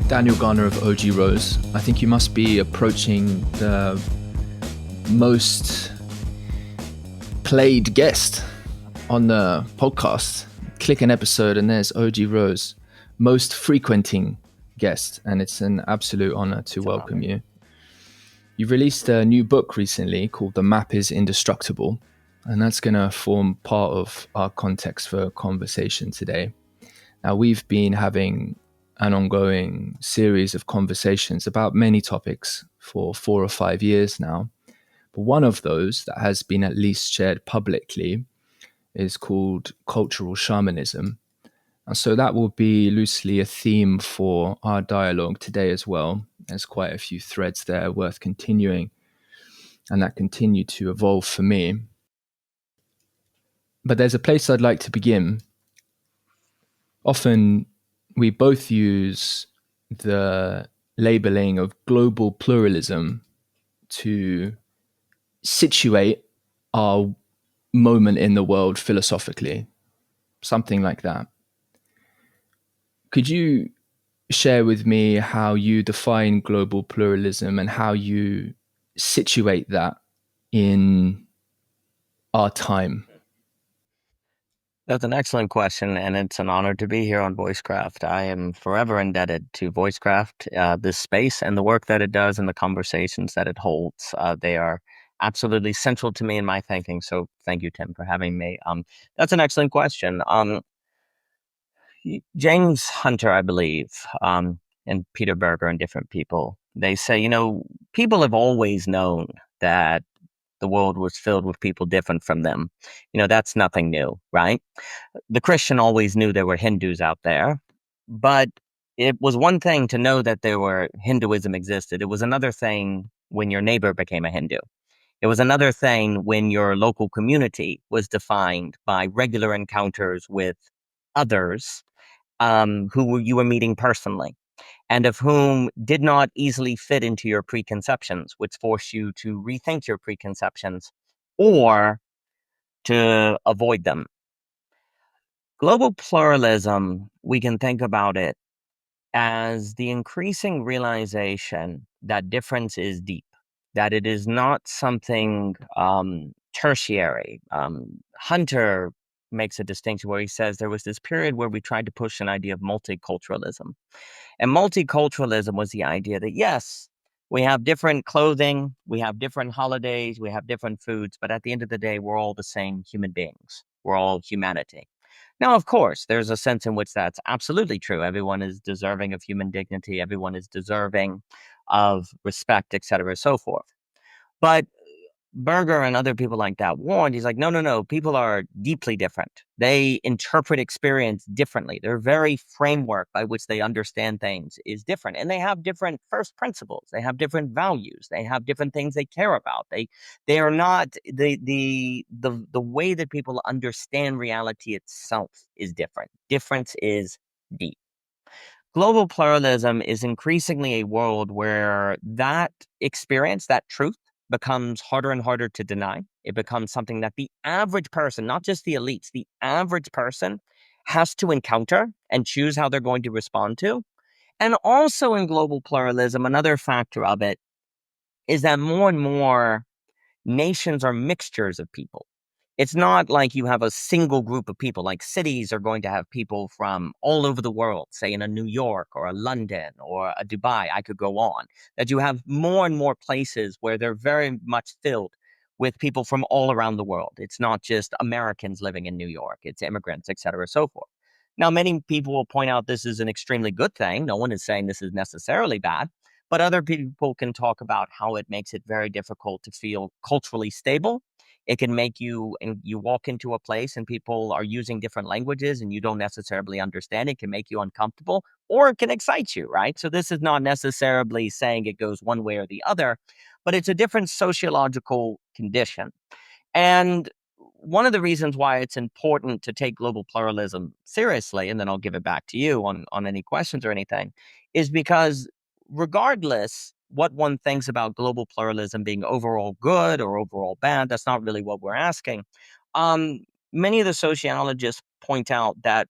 Daniel Garner of OG Rose. I think you must be approaching the most played guest on the podcast. Click an episode and there's OG Rose, most frequenting guest, and it's an absolute honor to welcome you. You released a new book recently called The Map is Indestructible, and that's going to form part of our context for conversation today. Now, we've been having an ongoing series of conversations about many topics for 4 or 5 years now. But one of those that has been at least shared publicly is called Cultural Shamanism. And so that will be loosely a theme for our dialogue today as well. There's quite a few threads there worth continuing, and that continue to evolve for me. But there's a place I'd like to begin. Often we both use the labeling of global pluralism to situate our moment in the world philosophically, something like that. Could you share with me how you define global pluralism and how you situate that in our time? That's an excellent question, and it's an honor to be here on Voicecraft. I am forever indebted to Voicecraft, this space, and the work that it does and the conversations that it holds. They are absolutely central to me in my thinking, so thank you, Tim, for having me. That's an excellent question. James Hunter, I believe, and Peter Berger and different people, they say, people have always known that the world was filled with people different from them. That's nothing new, right? The Christian always knew there were Hindus out there, but it was one thing to know that Hinduism existed. It was another thing when your neighbor became a Hindu. It was another thing when your local community was defined by regular encounters with others who you were meeting personally, and of whom did not easily fit into your preconceptions, which forced you to rethink your preconceptions or to avoid them. Global pluralism, we can think about it as the increasing realization that difference is deep, that it is not something tertiary. Hunter makes a distinction where he says there was this period where we tried to push an idea of multiculturalism. And multiculturalism was the idea that, yes, we have different clothing, we have different holidays, we have different foods, but at the end of the day, we're all the same human beings. We're all humanity. Now, of course, there's a sense in which that's absolutely true. Everyone is deserving of human dignity. Everyone is deserving of respect, et cetera, so forth. But Berger and other people like that warned, he's like, no, people are deeply different. They interpret experience differently. Their very framework by which they understand things is different. And they have different first principles. They have different values. They have different things they care about. They are not, the way that people understand reality itself is different. Difference is deep. Global pluralism is increasingly a world where that experience, that truth, becomes harder and harder to deny. It becomes something that the average person, not just the elites, the average person has to encounter and choose how they're going to respond to. And also in global pluralism, another factor of it is that more and more nations are mixtures of people. It's not like you have a single group of people, like cities are going to have people from all over the world, say in a New York or a London or a Dubai, I could go on, that you have more and more places where they're very much filled with people from all around the world. It's not just Americans living in New York, it's immigrants, et cetera, so forth. Now, many people will point out this is an extremely good thing. No one is saying this is necessarily bad, but other people can talk about how it makes it very difficult to feel culturally stable. It can make you, and you walk into a place and people are using different languages and you don't necessarily understand. It can make you uncomfortable, or it can excite you, right? So this is not necessarily saying it goes one way or the other, but it's a different sociological condition. And one of the reasons why it's important to take global pluralism seriously, and then I'll give it back to you on any questions or anything, is because regardless what one thinks about global pluralism being overall good or overall bad, that's not really what we're asking. Many of the sociologists point out that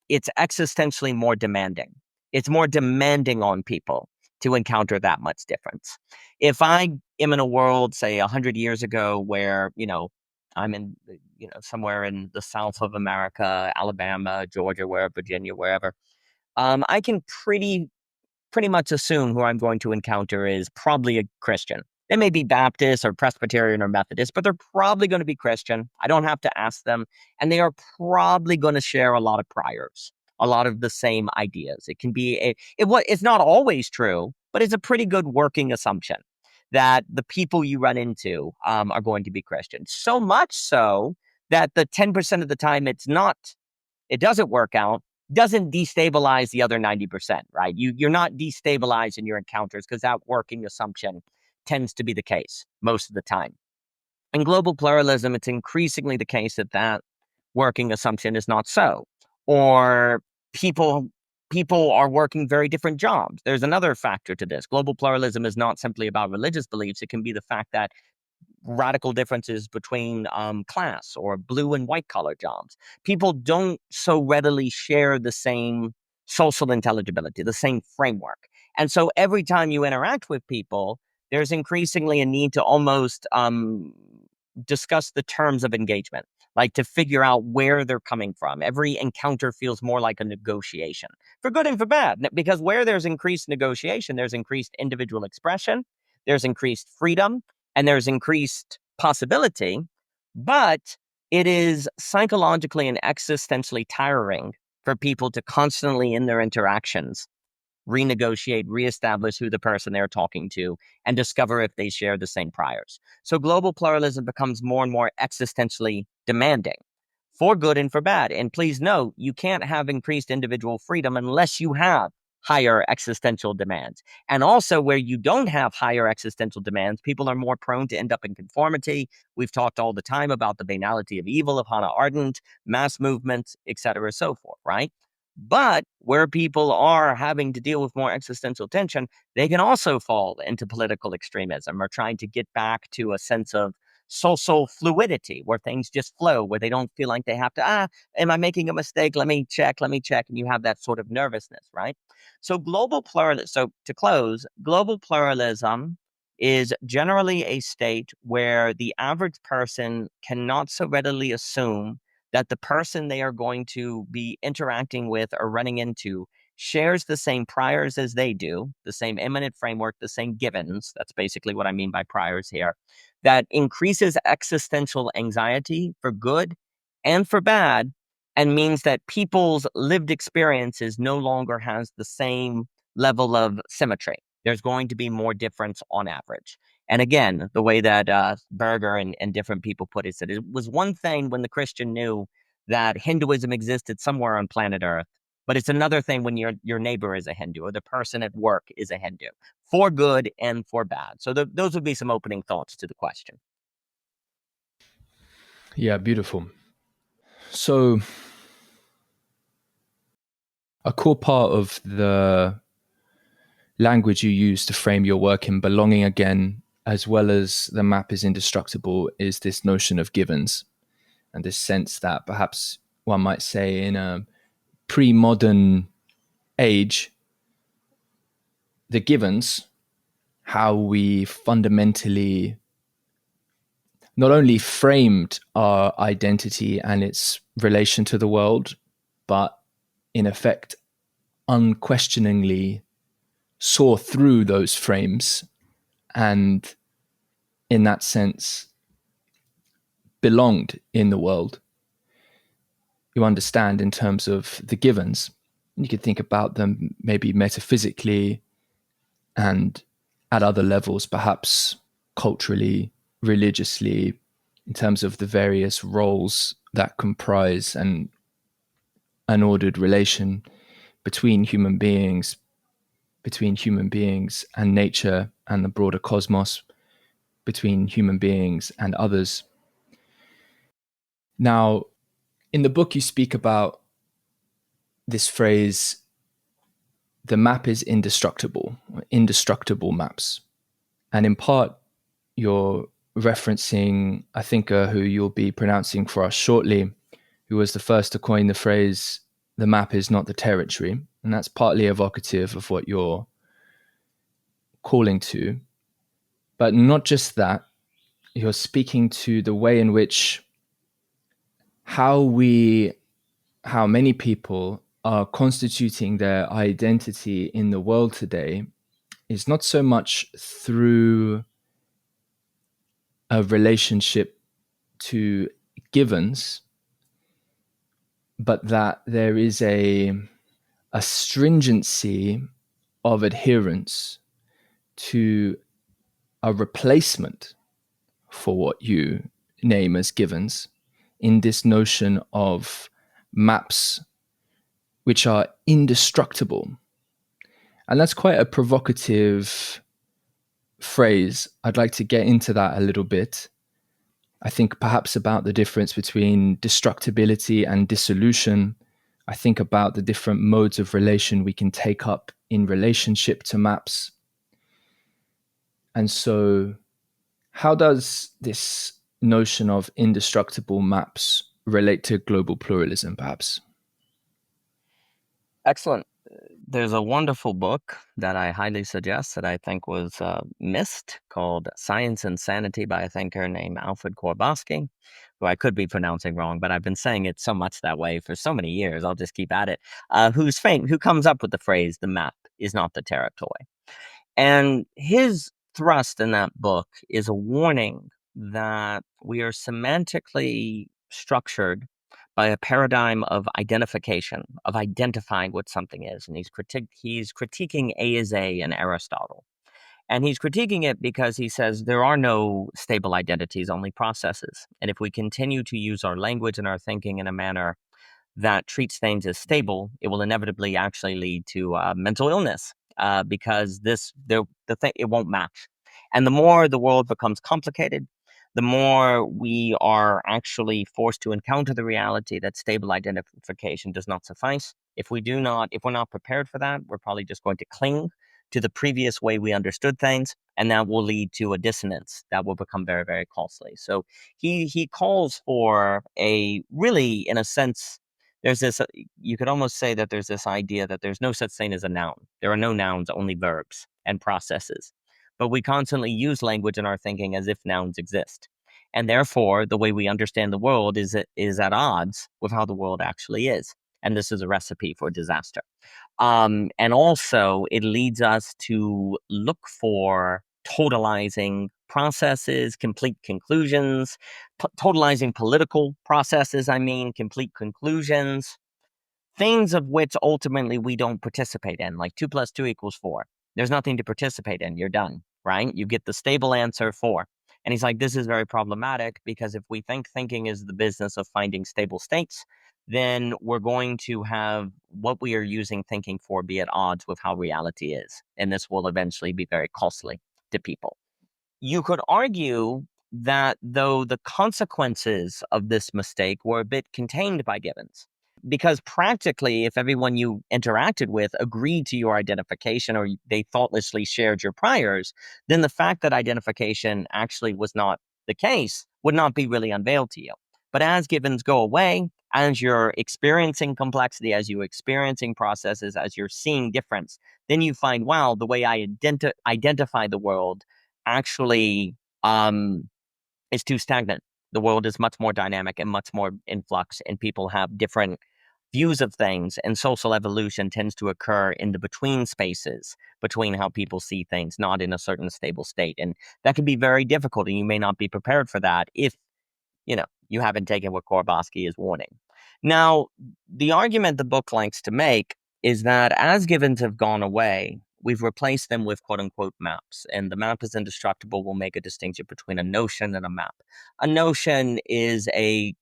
it's existentially more demanding. It's more demanding on people to encounter that much difference. If I am in a world, say 100 years ago, where, I'm in, somewhere in the South of America, Alabama, Georgia, Virginia, wherever, I can pretty much assume who I'm going to encounter is probably a Christian. They may be Baptist or Presbyterian or Methodist, but they're probably going to be Christian. I don't have to ask them. And they are probably going to share a lot of priors, a lot of the same ideas. It can be it's not always true, but it's a pretty good working assumption that the people you run into are going to be Christian. So much so that the 10% of the time it doesn't work out, doesn't destabilize the other 90%, right? You're not destabilized in your encounters because that working assumption tends to be the case most of the time. In global pluralism, it's increasingly the case that working assumption is not so. Or people are working very different jobs. There's another factor to this. Global pluralism is not simply about religious beliefs. It can be the fact that radical differences between class or blue and white collar jobs. People don't so readily share the same social intelligibility, the same framework. And so every time you interact with people, there's increasingly a need to almost discuss the terms of engagement, like to figure out where they're coming from. Every encounter feels more like a negotiation, for good and for bad, because where there's increased negotiation, there's increased individual expression, there's increased freedom, and there's increased possibility, but it is psychologically and existentially tiring for people to constantly, in their interactions, renegotiate, reestablish who the person they're talking to, and discover if they share the same priors. So global pluralism becomes more and more existentially demanding, for good and for bad. And please note, you can't have increased individual freedom unless you have higher existential demands. And also, where you don't have higher existential demands, people are more prone to end up in conformity. We've talked all the time about the banality of evil of Hannah Arendt, mass movements, etc., so forth, right? But where people are having to deal with more existential tension, they can also fall into political extremism or trying to get back to a sense of social fluidity where things just flow, where they don't feel like they have to, am I making a mistake? Let me check. And you have that sort of nervousness, right? So to close, global pluralism is generally a state where the average person cannot so readily assume that the person they are going to be interacting with or running into shares the same priors as they do, the same immanent framework, the same givens. That's basically what I mean by priors here. That increases existential anxiety for good and for bad, and means that people's lived experiences no longer has the same level of symmetry. There's going to be more difference on average. And again, the way that Berger and different people put it, said it was one thing when the Christian knew that Hinduism existed somewhere on planet Earth, but it's another thing when your neighbor is a Hindu or the person at work is a Hindu, for good and for bad. So those would be some opening thoughts to the question. Yeah, beautiful. So a core part of the language you use to frame your work in Belonging Again, as well as the map is indestructible, is this notion of givens, and this sense that perhaps one might say in a pre-modern age, the givens, how we fundamentally not only framed our identity and its relation to the world, but in effect unquestioningly saw through those frames and in that sense belonged in the world. You understand in terms of the givens. You could think about them maybe metaphysically and at other levels, perhaps culturally, religiously, in terms of the various roles that comprise an unordered relation between human beings and nature and the broader cosmos, between human beings and others. Now, in the book, you speak about this phrase, the map is indestructible, indestructible maps. And in part, you're referencing a thinker who you'll be pronouncing for us shortly, who was the first to coin the phrase, the map is not the territory. and that's partly evocative of what you're calling to. But not just that, you're speaking to the way in which how many people are constituting their identity in the world today is not so much through a relationship to givens, but that there is a stringency of adherence to a replacement for what you name as givens in this notion of maps which are indestructible. And that's quite a provocative phrase. I'd like to get into that a little bit. I think perhaps about the difference between destructibility and dissolution. I think about the different modes of relation we can take up in relationship to maps. And so, how does this notion of indestructible maps relate to global pluralism, perhaps? Excellent. There's a wonderful book that I highly suggest that I think was missed called Science and Sanity by a thinker named Alfred Korbowski, who I could be pronouncing wrong, but I've been saying it so much that way for so many years, I'll just keep at it, who comes up with the phrase, the map is not the territory. And his thrust in that book is a warning that we are semantically structured by a paradigm of identification, of identifying what something is. And he's critiquing A is A in Aristotle. And he's critiquing it because he says there are no stable identities, only processes. And if we continue to use our language and our thinking in a manner that treats things as stable, it will inevitably actually lead to mental illness because it won't match. And the more the world becomes complicated, the more we are actually forced to encounter the reality that stable identification does not suffice. If we're not prepared for that, we're probably just going to cling to the previous way we understood things, and that will lead to a dissonance that will become very, very costly. So he calls for in a sense, there's this, you could almost say that there's this idea that there's no such thing as a noun. There are no nouns, only verbs and processes. But we constantly use language in our thinking as if nouns exist. And therefore, the way we understand the world is at odds with how the world actually is. And this is a recipe for disaster. And also, it leads us to look for totalizing processes, complete conclusions, totalizing political processes, complete conclusions, things of which ultimately we don't participate in, like 2 + 2 = 4. There's nothing to participate in. You're done, right? You get the stable answer 4. And he's like, this is very problematic because if we think thinking is the business of finding stable states, then we're going to have what we are using thinking for be at odds with how reality is. And this will eventually be very costly to people. You could argue that though the consequences of this mistake were a bit contained by givens, because practically, if everyone you interacted with agreed to your identification or they thoughtlessly shared your priors, then the fact that identification actually was not the case would not be really unveiled to you. But as givens go away, as you're experiencing complexity, as you're experiencing processes, as you're seeing difference, then you find, wow, the way I identify the world actually is too stagnant. The world is much more dynamic and much more in flux, and people have different views of things, and social evolution tends to occur in the between spaces between how people see things, not in a certain stable state. And that can be very difficult, and you may not be prepared for that if you haven't taken what Korbowski is warning. Now, the argument the book likes to make is that as givens have gone away, we've replaced them with quote unquote maps. And the map is indestructible will make a distinction between a notion and a map. A notion is a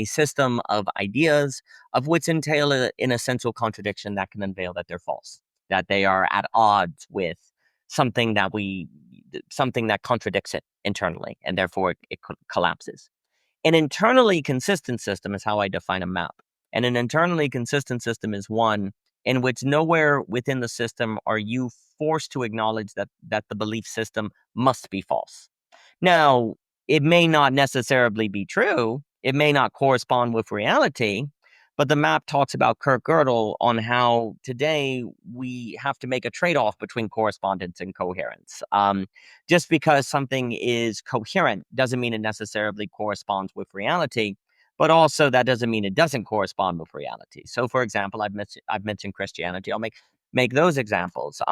system of ideas of which entail an essential contradiction that can unveil that they're false, that they are at odds with something that contradicts it internally, and therefore it collapses. An internally consistent system is how I define a map. And an internally consistent system is one in which nowhere within the system are you forced to acknowledge that the belief system must be false. Now, it may not necessarily be true. It may not correspond with reality, But the map talks about Kurt Gödel on how today we have to make a trade-off between correspondence and coherence. Just because something is coherent doesn't mean it necessarily corresponds with reality, but also that doesn't mean it doesn't correspond with reality. So, for example, I've mentioned Christianity. I'll make those examples.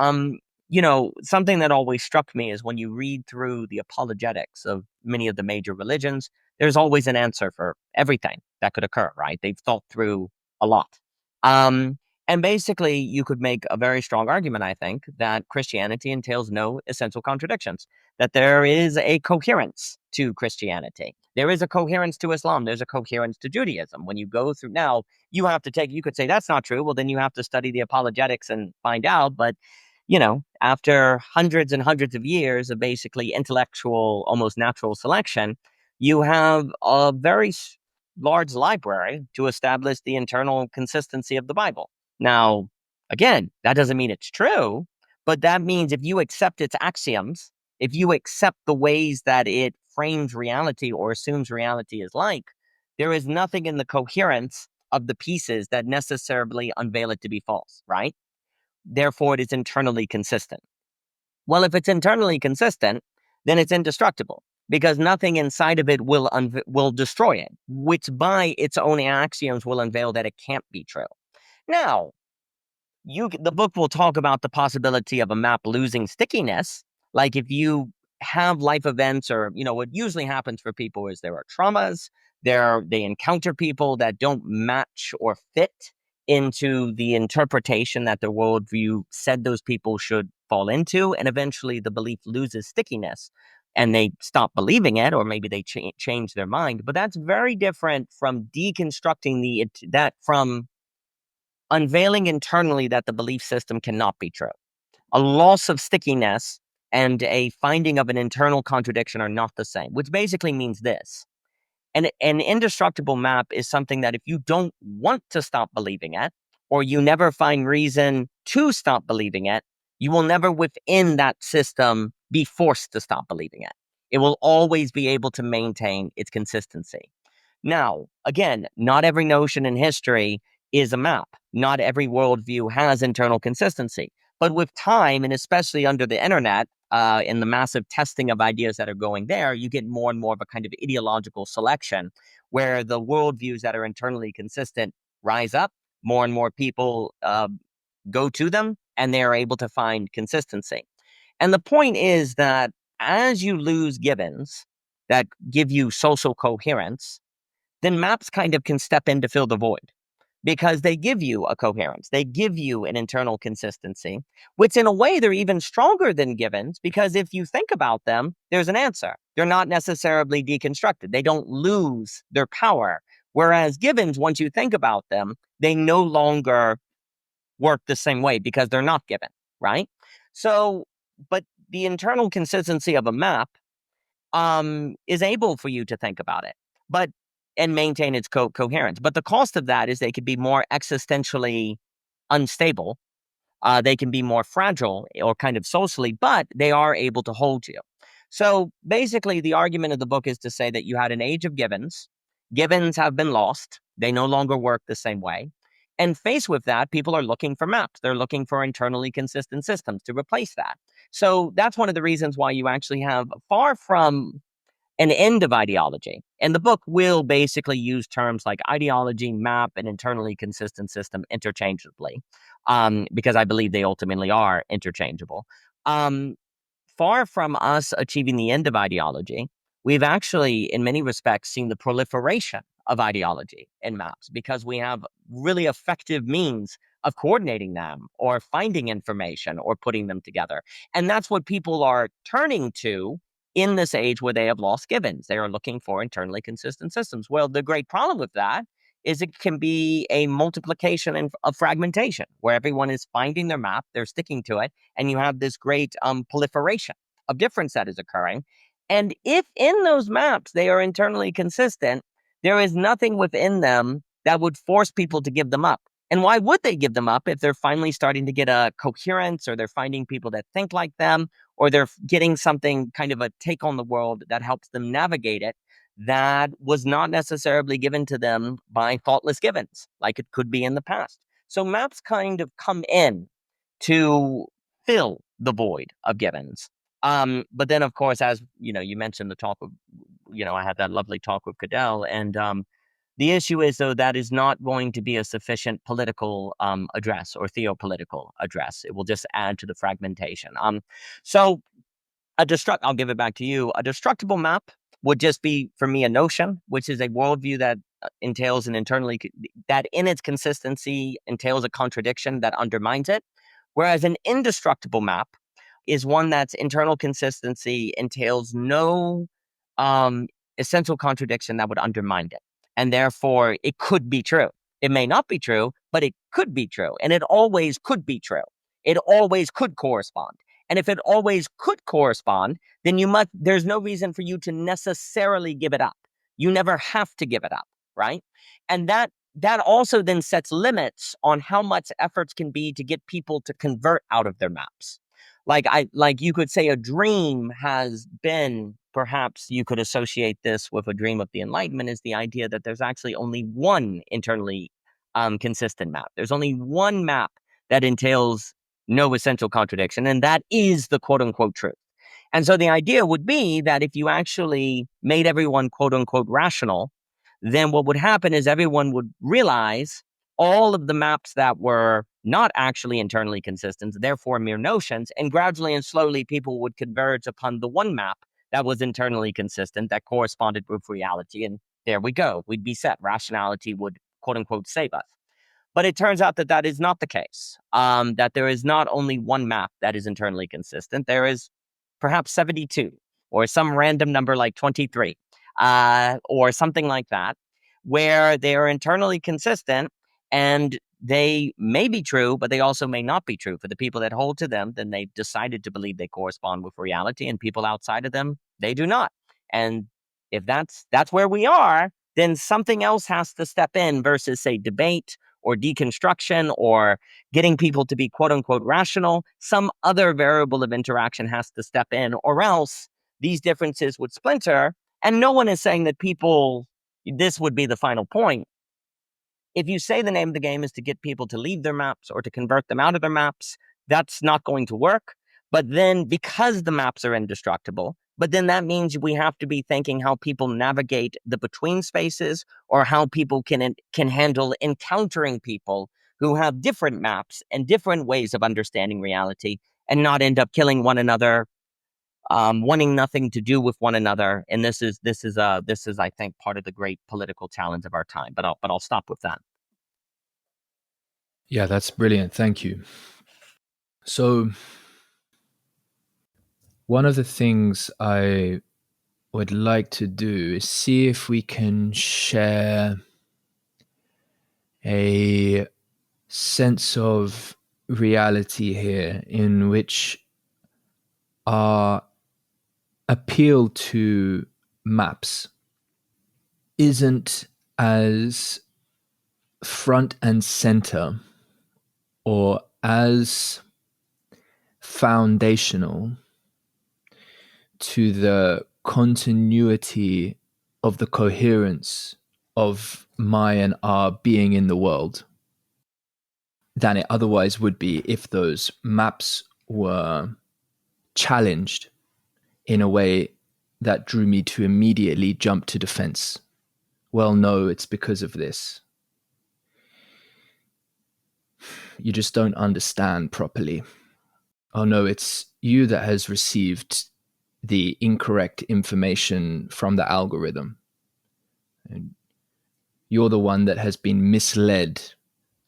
Something that always struck me is when you read through the apologetics of many of the major religions, there's always an answer for everything that could occur, right? They've thought through a lot. And basically, you could make a very strong argument, I think, that Christianity entails no essential contradictions, that there is a coherence to Christianity. There is a coherence to Islam. There's a coherence to Judaism. When you go through now, you could say that's not true. Well, then you have to study the apologetics and find out. But after hundreds and hundreds of years of basically intellectual, almost natural selection, you have a very large library to establish the internal consistency of the Bible. Now, again, that doesn't mean it's true, but that means if you accept its axioms, if you accept the ways that it frames reality or assumes reality is like, there is nothing in the coherence of the pieces that necessarily unveil it to be false, right? Therefore, it is internally consistent. Well, if it's internally consistent, then it's indestructible because nothing inside of it will destroy it, which by its own axioms will unveil that it can't be true. Now, the book will talk about the possibility of a map losing stickiness. Like if you have life events or, what usually happens for people is there are traumas, they encounter people that don't match or fit into the interpretation that the worldview said those people should fall into. And eventually the belief loses stickiness and they stop believing it, or maybe they change their mind. But that's very different from deconstructing from unveiling internally that the belief system cannot be true. A loss of stickiness and a finding of an internal contradiction are not the same, which basically means this. An indestructible map is something that if you don't want to stop believing it, or you never find reason to stop believing it, you will never within that system be forced to stop believing it. It will always be able to maintain its consistency. Now, again, not every notion in history is a map. Not every worldview has internal consistency. But with time, and especially under the internet, and the massive testing of ideas that are going there, you get more and more of a kind of ideological selection where the worldviews that are internally consistent rise up. More and more people go to them, and they are able to find consistency. And the point is that as you lose givens that give you social coherence, then maps kind of can step in to fill the void because they give you a coherence. They give you an internal consistency, which in a way they're even stronger than givens because if you think about them, there's an answer. They're not necessarily deconstructed. They don't lose their power. Whereas givens, once you think about them, they no longer work the same way because they're not given, right? So, but the internal consistency of a map is able for you to think about it, and maintain its coherence. But the cost of that is they could be more existentially unstable. They can be more fragile or kind of socially, but they are able to hold you. So basically, the argument of the book is to say that you had an age of givens. Givens have been lost. They no longer work the same way. And faced with that, people are looking for maps. They're looking for internally consistent systems to replace that. So that's one of the reasons why you actually have far from an end of ideology. And the book will basically use terms like ideology, map, and internally consistent system interchangeably, because I believe they ultimately are interchangeable. Far from us achieving the end of ideology, we've actually, in many respects, seen the proliferation of ideology in maps because we have really effective means of coordinating them or finding information or putting them together. And that's what people are turning to in this age where they have lost givens. They are looking for internally consistent systems. Well, the great problem with that is it can be a multiplication of fragmentation where everyone is finding their map, they're sticking to it, and you have this great proliferation of difference that is occurring. And if in those maps they are internally consistent, there is nothing within them that would force people to give them up. And why would they give them up if they're finally starting to get a coherence or they're finding people that think like them or they're getting something kind of a take on the world that helps them navigate it? that was not necessarily given to them by thoughtless givens, like it could be in the past. So maps kind of come in to fill the void of givens. But then, of course, as you mentioned the talk of, I had that lovely talk with Gödel, and the issue is, though, that is not going to be a sufficient political address or theopolitical address. It will just add to the fragmentation. So I'll give it back to you. A destructible map would just be, for me, a notion, which is a worldview that entails that in its consistency entails a contradiction that undermines it. Whereas an indestructible map is one that's internal consistency entails no um, essential contradiction that would undermine it. And therefore, it could be true. It may not be true, but it could be true. And it always could be true. It always could correspond. And if it always could correspond, then there's no reason for you to necessarily give it up. You never have to give it up, right? And that also then sets limits on how much efforts can be to get people to convert out of their maps. Like you could say a dream has been, perhaps you could associate this with a dream of the Enlightenment, is the idea that there's actually only one internally consistent map. There's only one map that entails no essential contradiction, and that is the quote unquote truth. And so the idea would be that if you actually made everyone quote unquote rational, then what would happen is everyone would realize all of the maps that were not actually internally consistent, therefore mere notions, and gradually and slowly people would converge upon the one map that was internally consistent, that corresponded with reality. And there we go. We'd be set. Rationality would quote unquote save us. But it turns out that that is not the case, that there is not only one map that is internally consistent. There is perhaps 72 or some random number like 23 or something like that, where they are internally consistent and they may be true, but they also may not be true. For the people that hold to them, then they've decided to believe they correspond with reality, and people outside of them, they do not. And if that's where we are, then something else has to step in versus, say, debate or deconstruction or getting people to be quote unquote rational. Some other variable of interaction has to step in, or else these differences would splinter. And no one is saying that this would be the final point. If you say the name of the game is to get people to leave their maps or to convert them out of their maps, that's not going to work. But then, because the maps are indestructible, but then that means we have to be thinking how people navigate the between spaces, or how people can handle encountering people who have different maps and different ways of understanding reality, and not end up killing one another, wanting nothing to do with one another. And this is I think part of the great political challenge of our time. But I'll stop with that. Yeah, that's brilliant. Thank you. So one of the things I would like to do is see if we can share a sense of reality here in which our appeal to maps isn't as front and center or as foundational to the continuity of the coherence of my and our being in the world than it otherwise would be if those maps were challenged in a way that drew me to immediately jump to defense. Well, no, it's because of this. You just don't understand properly. Oh no, it's you that has received the incorrect information from the algorithm. And you're the one that has been misled.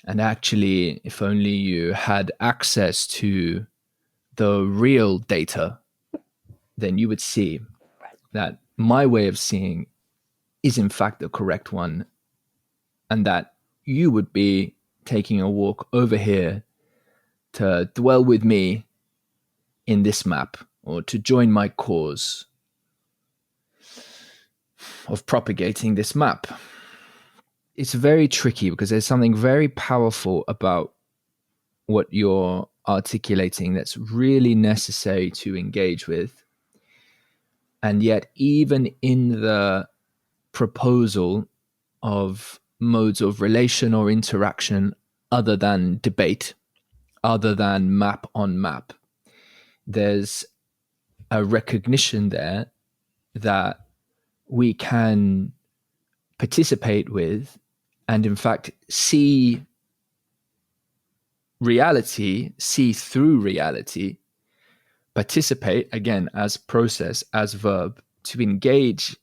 And actually, if only you had access to the real data, then you would see that my way of seeing is in fact the correct one, and that you would be taking a walk over here to dwell with me in this map, or to join my cause of propagating this map. It's very tricky because there's something very powerful about what you're articulating that's really necessary to engage with. And yet, even in the proposal of modes of relation or interaction other than debate, other than map on map. There's a recognition there that we can participate with and, in fact, see reality, see through reality, participate, again, as process, as verb, to engage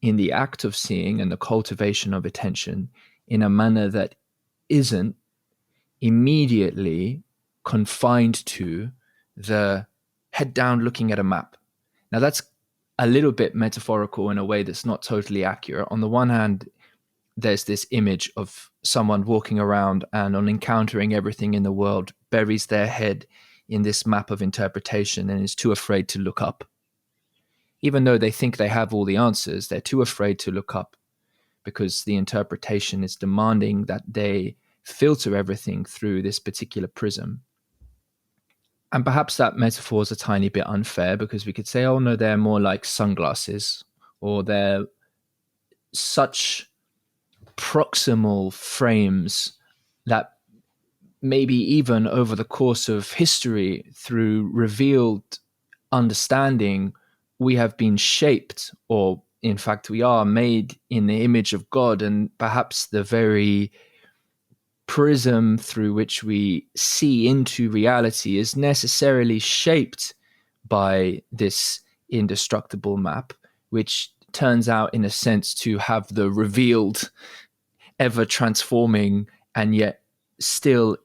in the act of seeing and the cultivation of attention in a manner that isn't immediately confined to the head down looking at a map. Now, that's a little bit metaphorical in a way that's not totally accurate. On the one hand, there's this image of someone walking around and, on encountering everything in the world, buries their head in this map of interpretation and is too afraid to look up. Even though they think they have all the answers, they're too afraid to look up because the interpretation is demanding that they filter everything through this particular prism. And perhaps that metaphor is a tiny bit unfair, because we could say, oh no, they're more like sunglasses, or they're such proximal frames that maybe even over the course of history, through revealed understanding, we have been shaped, or in fact we are made in the image of God, and perhaps the very prism through which we see into reality is necessarily shaped by this indestructible map, which turns out in a sense to have the revealed, ever transforming and yet still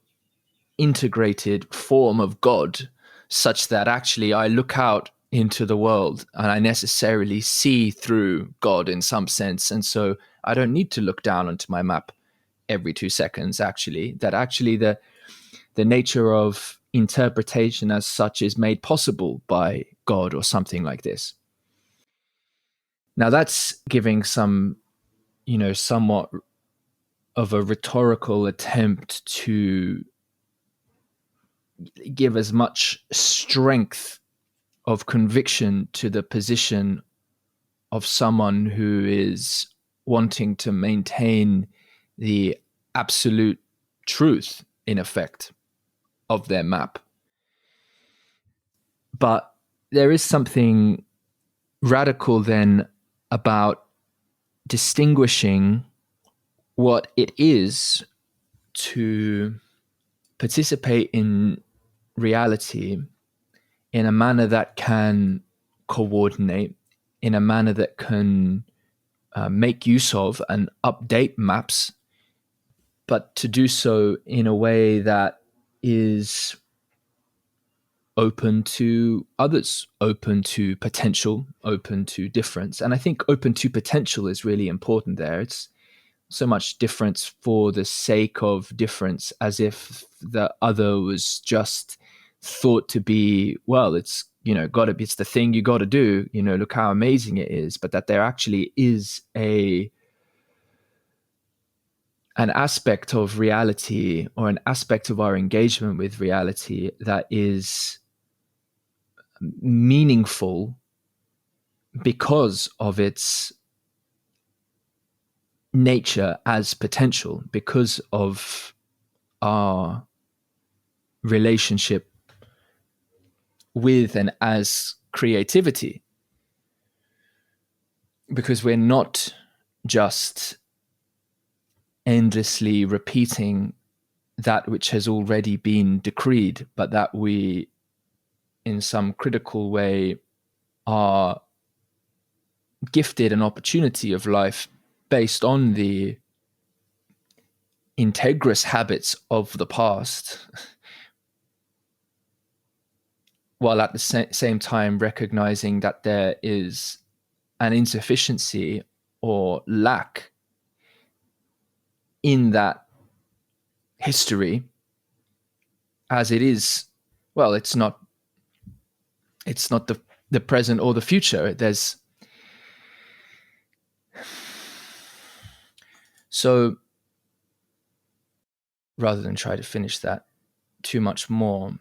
integrated form of God, such that actually I look out into the world and I necessarily see through God in some sense. And so I don't need to look down onto my map every 2 seconds, actually. That actually the nature of interpretation as such is made possible by God or something like this. Now that's giving some, somewhat of a rhetorical attempt to give as much strength of conviction to the position of someone who is wanting to maintain the absolute truth, in effect, of their map. But there is something radical then about distinguishing what it is to participate in reality in a manner that can coordinate, in a manner that can make use of and update maps, but to do so in a way that is open to others, open to potential, open to difference. And I think open to potential is really important there. It's so much difference for the sake of difference, as if the other was just thought to be, well, it's, gotta be, it's the thing you gotta do, look how amazing it is. But that there actually is an aspect of reality, or an aspect of our engagement with reality, that is meaningful because of its nature as potential, because of our relationship with and as creativity. Because we're not just endlessly repeating that which has already been decreed, but that we, in some critical way, are gifted an opportunity of life based on the integrous habits of the past, while at the same time recognizing that there is an insufficiency or lack in that history, as it is, well, it's not the present or the future. So rather than try to finish that too much more,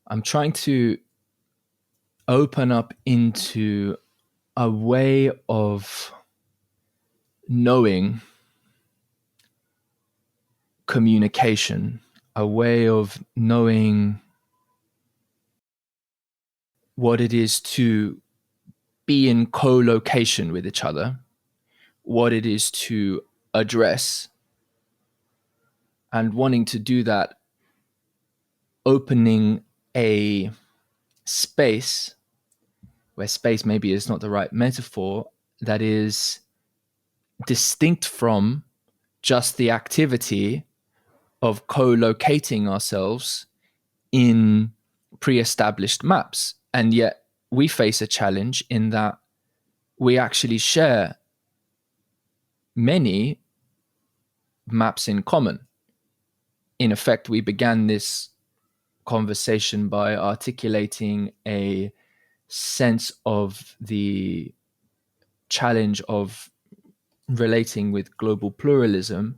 I'm trying to open up into a way of knowing, communication, a way of knowing what it is to be in co-location with each other, what it is to address, and wanting to do that, opening a space where space maybe is not the right metaphor, that is distinct from just the activity of co-locating ourselves in pre-established maps. And yet we face a challenge in that we actually share many maps in common. In effect, we began this conversation by articulating a sense of the challenge of relating with global pluralism.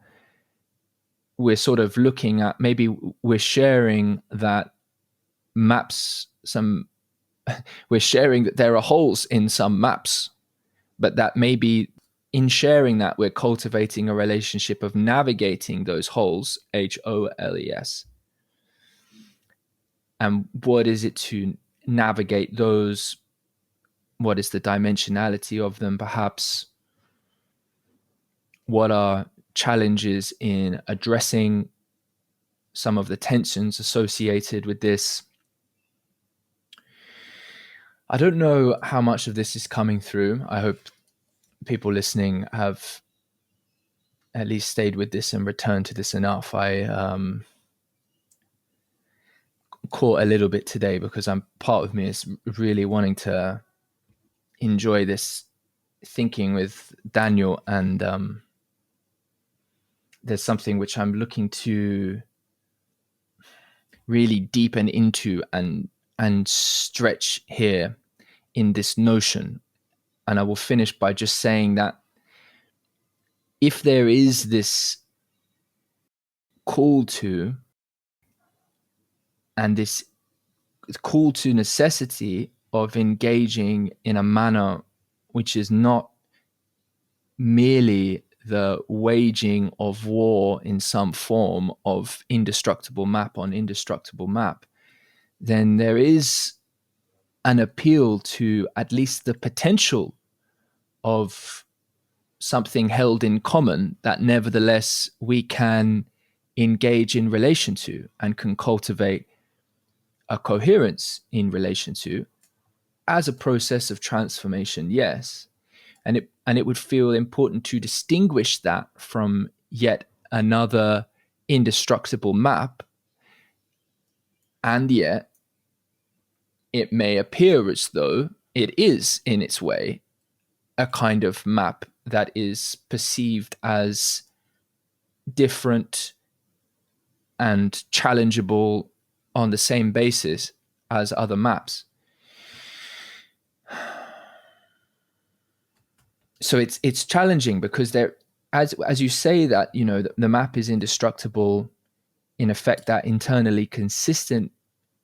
We're sort of looking at, maybe we're sharing that maps, we're sharing that there are holes in some maps, but that maybe in sharing that, we're cultivating a relationship of navigating those holes, HOLES. And what is it to navigate those? What is the dimensionality of them, perhaps? What are challenges in addressing some of the tensions associated with this? I don't know how much of this is coming through. I hope people listening have at least stayed with this and returned to this enough. I caught a little bit today because part of me is really wanting to enjoy this thinking with Daniel, and there's something which I'm looking to really deepen into and stretch here in this notion. And I will finish by just saying that if there is this call to, and this call to necessity of engaging in a manner which is not merely the waging of war in some form of indestructible map on indestructible map, then there is an appeal to at least the potential of something held in common that nevertheless we can engage in relation to and can cultivate a coherence in relation to as a process of transformation, yes. And it would feel important to distinguish that from yet another indestructible map. And yet it may appear as though it is, in its way, a kind of map that is perceived as different and challengeable on the same basis as other maps. So it's challenging because there, as you say that, you know, the map is indestructible, in effect that internally consistent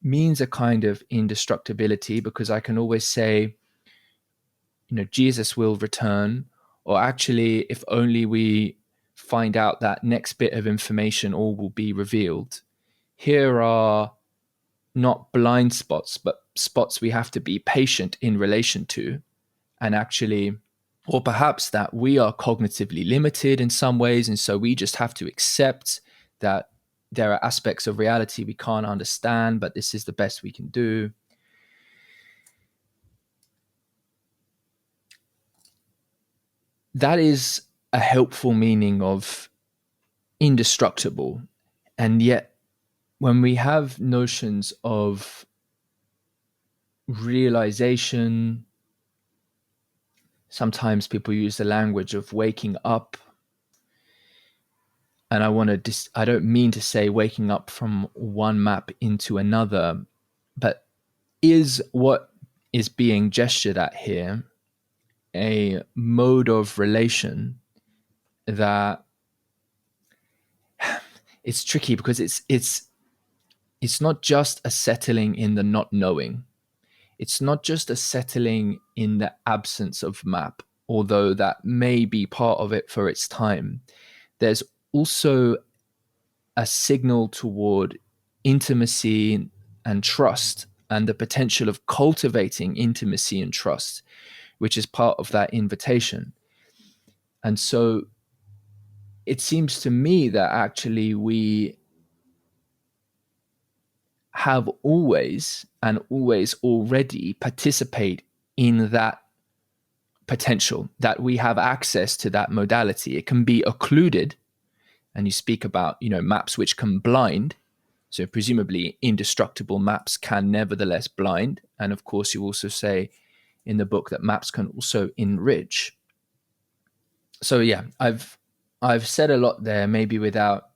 means a kind of indestructibility, because I can always say, you know, Jesus will return, or actually, if only we find out that next bit of information, all will be revealed. Here are not blind spots, but spots we have to be patient in relation to, and actually, or perhaps that we are cognitively limited in some ways, and so we just have to accept that there are aspects of reality we can't understand, but this is the best we can do. That is a helpful meaning of indestructible. And yet, when we have notions of realization, sometimes people use the language of waking up. And I don't mean to say waking up from one map into another, but is what is being gestured at here a mode of relation that it's tricky, because it's not just a settling in the not knowing. It's not just a settling in the absence of map although that may be part of it for its time, there's also a signal toward intimacy and trust, and the potential of cultivating intimacy and trust, which is part of that invitation. And so it seems to me that actually we have always and always already participate in that potential, that we have access to that modality. It can be occluded, and you speak about, maps which can blind. So presumably indestructible maps can nevertheless blind. And of course, you also say in the book that maps can also enrich. So yeah, I've said a lot there, maybe without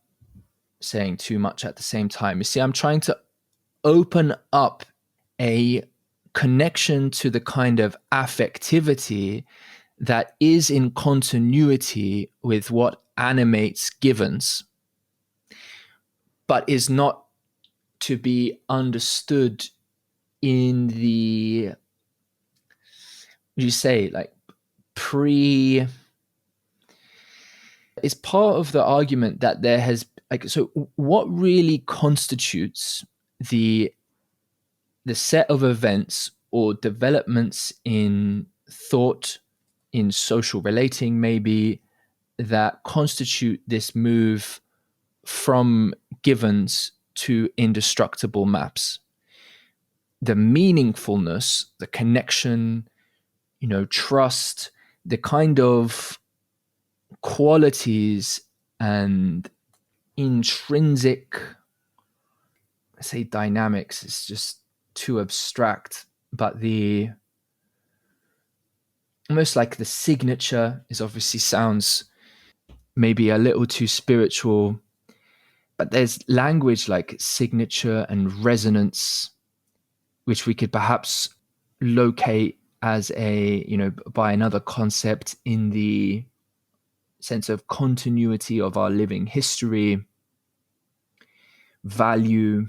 saying too much at the same time. You see, I'm trying to open up a connection to the kind of affectivity that is in continuity with what animates Givens, but is not to be understood in the, you say, like pre, it's part of the argument that there has, like, so what really constitutes the set of events or developments in thought, in social relating maybe, that constitute this move from Givens to indestructible maps? The meaningfulness, the connection, trust, the kind of qualities and intrinsic, I say dynamics, it's just too abstract, but the almost like the signature is obviously sounds maybe a little too spiritual, but there's language like signature and resonance, which we could perhaps locate as by another concept in the sense of continuity of our living history, value.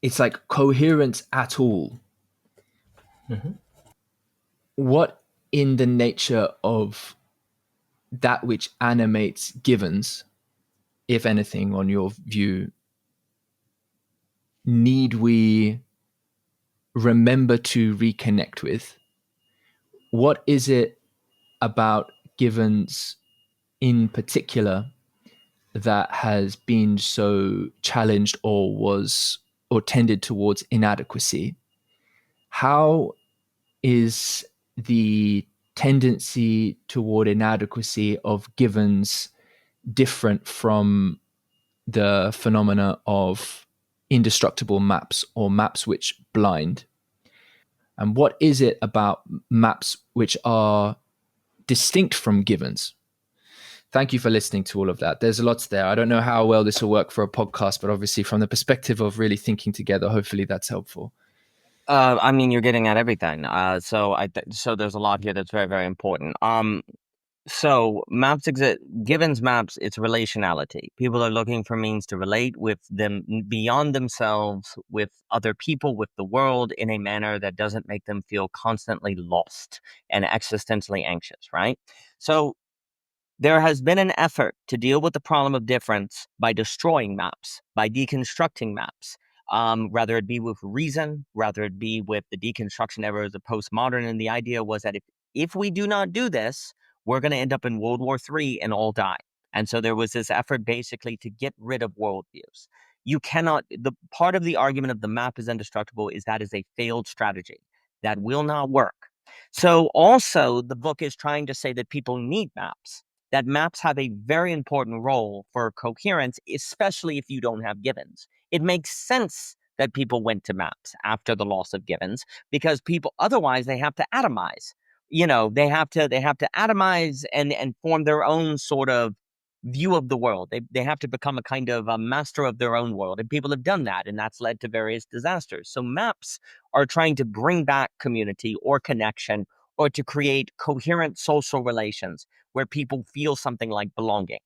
It's like coherence at all. Mm-hmm. What in the nature of that which animates Givens, if anything, on your view, need we remember to reconnect with? What is it about Givens in particular that has been so challenged or tended towards inadequacy? How is the tendency toward inadequacy of Givens different from the phenomena of indestructible maps or maps which blind? And what is it about maps which are distinct from Givens? Thank you for listening to all of that. There's a lot there. I don't know how well this will work for a podcast, but obviously from the perspective of really thinking together, hopefully that's helpful. I mean, you're getting at everything. So there's a lot here that's very, very important. So maps exist. Givens maps, it's relationality. People are looking for means to relate with them beyond themselves, with other people, with the world, in a manner that doesn't make them feel constantly lost and existentially anxious, right? So there has been an effort to deal with the problem of difference by destroying maps, by deconstructing maps. Rather it be with reason, rather it be with the deconstruction era of the postmodern. And the idea was that if we do not do this, we're going to end up in World War III and all die. And so there was this effort basically to get rid of worldviews. You cannot, the part of the argument of the map is indestructible is that is a failed strategy that will not work. So also the book is trying to say that people need maps, that maps have a very important role for coherence, especially if you don't have Givens. It makes sense that people went to maps after the loss of Givens because people otherwise they have to atomize. They have to atomize and form their own sort of view of the world. They have to become a kind of a master of their own world, and people have done that, and that's led to various disasters. So maps are trying to bring back community or connection or to create coherent social relations where people feel something like belonging,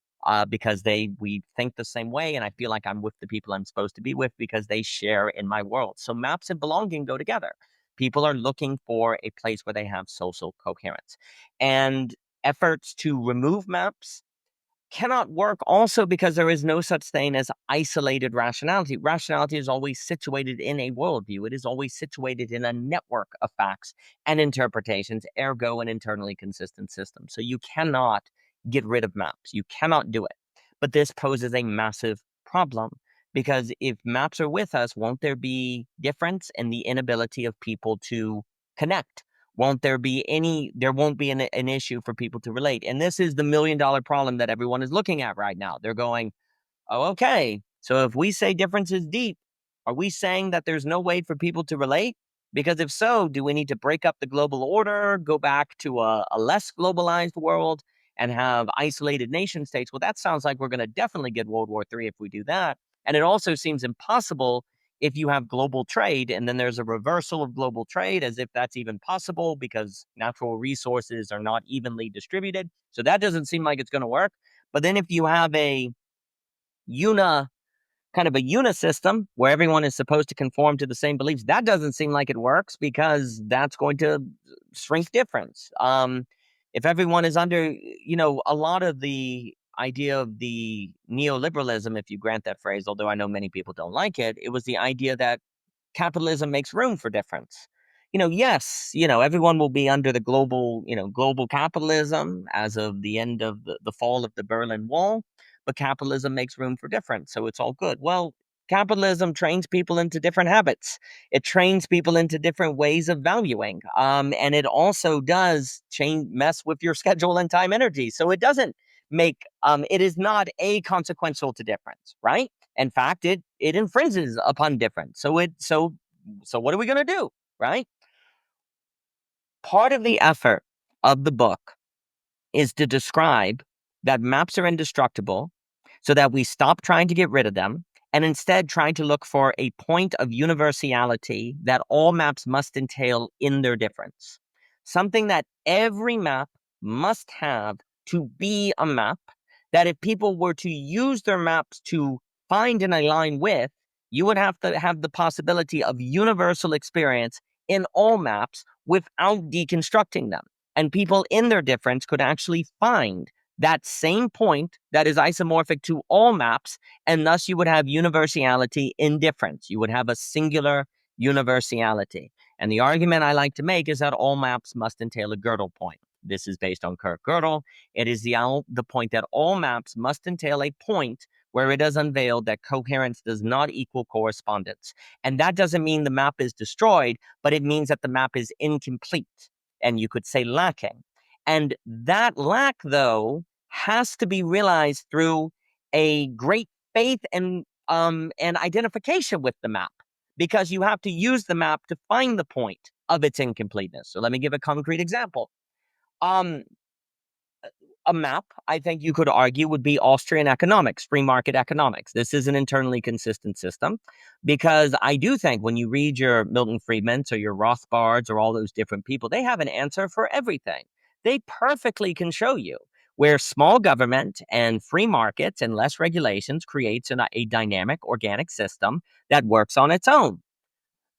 because we think the same way, and I feel like I'm with the people I'm supposed to be with because they share in my world. So maps and belonging go together. People are looking for a place where they have social coherence. And efforts to remove maps cannot work also because there is no such thing as isolated rationality. Rationality is always situated in a worldview. It is always situated in a network of facts and interpretations, ergo an internally consistent system. So you cannot get rid of maps. You cannot do it. But this poses a massive problem because if maps are with us, won't there be difference in the inability of people to connect? Won't there be there won't be an issue for people to relate. And this is the $1 million problem that everyone is looking at right now. They're going, oh, okay. So if we say difference is deep, are we saying that there's no way for people to relate? Because if so, do we need to break up the global order, go back to a less globalized world and have isolated nation states? Well, that sounds like we're going to definitely get World War III if we do that. And it also seems impossible if you have global trade and then there's a reversal of global trade, as if that's even possible because natural resources are not evenly distributed. So that doesn't seem like it's going to work. But then if you have a kind of a unisystem where everyone is supposed to conform to the same beliefs, that doesn't seem like it works because that's going to shrink difference. If everyone is under, a lot of the idea of the neoliberalism, if you grant that phrase, although I know many people don't like it, it was the idea that capitalism makes room for difference. Yes, everyone will be under the global capitalism as of the end of the fall of the Berlin Wall, but capitalism makes room for difference. So it's all good. Well, capitalism trains people into different habits. It trains people into different ways of valuing. And it also does mess with your schedule and time energy. So it doesn't it is not a consequential to difference, right? In fact, it infringes upon difference. So what are we going to do, right? Part of the effort of the book is to describe that maps are indestructible so that we stop trying to get rid of them and instead trying to look for a point of universality that all maps must entail in their difference. Something that every map must have to be a map, that if people were to use their maps to find and align with, you would have to have the possibility of universal experience in all maps without deconstructing them. And people in their difference could actually find that same point that is isomorphic to all maps, and thus you would have universality in difference. You would have a singular universality. And the argument I like to make is that all maps must entail a Gödel point. This is based on Kurt Gödel. It is the point that all maps must entail a point where it is unveiled that coherence does not equal correspondence. And that doesn't mean the map is destroyed, but it means that the map is incomplete, and you could say lacking. And that lack, though, has to be realized through a great faith and identification with the map, because you have to use the map to find the point of its incompleteness. So let me give a concrete example. A map, I think you could argue, would be Austrian economics, free market economics. This is an internally consistent system because I do think when you read your Milton Friedmans or your Rothbards or all those different people, they have an answer for everything. They perfectly can show you where small government and free markets and less regulations creates a dynamic organic system that works on its own.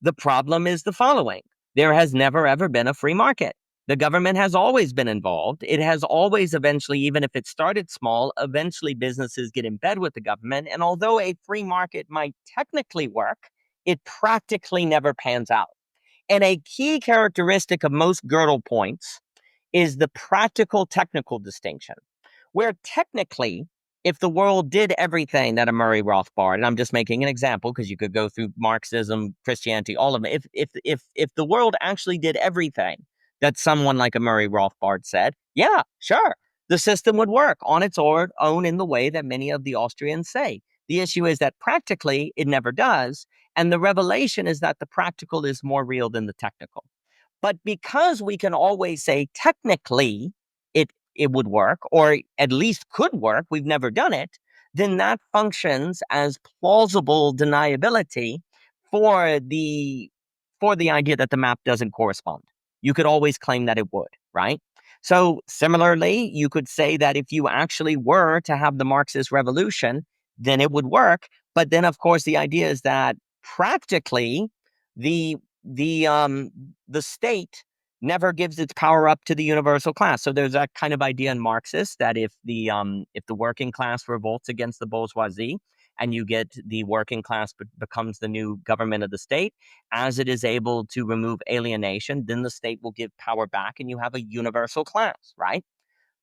The problem is the following. There has never, ever been a free market. The government has always been involved. It has always eventually, even if it started small, eventually businesses get in bed with the government. And although a free market might technically work, it practically never pans out. And a key characteristic of most Gödel points is the practical technical distinction, where technically, if the world did everything that a Murray Rothbard, and I'm just making an example because you could go through Marxism, Christianity, all of it. If the world actually did everything that someone like a Murray Rothbard said, yeah, sure, the system would work on its own in the way that many of the Austrians say. The issue is that practically it never does. And the revelation is that the practical is more real than the technical. But because we can always say technically it would work, or at least could work, we've never done it, then that functions as plausible deniability for the idea that the map doesn't correspond. You could always claim that it would, right? So similarly, you could say that if you actually were to have the Marxist revolution, then it would work. But then, of course, the idea is that practically the the state never gives its power up to the universal class. So there's that kind of idea in Marxists that if the working class revolts against the bourgeoisie, and you get the working class becomes the new government of the state, as it is able to remove alienation, then the state will give power back, and you have a universal class, right?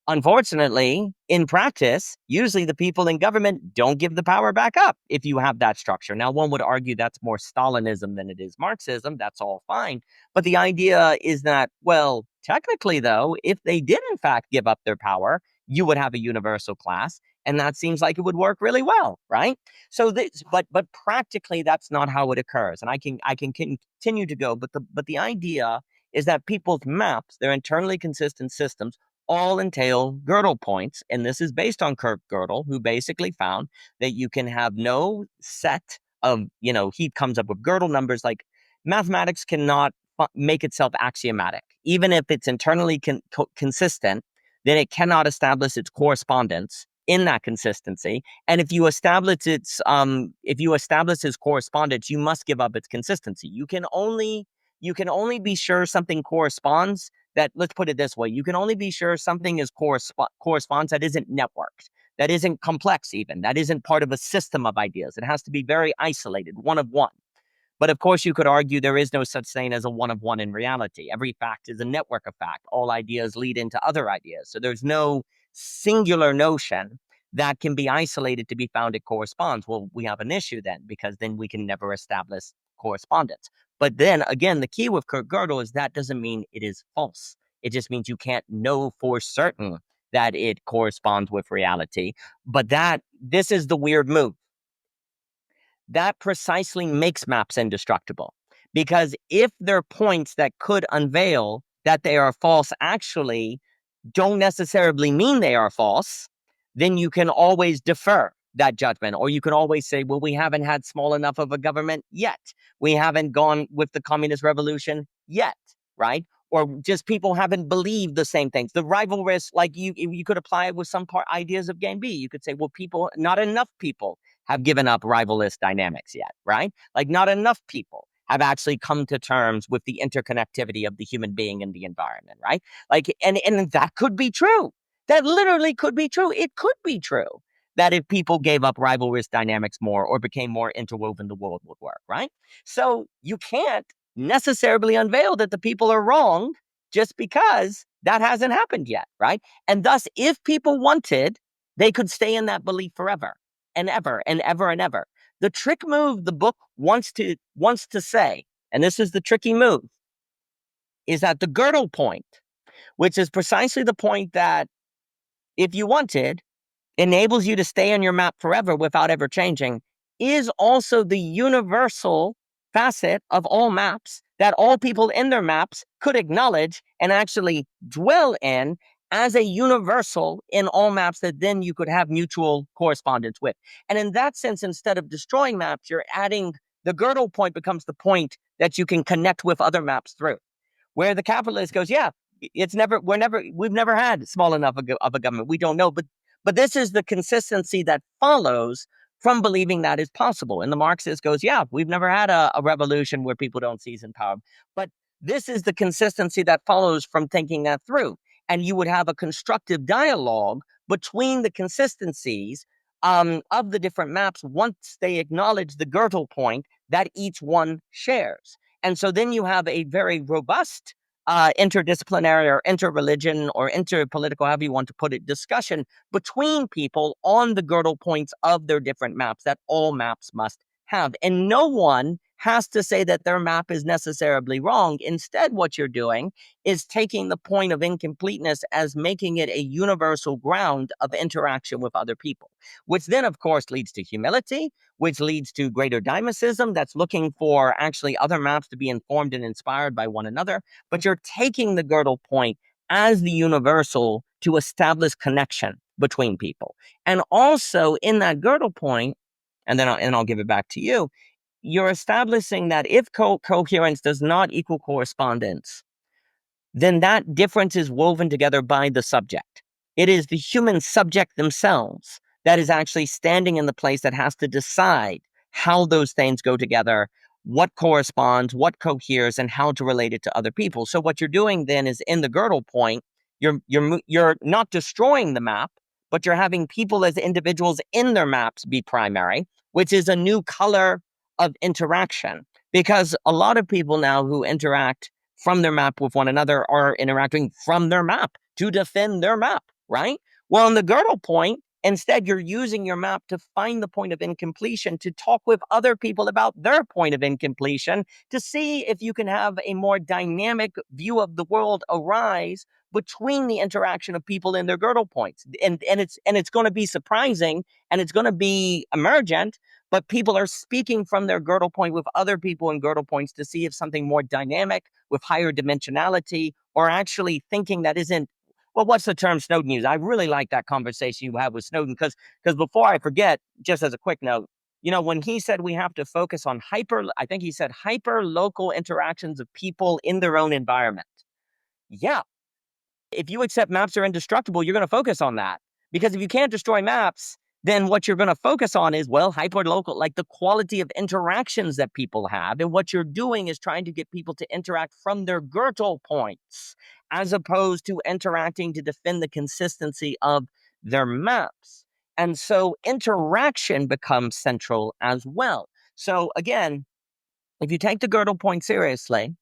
Unfortunately, in practice, usually the people in government don't give the power back up if you have that structure. Now, one would argue that's more Stalinism than it is Marxism. That's all fine. But the idea is that, well, technically, though, if they did in fact give up their power, you would have a universal class. And that seems like it would work really well, right? So this, but practically, that's not how it occurs. And I can continue to go, but the idea is that people's maps, they're internally consistent systems, all entail Gödel points. And this is based on Kurt Gödel, who basically found that you can have no set of, he comes up with Gödel numbers. Like, mathematics cannot make itself axiomatic. Even if it's internally consistent, then it cannot establish its correspondence in that consistency. And if you establish its correspondence, you must give up its consistency. You can only be sure something corresponds. That, let's put it this way, you can only be sure something is corresponds that isn't networked, that isn't complex, even that isn't part of a system of ideas. It has to be very isolated, one of one. But of course, you could argue there is no such thing as a one of one in reality. Every fact is a network of fact. All ideas lead into other ideas. So there's no singular notion that can be isolated to be found it corresponds. Well, we have an issue then, because then we can never establish correspondence. But then again, the key with Kurt Gödel is that doesn't mean it is false. It just means you can't know for certain that it corresponds with reality. But this is the weird move. That precisely makes maps indestructible. Because if they're points that could unveil that they are false actually don't necessarily mean they are false, then you can always defer that judgment. Or you can always say, well, we haven't had small enough of a government yet. We haven't gone with the communist revolution yet, right? Or just people haven't believed the same things. The rivalrous, like you could apply it with some ideas of game B. You could say, well, not enough people have given up rivalrous dynamics yet, right? Like, not enough people have actually come to terms with the interconnectivity of the human being and the environment, right? Like, and that could be true. That literally could be true. It could be true that if people gave up rivalrous dynamics more or became more interwoven, the world would work, right? So you can't necessarily unveil that the people are wrong just because that hasn't happened yet, right? And thus, if people wanted, they could stay in that belief forever and ever and ever and ever. The trick move the book wants to say, and this is the tricky move, is that the Gödel point, which is precisely the point that, if you wanted, enables you to stay on your map forever without ever changing, is also the universal facet of all maps that all people in their maps could acknowledge and actually dwell in as a universal in all maps that then you could have mutual correspondence with. And in that sense, instead of destroying maps, you're adding the Gödel point becomes the point that you can connect with other maps through. Where the capitalist goes, yeah, we've never had small enough of a government. We don't know, but this is the consistency that follows from believing that is possible. And the Marxist goes, yeah, we've never had a revolution where people don't seize in power. But this is the consistency that follows from thinking that through. And you would have a constructive dialogue between the consistencies of the different maps once they acknowledge the Gödel point that each one shares. And so then you have a very robust interdisciplinary or interreligion or interpolitical, however you want to put it, discussion between people on the Gödel points of their different maps that all maps must have. And no one has to say that their map is necessarily wrong. Instead, what you're doing is taking the point of incompleteness as making it a universal ground of interaction with other people, which then, of course, leads to humility, which leads to greater dynamicism that's looking for actually other maps to be informed and inspired by one another. But you're taking the Gödel point as the universal to establish connection between people. And also in that Gödel point, and then I'll give it back to you, you're establishing that if coherence does not equal correspondence, then that difference is woven together by the subject. It is the human subject themselves that is actually standing in the place that has to decide how those things go together what corresponds, what coheres, and how to relate it to other people. So what you're doing then is in the Gödel point, you're not destroying the map, but you're having people as individuals in their maps be primary, which is a new color of interaction. Because a lot of people now who interact from their map with one another are interacting from their map to defend their map, right? Well, in the Gödel point, instead, you're using your map to find the point of incompletion, to talk with other people about their point of incompletion, to see if you can have a more dynamic view of the world arise between the interaction of people in their Gödel points. And it's going to be surprising and it's going to be emergent, but people are speaking from their Gödel point with other people in Gödel points to see if something more dynamic with higher dimensionality, or actually thinking that isn't, well, what's the term Snowden used? I really like that conversation you had with Snowden, because before I forget, just as a quick note, when he said we have to focus on I think he said hyper local interactions of people in their own environment. Yeah. If you accept maps are indestructible, you're going to focus on that. Because if you can't destroy maps, then what you're going to focus on is, well, hyperlocal, like the quality of interactions that people have. And what you're doing is trying to get people to interact from their Gödel points, as opposed to interacting to defend the consistency of their maps. And so interaction becomes central as well. So again, if you take the Gödel point seriously,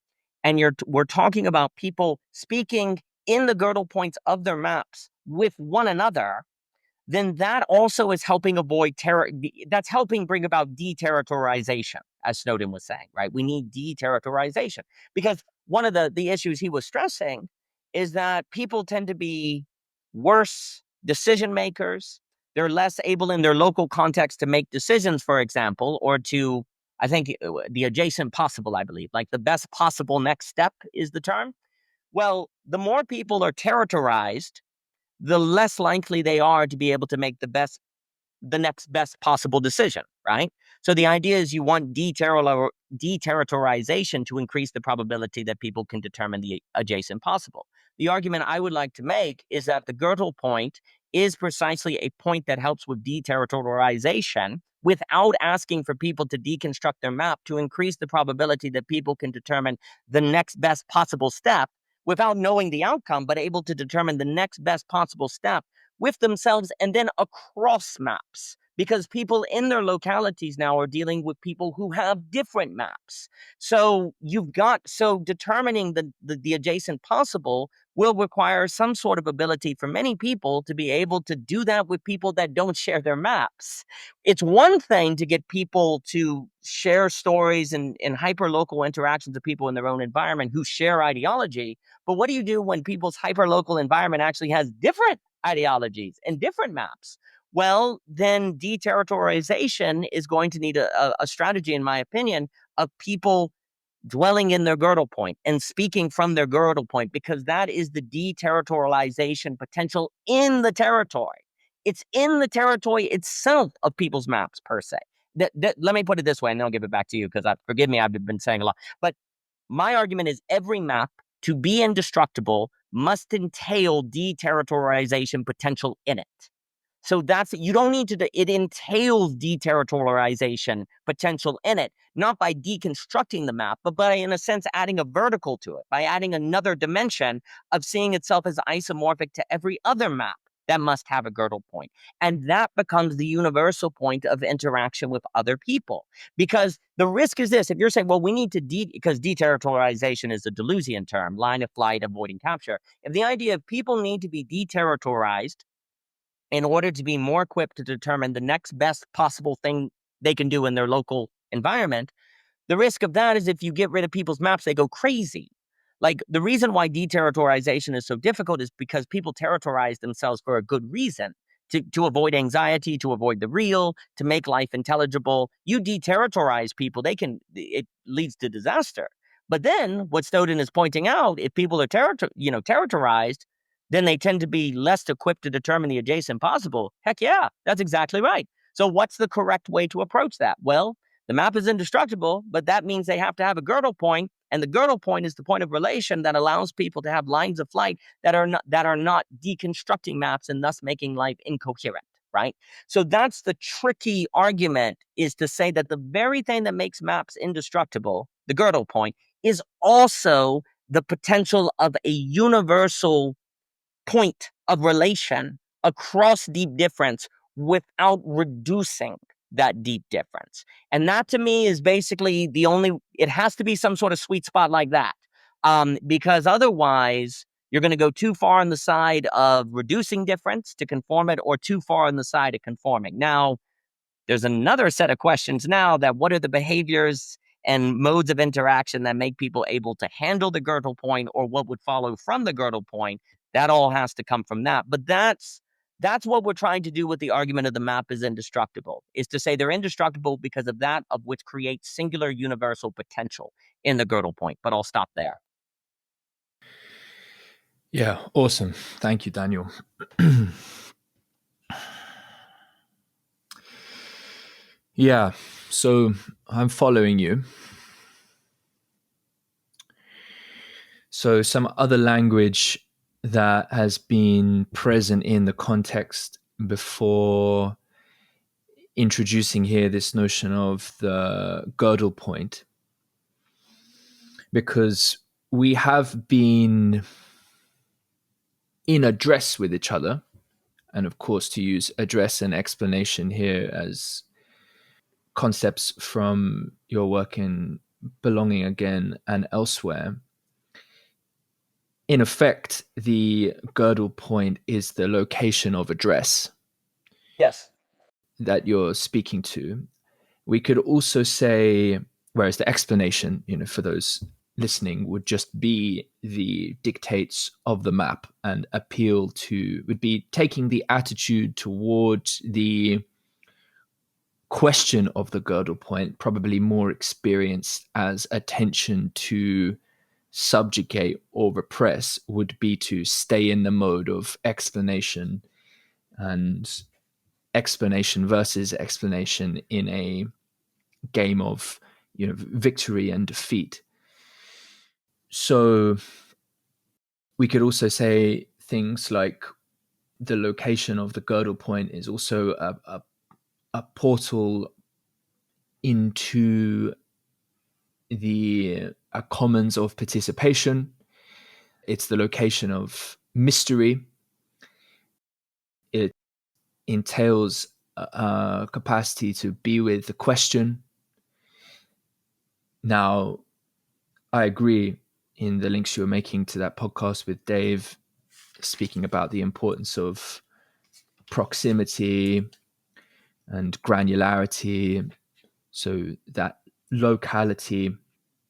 and we're talking about people speaking in the Gödel points of their maps with one another, then that also is helping avoid terror. That's helping bring about deterritorialization, as Snowden was saying, right? We need deterritorialization, because one of the issues he was stressing is that people tend to be worse decision makers. They're less able in their local context to make decisions, for example, or to, I think, the adjacent possible, I believe, like the best possible next step is the term. Well, the more people are territorialized, the less likely they are to be able to make the next best possible decision, right? So the idea is you want deterritorialization to increase the probability that people can determine the adjacent possible. The argument I would like to make is that the Gödel point is precisely a point that helps with deterritorialization without asking for people to deconstruct their map, to increase the probability that people can determine the next best possible step without knowing the outcome, but able to determine the next best possible step with themselves and then across maps, because people in their localities now are dealing with people who have different maps. So determining the adjacent possible will require some sort of ability for many people to be able to do that with people that don't share their maps. It's one thing to get people to share stories and hyperlocal interactions of people in their own environment who share ideology, but what do you do when people's hyperlocal environment actually has different ideologies and different maps? Well, then deterritorialization is going to need a strategy, in my opinion, of people dwelling in their Gödel point and speaking from their Gödel point, because that is the deterritorialization potential in the territory. It's in the territory itself of people's maps, per se. Let me put it this way, and then I'll give it back to you, because forgive me, I've been saying a lot. But my argument is every map, to be indestructible, must entail deterritorialization potential in it. So you don't need it entails deterritorialization potential in it, not by deconstructing the map, but by, in a sense, adding a vertical to it, by adding another dimension of seeing itself as isomorphic to every other map that must have a Gödel point. And that becomes the universal point of interaction with other people. Because the risk is this: if you're saying, well, we need to because deterritorialization is a Deleuzian term, line of flight, avoiding capture. If the idea of people need to be deterritorialized in order to be more equipped to determine the next best possible thing they can do in their local environment, the risk of that is if you get rid of people's maps, they go crazy. Like, the reason why deterritorialization is so difficult is because people territorize themselves for a good reason. To avoid anxiety, to avoid the real, to make life intelligible. You deterritorize people, it leads to disaster. But then what Snowden is pointing out, if people are territorialized, then they tend to be less equipped to determine the adjacent possible. Heck yeah, that's exactly right. So what's the correct way to approach that? Well, the map is indestructible, but that means they have to have a Gödel point, and the Gödel point is the point of relation that allows people to have lines of flight that are not deconstructing maps and thus making life incoherent, right? So that's the tricky argument, is to say that the very thing that makes maps indestructible, the Gödel point, is also the potential of a universal point of relation across deep difference without reducing that deep difference. And that to me is basically the only, it has to be some sort of sweet spot like that. Because otherwise you're going to go too far on the side of reducing difference to conform it, or too far on the side of conforming. Now, there's another set of questions now, that what are the behaviors and modes of interaction that make people able to handle the Gödel point, or what would follow from the Gödel point? That all has to come from that. But that's what we're trying to do with the argument of the map is indestructible, is to say they're indestructible because of that of which creates singular universal potential in the Gödel point. But I'll stop there. Yeah, awesome. Thank you, Daniel. Yeah, so I'm following you. So some other language that has been present in the context before introducing here this notion of the Gödel point, because we have been in address with each other. And of course, to use address and explanation here as concepts from your work in Belonging Again and elsewhere. In effect, the Gödel point is the location of address. Yes. That you're speaking to. We could also say, whereas the explanation, for those listening, would just be the dictates of the map and would be taking the attitude towards the question of the Gödel point, probably more experienced as attention to subjugate or repress, would be to stay in the mode of explanation, and explanation versus explanation in a game of victory and defeat. So we could also say things like the location of the Gödel point is also a portal into a commons of participation. It's the location of mystery. It entails a capacity to be with the question. Now, I agree in the links you were making to that podcast with Dave, speaking about the importance of proximity and granularity. So that locality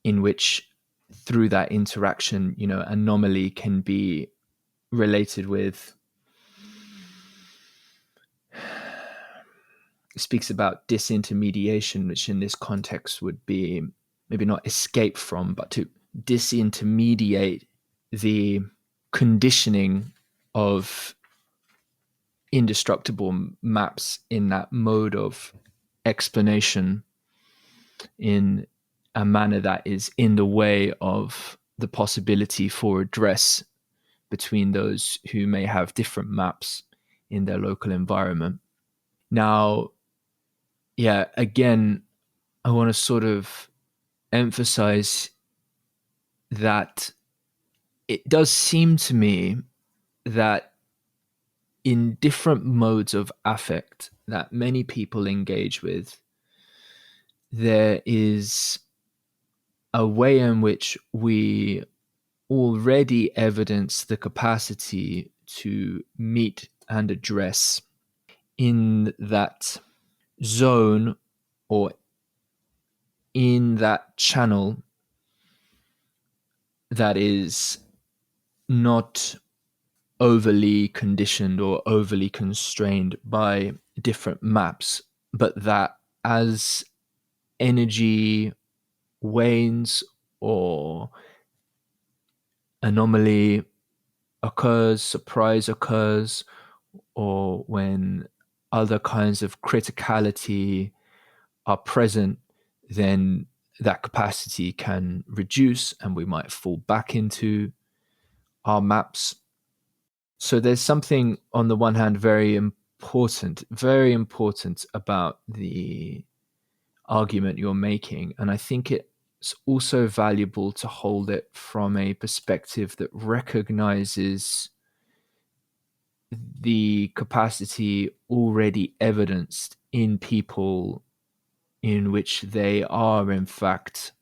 in which, through that interaction, anomaly can be related with, speaks about disintermediation, which in this context would be maybe not escape from, but to disintermediate the conditioning of indestructible maps in that mode of explanation in a manner that is in the way of the possibility for address between those who may have different maps in their local environment. Now, yeah, again, I want to sort of emphasize that it does seem to me that in different modes of affect that many people engage with, there is a way in which we already evidence the capacity to meet and address in that zone or in that channel that is not overly conditioned or overly constrained by different maps, but that as energy wanes or anomaly occurs, surprise occurs, or when other kinds of criticality are present, then that capacity can reduce and we might fall back into our maps. So there's something on the one hand very very important about the argument you're making. And I think it's also valuable to hold it from a perspective that recognizes the capacity already evidenced in people in which they are, in fact,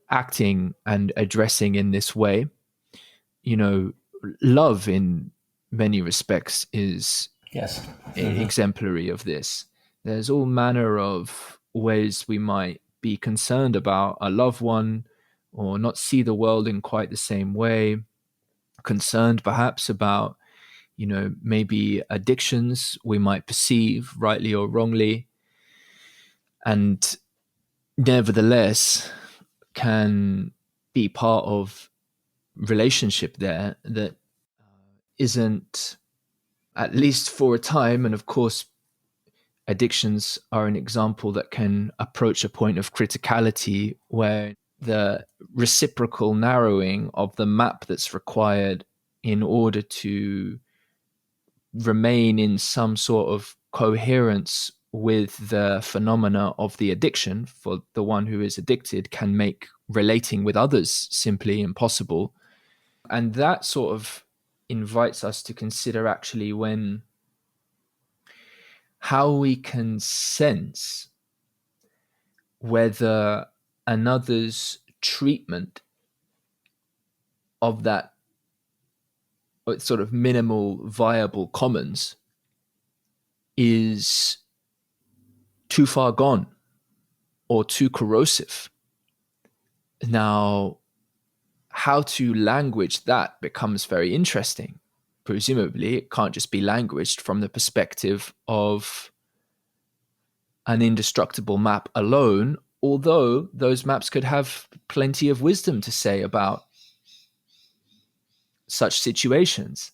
acting and addressing in this way. Love in many respects is Yes. exemplary of this. There's all manner of ways we might be concerned about a loved one or not see the world in quite the same way, concerned perhaps about, maybe addictions we might perceive rightly or wrongly, and nevertheless can be part of relationship there that isn't, at least for a time, and of course addictions are an example that can approach a point of criticality where the reciprocal narrowing of the map that's required in order to remain in some sort of coherence with the phenomena of the addiction for the one who is addicted can make relating with others simply impossible. And that sort of invites us to consider actually how we can sense whether another's treatment of that sort of minimal viable commons is too far gone or too corrosive. Now, how to language that becomes very interesting. Presumably, it can't just be languaged from the perspective of an indestructible map alone, although those maps could have plenty of wisdom to say about such situations.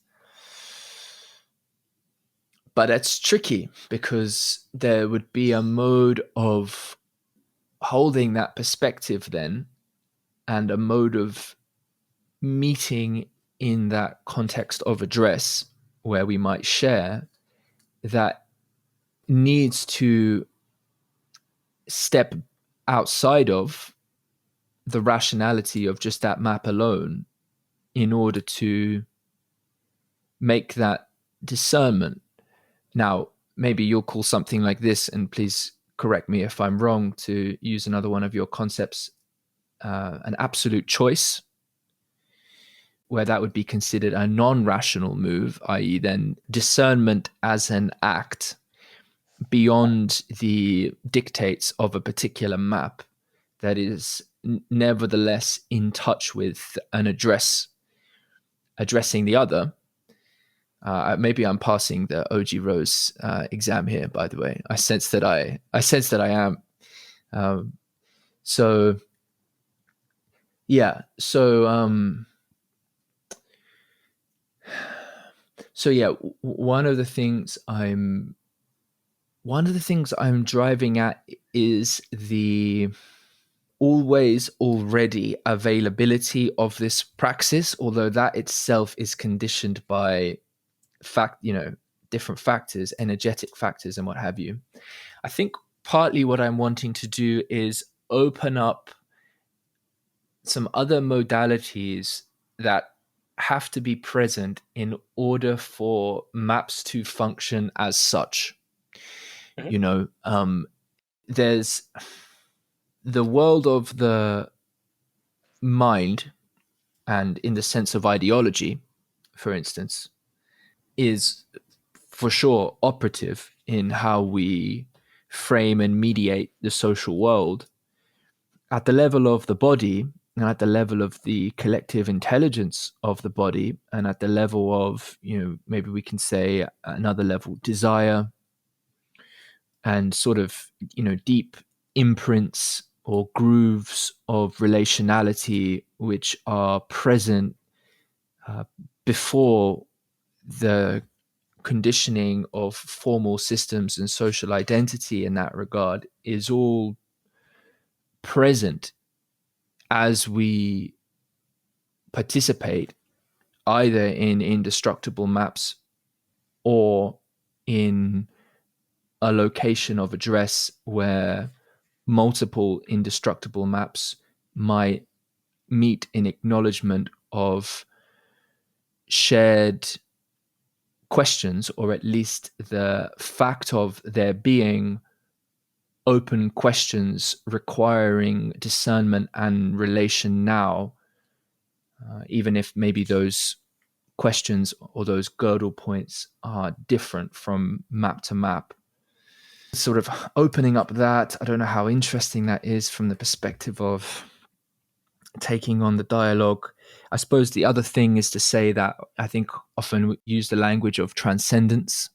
But it's tricky because there would be a mode of holding that perspective then, and a mode of meeting in that context of address where we might share, that needs to step outside of the rationality of just that map alone in order to make that discernment. Now, maybe you'll call something like this, and please correct me if I'm wrong, to use another one of your concepts, an absolute choice, where that would be considered a non-rational move, i.e. then discernment as an act beyond the dictates of a particular map that is nevertheless in touch with an addressing the other. Maybe I'm passing the OG Rose exam here, by the way. I sense that I am. So yeah. So yeah, one of the things I'm driving at is the always already availability of this praxis, although that itself is conditioned by different factors, energetic factors and what have you. I think partly what I'm wanting to do is open up some other modalities that have to be present in order for maps to function as such. There's the world of the mind, and in the sense of ideology, for instance, is for sure operative in how we frame and mediate the social world. At the level of the body, and at the level of the collective intelligence of the body, and at the level of, maybe we can say another level, desire, and sort of, deep imprints or grooves of relationality which are present before the conditioning of formal systems and social identity in that regard is all present as we participate either in indestructible maps or in a location of address where multiple indestructible maps might meet in acknowledgement of shared questions, or at least the fact of there being open questions requiring discernment and relation now, even if maybe those questions or those Gödel points are different from map to map. Sort of opening up that, I don't know how interesting that is from the perspective of taking on the dialogue. I suppose the other thing is to say that I think often we use the language of transcendence,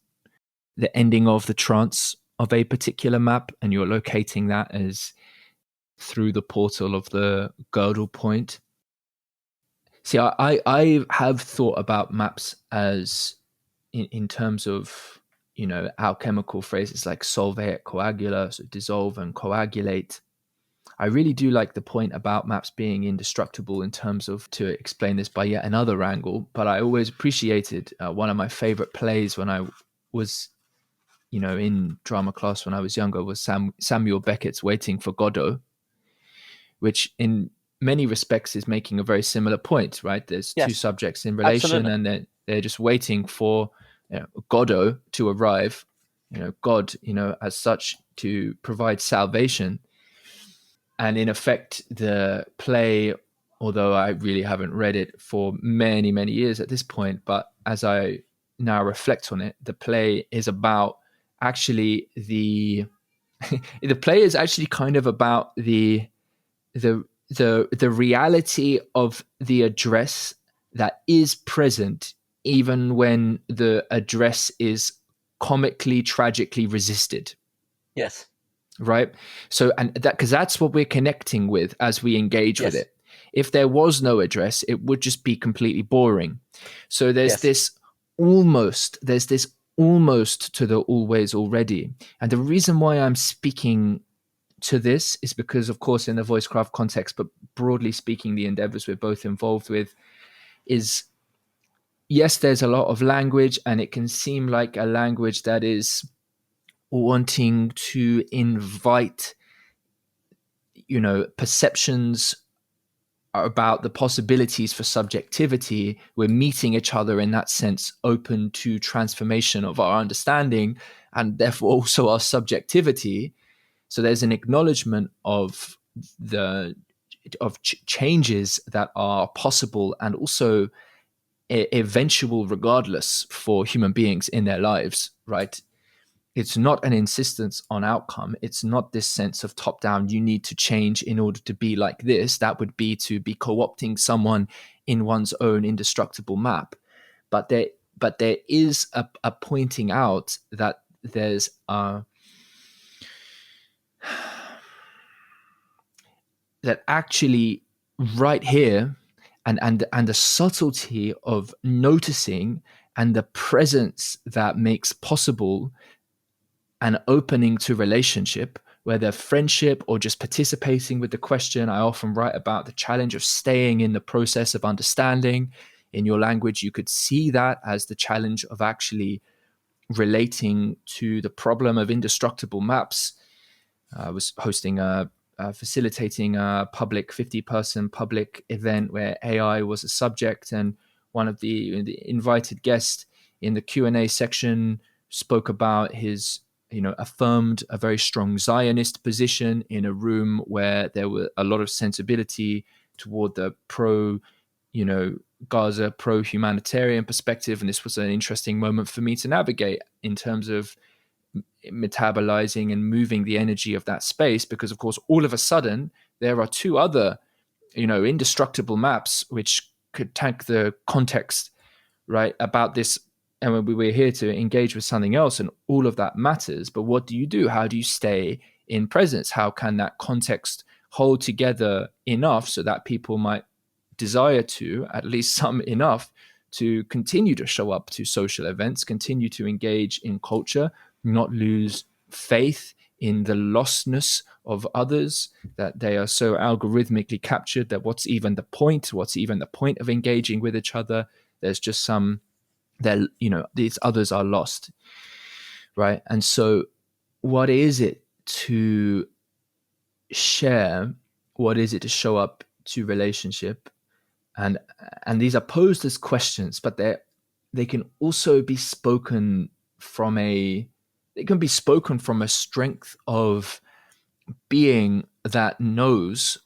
the ending of the trance of a particular map, and you're locating that as through the portal of the Gödel point. See, I have thought about maps as in terms of, alchemical phrases like solvate, coagula, so dissolve and coagulate. I really do like the point about maps being indestructible in terms of, to explain this by yet another angle, but I always appreciated one of my favorite plays when I was, in drama class when I was younger was Samuel Beckett's Waiting for Godot, which in many respects is making a very similar point, right? There's two Yes, subjects in relation, absolutely. and they're just waiting for Godot to arrive, God, as such, to provide salvation. And in effect, the play, although I really haven't read it for many, many years at this point, but as I now reflect on it, the play is about actually the play is actually kind of about the the reality of the address that is present even when the address is comically tragically resisted, Yes, right? So, and that, because that's what we're connecting with as we engage with yes, it. If there was no address, it would just be completely boring. So yes, there's this almost to the always already. And the reason why I'm speaking to this is because, of course, in the voicecraft context, but broadly speaking, the endeavors we're both involved with is, yes, there's a lot of language, and it can seem like a language that is wanting to invite, perceptions about the possibilities for subjectivity. We're meeting each other in that sense, open to transformation of our understanding and therefore also our subjectivity. So there's an acknowledgement of the changes that are possible and also eventual regardless for human beings in their lives, right? It's not an insistence on outcome. It's not this sense of top down, you need to change in order to be like this. That would be to be co-opting someone in one's own indestructible map. But there is a pointing out that there's that actually right here, and the subtlety of noticing and the presence that makes possible an opening to relationship, whether friendship or just participating with the question. I often write about the challenge of staying in the process of understanding. In your language, you could see that as the challenge of actually relating to the problem of indestructible maps. I was facilitating a public 50-person public event where AI was a subject, and one of the invited guests in the Q&A section spoke about his, affirmed a very strong Zionist position in a room where there were a lot of sensibility toward the pro, Gaza, pro humanitarian perspective. And this was an interesting moment for me to navigate in terms of metabolizing and moving the energy of that space, because of course all of a sudden there are two other indestructible maps which could tank the context, right, about this. And we're here to engage with something else, and all of that matters. But what do you do? How do you stay in presence? How can that context hold together enough so that people might desire to, at least some enough, to continue to show up to social events, continue to engage in culture, not lose faith in the lostness of others, that they are so algorithmically captured that what's even the point? What's even the point of engaging with each other? There's just some, these others are lost. right? And so what is it to share? What is it to show up to relationship? And these are posed as questions, but they can also be spoken from a strength of being that knows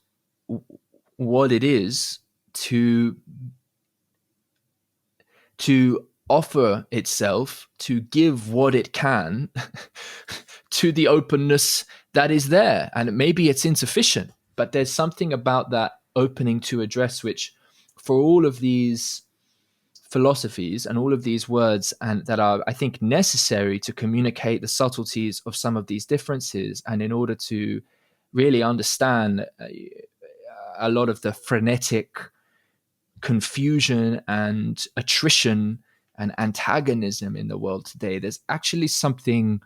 what it is to offer itself, to give what it can to the openness that is there. And maybe it's insufficient, but there's something about that opening to address, which for all of these philosophies and all of these words, and that are, I think, necessary to communicate the subtleties of some of these differences, and in order to really understand a lot of the frenetic confusion and attrition and antagonism in the world today, there's actually something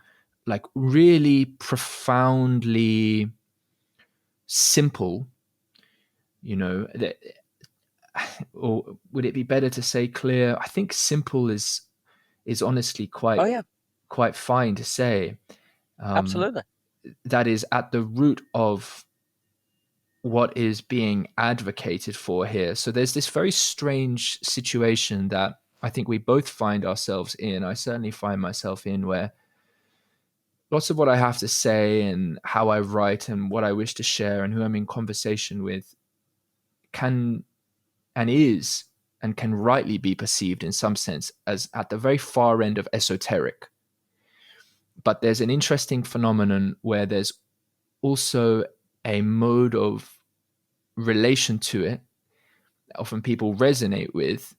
like really profoundly simple, that, or would it be better to say clear? I think simple is honestly Oh yeah, quite fine to say. absolutely. That is at the root of what is being advocated for here. So there's this very strange situation that I think we both find ourselves in. I certainly find myself in, where lots of what I have to say and how I write and what I wish to share and who I'm in conversation with can and is and can rightly be perceived in some sense as at the very far end of esoteric. But there's an interesting phenomenon where there's also a mode of relation to it that often people resonate with,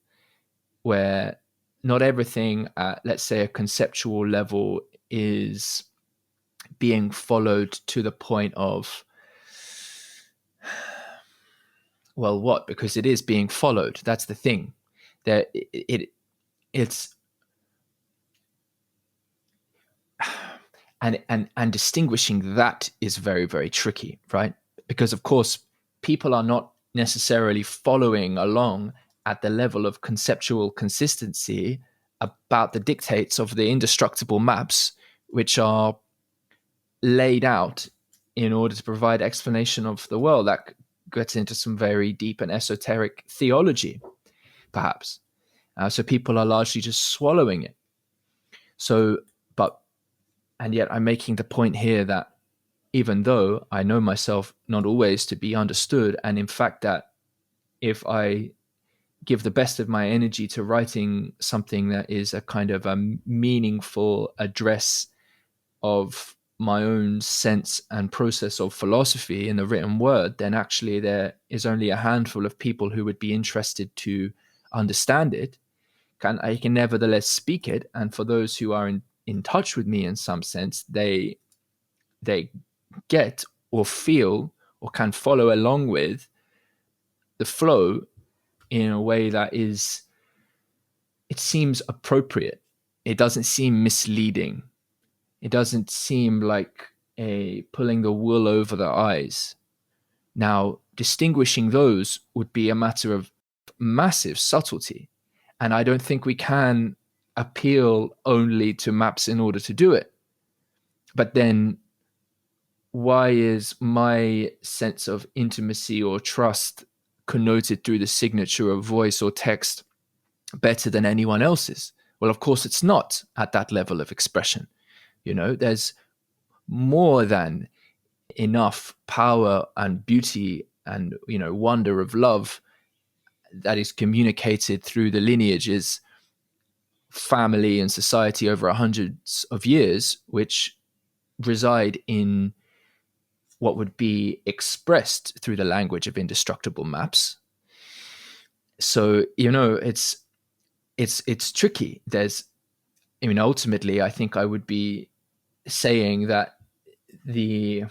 where not everything at, let's say, a conceptual level is being followed to the point of, well, what? Because it is being followed. That's the thing. That it's and distinguishing that is very, very tricky, right? Because of course people are not necessarily following along at the level of conceptual consistency about the dictates of the indestructible maps, which are laid out in order to provide explanation of the world. That gets into some very deep and esoteric theology, perhaps. So people are largely just swallowing it. So, but, and yet I'm making the point here that even though I know myself not always to be understood, and in fact that if I give the best of my energy to writing something that is a kind of a meaningful address of my own sense and process of philosophy in the written word, then actually there is only a handful of people who would be interested to understand it. I can nevertheless speak it, and for those who are in touch with me in some sense, they get or feel or can follow along with the flow in a way that is, it seems appropriate. It doesn't seem misleading. It doesn't seem like a pulling the wool over the eyes. Now, distinguishing those would be a matter of massive subtlety. And I don't think we can appeal only to maps in order to do it. But then why is my sense of intimacy or trust connoted through the signature of voice or text better than anyone else's? Well, of course, it's not at that level of expression. There's more than enough power and beauty and wonder of love that is communicated through the lineages, family and society over hundreds of years, which reside in what would be expressed through the language of indestructible maps. So it's tricky. Ultimately I think I would be saying that the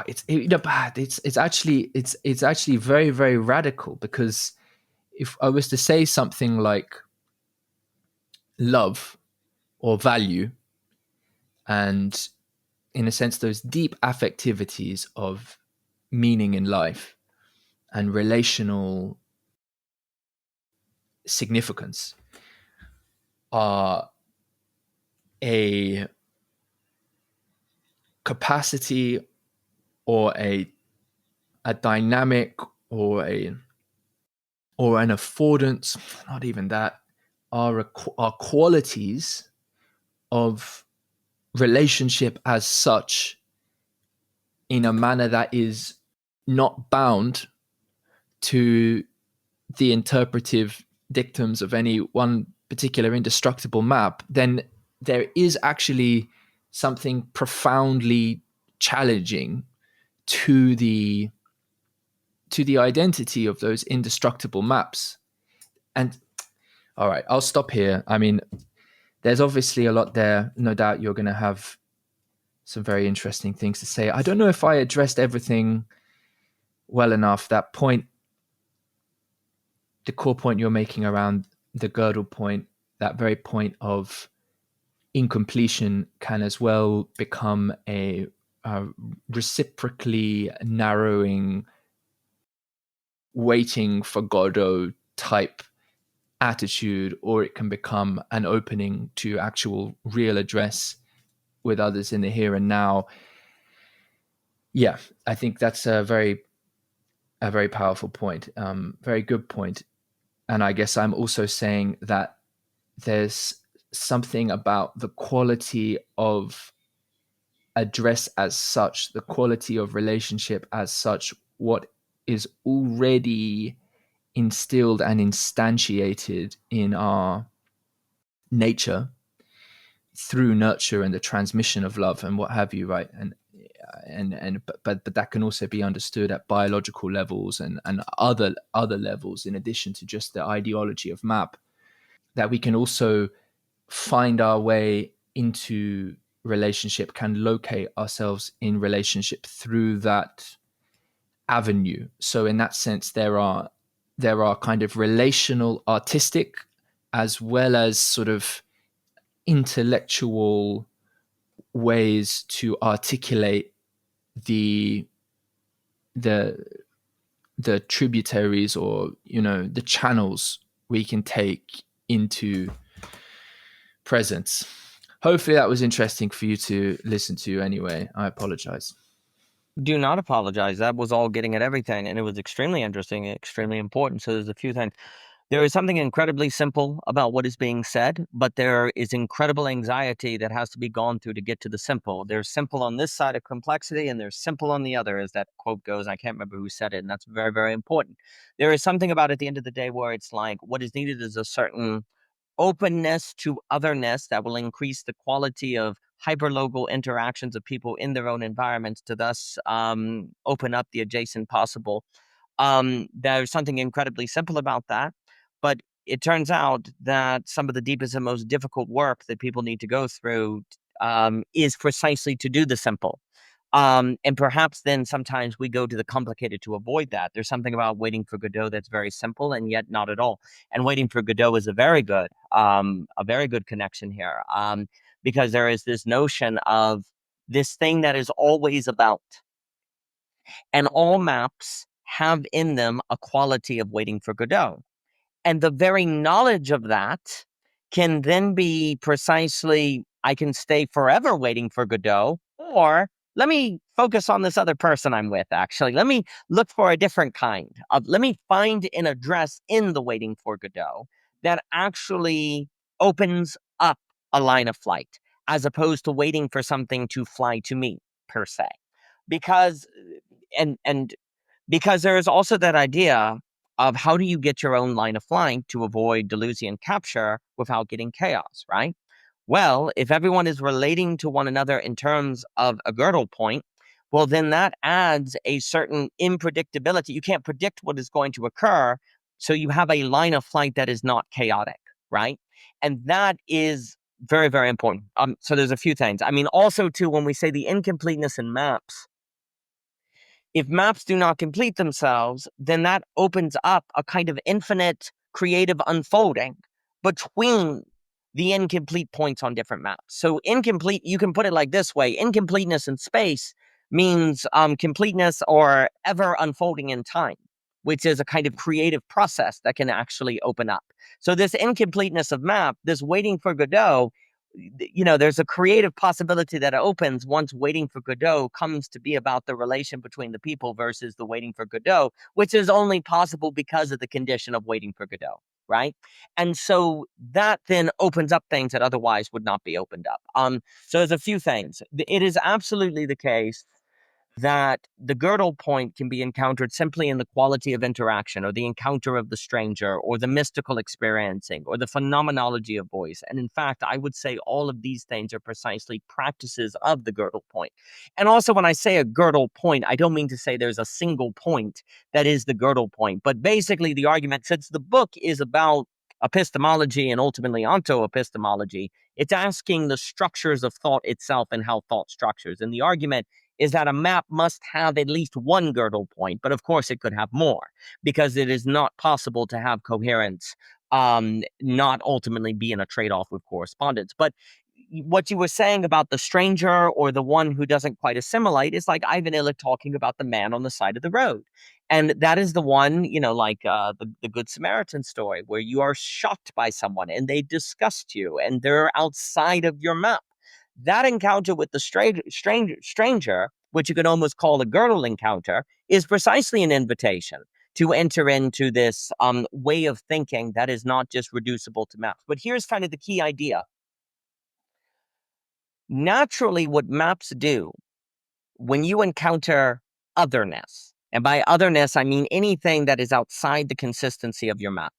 it's actually very, very radical, because if I was to say something like love or value, and in a sense those deep affectivities of meaning in life and relational significance, are a capacity or a dynamic or an affordance, not even that, are qualities of relationship as such, in a manner that is not bound to the interpretive dictums of any one particular indestructible map, then there is actually something profoundly challenging to the identity of those indestructible maps. And all right, I'll stop here. I mean, there's obviously a lot there. No doubt you're going to have some very interesting things to say. I don't know if I addressed everything well enough. That point, the core point you're making around the Gödel point, that very point of incompletion can as well become a reciprocally narrowing, waiting for Godot type attitude, or it can become an opening to actual real address with others in the here and now. Yeah, I think that's a very powerful point, very good point. And I guess I'm also saying that there's something about the quality of address as such, the quality of relationship as such, what is already instilled and instantiated in our nature through nurture and the transmission of love and what have you, right? But that can also be understood at biological levels and other levels, in addition to just the ideology of map, that we can also find our way into relationship, can locate ourselves in relationship through that avenue. So in that sense, there are kind of relational, artistic, as well as sort of intellectual ways to articulate the tributaries, or the channels we can take into presence. Hopefully that was interesting for you to listen to. Anyway, I apologize. Do not apologize. That was all getting at everything, and it was extremely interesting, extremely important. So there's a few things. There is something incredibly simple about what is being said, but there is incredible anxiety that has to be gone through to get to the simple. There's simple on this side of complexity, and there's simple on the other, as that quote goes. I can't remember who said it, and that's very, very important. There is something about at the end of the day where it's like what is needed is a certain openness to otherness that will increase the quality of hyperlocal interactions of people in their own environments to thus open up the adjacent possible. There's something incredibly simple about that, but it turns out that some of the deepest and most difficult work that people need to go through is precisely to do the simple. And perhaps then sometimes we go to the complicated to avoid that. There's something about waiting for Godot that's very simple and yet not at all. And waiting for Godot is a very good connection here, because there is this notion of this thing that is always about. And all maps have in them a quality of waiting for Godot. And the very knowledge of that can then be precisely, I can stay forever waiting for Godot, or let me focus on this other person I'm with, actually. Let me look for a different kind of, let me find an address in the waiting for Godot that actually opens up a line of flight, as opposed to waiting for something to fly to me, per se. Because, and because there is also that idea of how do you get your own line of flight to avoid Deleuzian capture without getting chaos, right? Well, if everyone is relating to one another in terms of a Gödel point, well, then that adds a certain unpredictability. You can't predict what is going to occur, so you have a line of flight that is not chaotic, right? And that is very, very important. So there's a few things. I mean, also, too, when we say the incompleteness in maps, if maps do not complete themselves, then that opens up a kind of infinite creative unfolding between the incomplete points on different maps. So incomplete, you can put it like this way: incompleteness in space means completeness or ever unfolding in time, which is a kind of creative process that can actually open up. So this incompleteness of map, this waiting for Godot, there's a creative possibility that opens once waiting for Godot comes to be about the relation between the people versus the waiting for Godot, which is only possible because of the condition of waiting for Godot, right? And so that then opens up things that otherwise would not be opened up. So there's a few things. It is absolutely the case that the Gödel point can be encountered simply in the quality of interaction or the encounter of the stranger or the mystical experiencing or the phenomenology of voice. And in fact, I would say all of these things are precisely practices of the Gödel point. And also when I say a Gödel point, I don't mean to say there's a single point that is the Gödel point, but basically the argument, since the book is about epistemology and ultimately onto-epistemology, it's asking the structures of thought itself and how thought structures. And the argument is that a map must have at least one Gödel point, but of course it could have more because it is not possible to have coherence, not ultimately be in a trade-off with correspondence. But what you were saying about the stranger or the one who doesn't quite assimilate is like Ivan Illich talking about the man on the side of the road. And that is the one, like the Good Samaritan story where you are shocked by someone and they disgust you and they're outside of your map. That encounter with the stranger, which you could almost call a Gödel encounter, is precisely an invitation to enter into this way of thinking that is not just reducible to maps. But here's kind of the key idea. Naturally, what maps do when you encounter otherness, and by otherness, I mean anything that is outside the consistency of your map.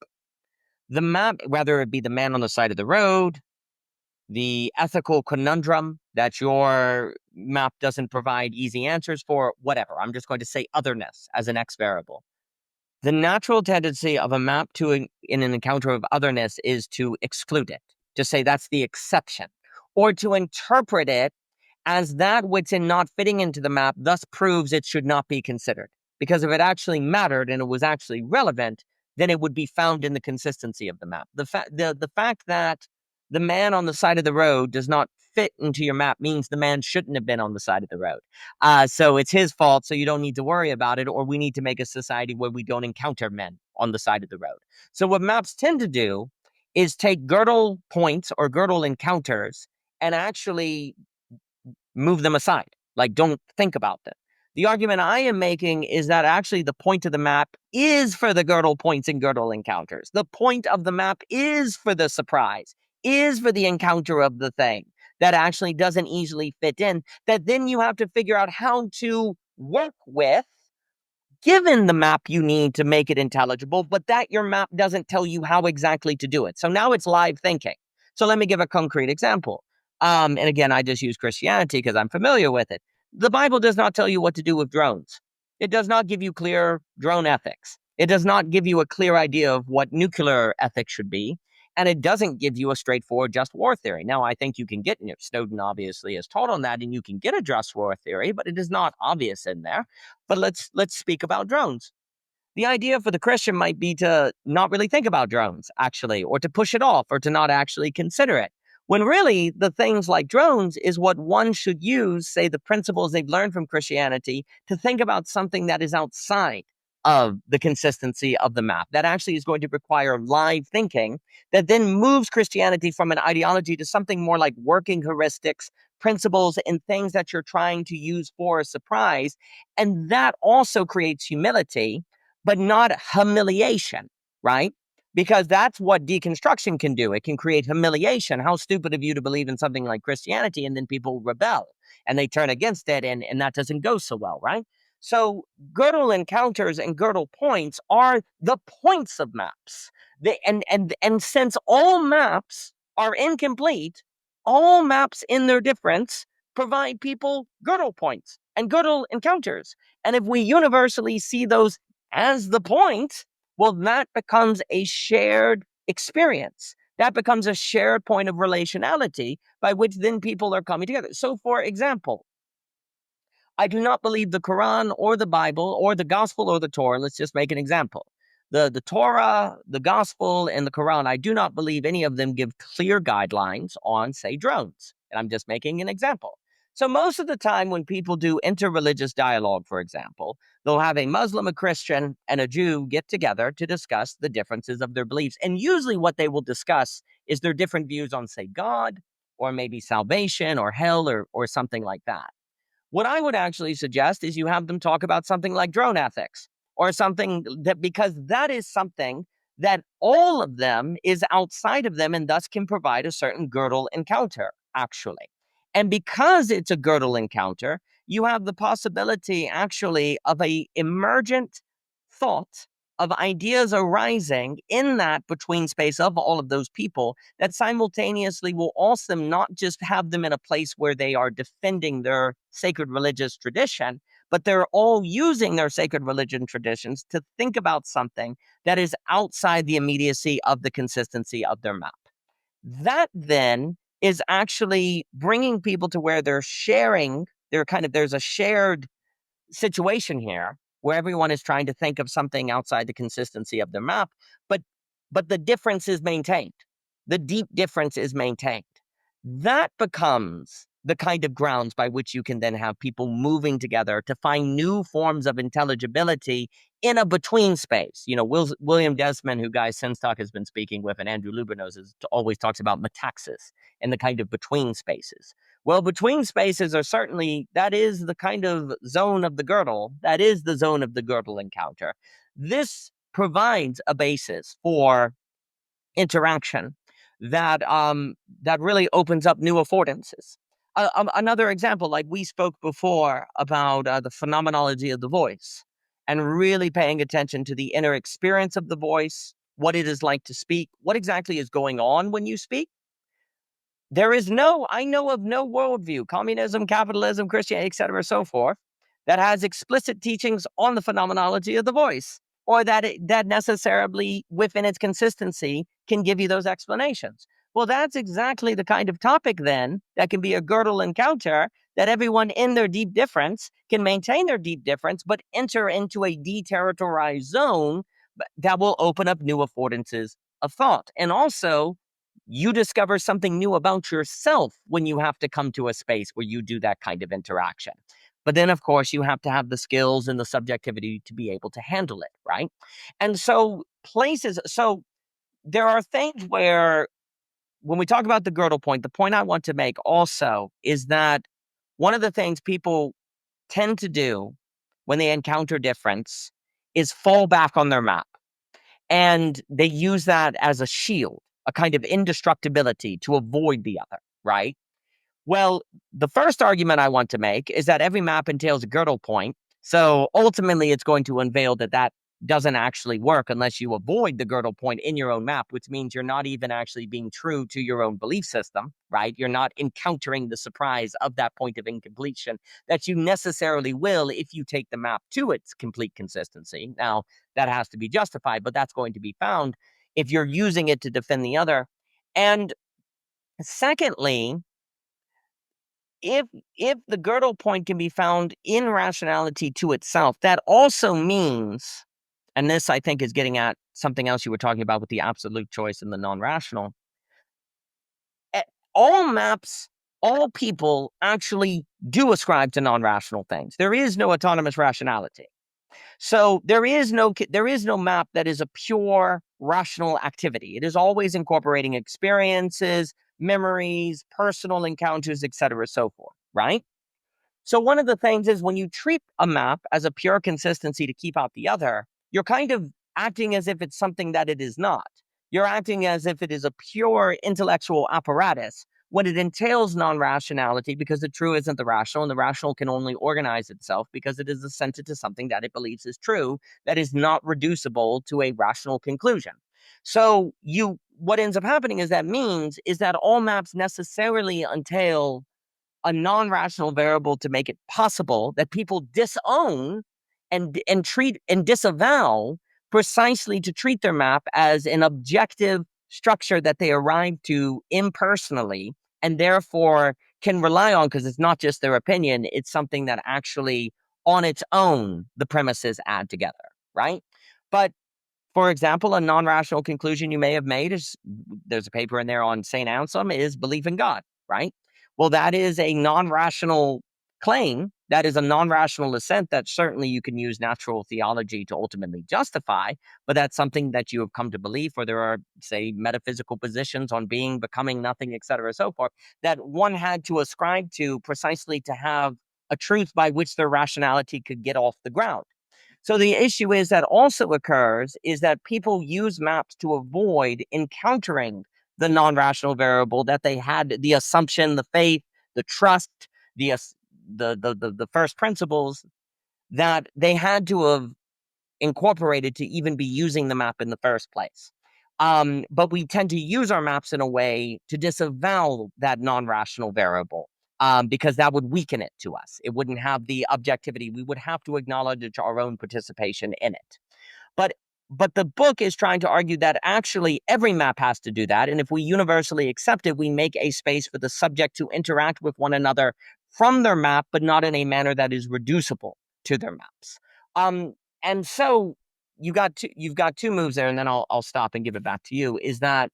The map, whether it be the man on the side of the road, the ethical conundrum that your map doesn't provide easy answers for, whatever. I'm just going to say otherness as an X variable. The natural tendency of a map in an encounter of otherness is to exclude it, to say that's the exception, or to interpret it as that which in not fitting into the map thus proves it should not be considered. Because if it actually mattered and it was actually relevant, then it would be found in the consistency of the map. The fact that the man on the side of the road does not fit into your map means the man shouldn't have been on the side of the road. So it's his fault, so you don't need to worry about it, or we need to make a society where we don't encounter men on the side of the road. So what maps tend to do is take Gödel points or Gödel encounters and actually move them aside. Like, don't think about them. The argument I am making is that actually the point of the map is for the Gödel points and Gödel encounters. The point of the map is for the surprise, is for the encounter of the thing that actually doesn't easily fit in, that then you have to figure out how to work with, given the map you need to make it intelligible, but that your map doesn't tell you how exactly to do it. So now it's live thinking. So let me give a concrete example. And again, I just use Christianity because I'm familiar with it. The Bible does not tell you what to do with drones. It does not give you clear drone ethics. It does not give you a clear idea of what nuclear ethics should be. And it doesn't give you a straightforward just war theory. Now, I think you can get, Snowden obviously is taught on that, and you can get a just war theory, but it is not obvious in there. But let's speak about drones. The idea for the Christian might be to not really think about drones, actually, or to push it off, or to not actually consider it. When really the things like drones is what one should use, say the principles they've learned from Christianity, to think about something that is outside of the consistency of the map. That actually is going to require live thinking that then moves Christianity from an ideology to something more like working heuristics, principles, and things that you're trying to use for a surprise. And that also creates humility, but not humiliation, right? Because that's what deconstruction can do. It can create humiliation. How stupid of you to believe in something like Christianity, and then people rebel and they turn against it, and that doesn't go so well, right? So Gödel encounters and Gödel points are the points of maps. And since all maps are incomplete, all maps in their difference provide people Gödel points and Gödel encounters. And if we universally see those as the point, well, that becomes a shared experience. That becomes a shared point of relationality by which then people are coming together. So, for example, I do not believe the Quran or the Bible or the Gospel or the Torah. Let's just make an example. The Torah, the Gospel, and the Quran, I do not believe any of them give clear guidelines on, say, drones. And I'm just making an example. So most of the time when people do interreligious dialogue, for example, they'll have a Muslim, a Christian, and a Jew get together to discuss the differences of their beliefs. And usually what they will discuss is their different views on, say, God, or maybe salvation or hell, or something like that. What I would actually suggest is you have them talk about something like drone ethics, or something that, because that is something that all of them is outside of them and thus can provide a certain Gödel encounter, actually. And because it's a Gödel encounter, you have the possibility actually of a emergent thought of ideas arising in that between space of all of those people that simultaneously will also not just have them in a place where they are defending their sacred religious tradition, but they're all using their sacred religion traditions to think about something that is outside the immediacy of the consistency of their map. That then is actually bringing people to where they're sharing, there's a shared situation here where everyone is trying to think of something outside the consistency of their map, but the difference is maintained. The deep difference is maintained. That becomes the kind of grounds by which you can then have people moving together to find new forms of intelligibility in a between space. You know, William Desmond, who Guy Senstock has been speaking with, and Andrew Lubernos always talks about metaxis and the kind of between spaces. Well, between spaces are certainly, that is the kind of zone of the Gödel. That is the zone of the Gödel encounter. This provides a basis for interaction that really opens up new affordances. Another example, like we spoke before about the phenomenology of the voice, and really paying attention to the inner experience of the voice, what it is like to speak, what exactly is going on when you speak. I know of no worldview, communism, capitalism, Christianity, etc., so forth, that has explicit teachings on the phenomenology of the voice, or that necessarily, within its consistency, can give you those explanations. Well, that's exactly the kind of topic then that can be a Gödel encounter, that everyone in their deep difference can maintain their deep difference, but enter into a deterritorialized zone that will open up new affordances of thought. And also, you discover something new about yourself when you have to come to a space where you do that kind of interaction. But then, of course, you have to have the skills and the subjectivity to be able to handle it, right? And so there are things where, when we talk about the Gödel point, the point I want to make also is that one of the things people tend to do when they encounter difference is fall back on their map. And they use that as a shield, a kind of indestructibility to avoid the other, right? Well, the first argument I want to make is that every map entails a Gödel point. So ultimately, it's going to unveil that doesn't actually work unless you avoid the Gödel point in your own map, which means you're not even actually being true to your own belief system, right? You're not encountering the surprise of that point of incompletion that you necessarily will if you take the map to its complete consistency. Now, that has to be justified, but that's going to be found if you're using it to defend the other. And secondly, if the Gödel point can be found in rationality to itself, that also means, and this I think is getting at something else you were talking about with the absolute choice and the non-rational, all maps, all people actually do ascribe to non-rational things. There is no autonomous rationality. So there is no map that is a pure rational activity. It is always incorporating experiences, memories, personal encounters, etc., so forth, right? So one of the things is, when you treat a map as a pure consistency to keep out the other, you're kind of acting as if it's something that it is not. You're acting as if it is a pure intellectual apparatus when it entails non-rationality, because the true isn't the rational, and the rational can only organize itself because it is assented to something that it believes is true, that is not reducible to a rational conclusion. So what ends up happening is that all maps necessarily entail a non-rational variable to make it possible that people disown and treat and disavow, precisely to treat their map as an objective structure that they arrive to impersonally, and therefore can rely on, because it's not just their opinion, it's something that actually on its own the premises add together, right? But for example, a non-rational conclusion you may have made is, there's a paper in there on St. Anselm, is belief in God, right? Well, that is a non-rational claim. That is a non-rational assent that certainly you can use natural theology to ultimately justify, but that's something that you have come to believe, or there are, say, metaphysical positions on being, becoming, nothing, et cetera, so forth, that one had to ascribe to precisely to have a truth by which their rationality could get off the ground. So the issue is that also occurs is that people use maps to avoid encountering the non-rational variable that they had, the assumption, the faith, the trust, the first principles that they had to have incorporated to even be using the map in the first place. But we tend to use our maps in a way to disavow that non-rational variable, because that would weaken it to us. It wouldn't have the objectivity. We would have to acknowledge our own participation in it. But but the book is trying to argue that actually every map has to do that. And if we universally accept it, we make a space for the subject to interact with one another from their map, but not in a manner that is reducible to their maps. And so you've got two moves there, and then I'll stop and give it back to you. Is that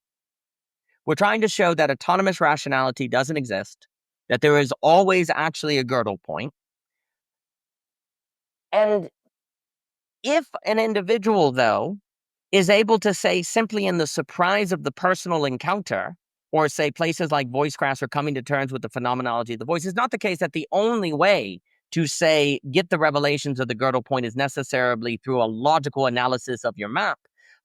we're trying to show that autonomous rationality doesn't exist, that there is always actually a Gödel point. And if an individual, though, is able to say simply in the surprise of the personal encounter, or say places like Voicecraft are coming to terms with the phenomenology of the voice, it's not the case that the only way to say get the revelations of the Gödel point is necessarily through a logical analysis of your map,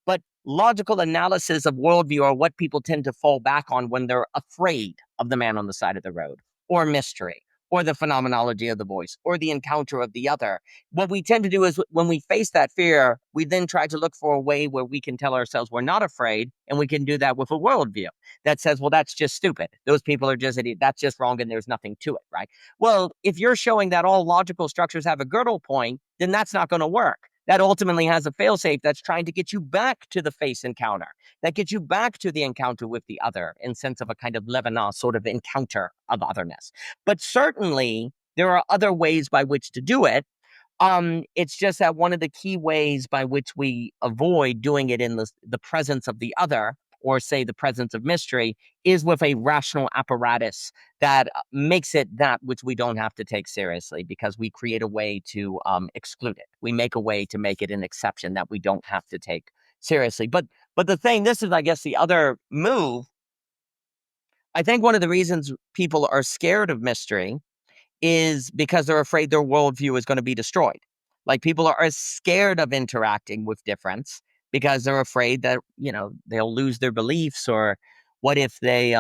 but logical analysis of worldview are what people tend to fall back on when they're afraid of the man on the side of the road, or mystery, or the phenomenology of the voice, or the encounter of the other. What we tend to do is when we face that fear, we then try to look for a way where we can tell ourselves we're not afraid, and we can do that with a worldview that says, well, that's just stupid. Those people are just idiots. That's just wrong, and there's nothing to it, right? Well, if you're showing that all logical structures have a Gödel point, then that's not going to work. That ultimately has a failsafe that's trying to get you back to the face encounter, that gets you back to the encounter with the other in sense of a kind of Levinas sort of encounter of otherness. But certainly there are other ways by which to do it. It's just that one of the key ways by which we avoid doing it in the presence of the other, or say the presence of mystery, is with a rational apparatus that makes it that which we don't have to take seriously, because we create a way to exclude it. We make a way to make it an exception that we don't have to take seriously. But the thing, this is, I guess, the other move. I think one of the reasons people are scared of mystery is because they're afraid their worldview is going to be destroyed. Like, people are scared of interacting with difference because they're afraid that, they'll lose their beliefs, or what if they,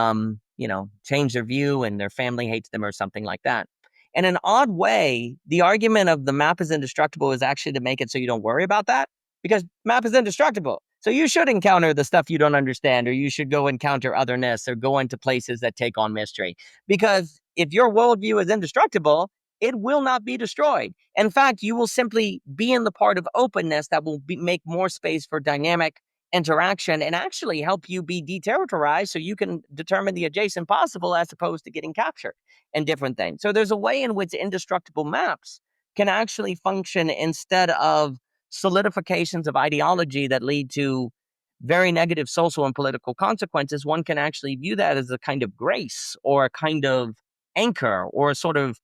change their view and their family hates them or something like that. In an odd way, the argument of the map is indestructible is actually to make it so you don't worry about that, because map is indestructible. So you should encounter the stuff you don't understand, or you should go encounter otherness, or go into places that take on mystery. Because if your worldview is indestructible, it will not be destroyed. In fact, you will simply be in the part of openness that will make more space for dynamic interaction, and actually help you be deterritorialized so you can determine the adjacent possible as opposed to getting captured and different things. So there's a way in which indestructible maps can actually function instead of solidifications of ideology that lead to very negative social and political consequences. One can actually view that as a kind of grace, or a kind of anchor, or a sort of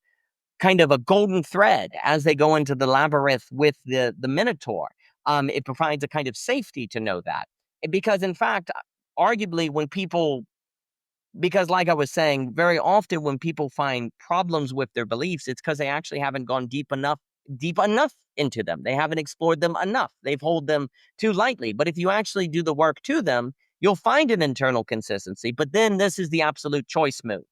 kind of a golden thread as they go into the labyrinth with the Minotaur. It provides a kind of safety to know that. Because in fact, arguably, because like I was saying, very often when people find problems with their beliefs, it's because they actually haven't gone deep enough into them. They haven't explored them enough. They've held them too lightly. But if you actually do the work to them, you'll find an internal consistency. But then this is the absolute choice move.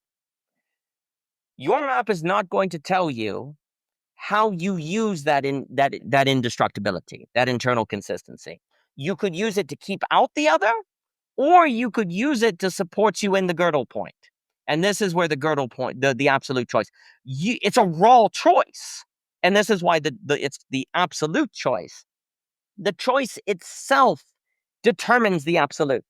Your map is not going to tell you how you use that indestructibility, that internal consistency. You could use it to keep out the other, or you could use it to support you in the Gödel point. And this is where the Gödel point, the absolute choice. It's a raw choice. And this is why it's the absolute choice. The choice itself determines the absolute.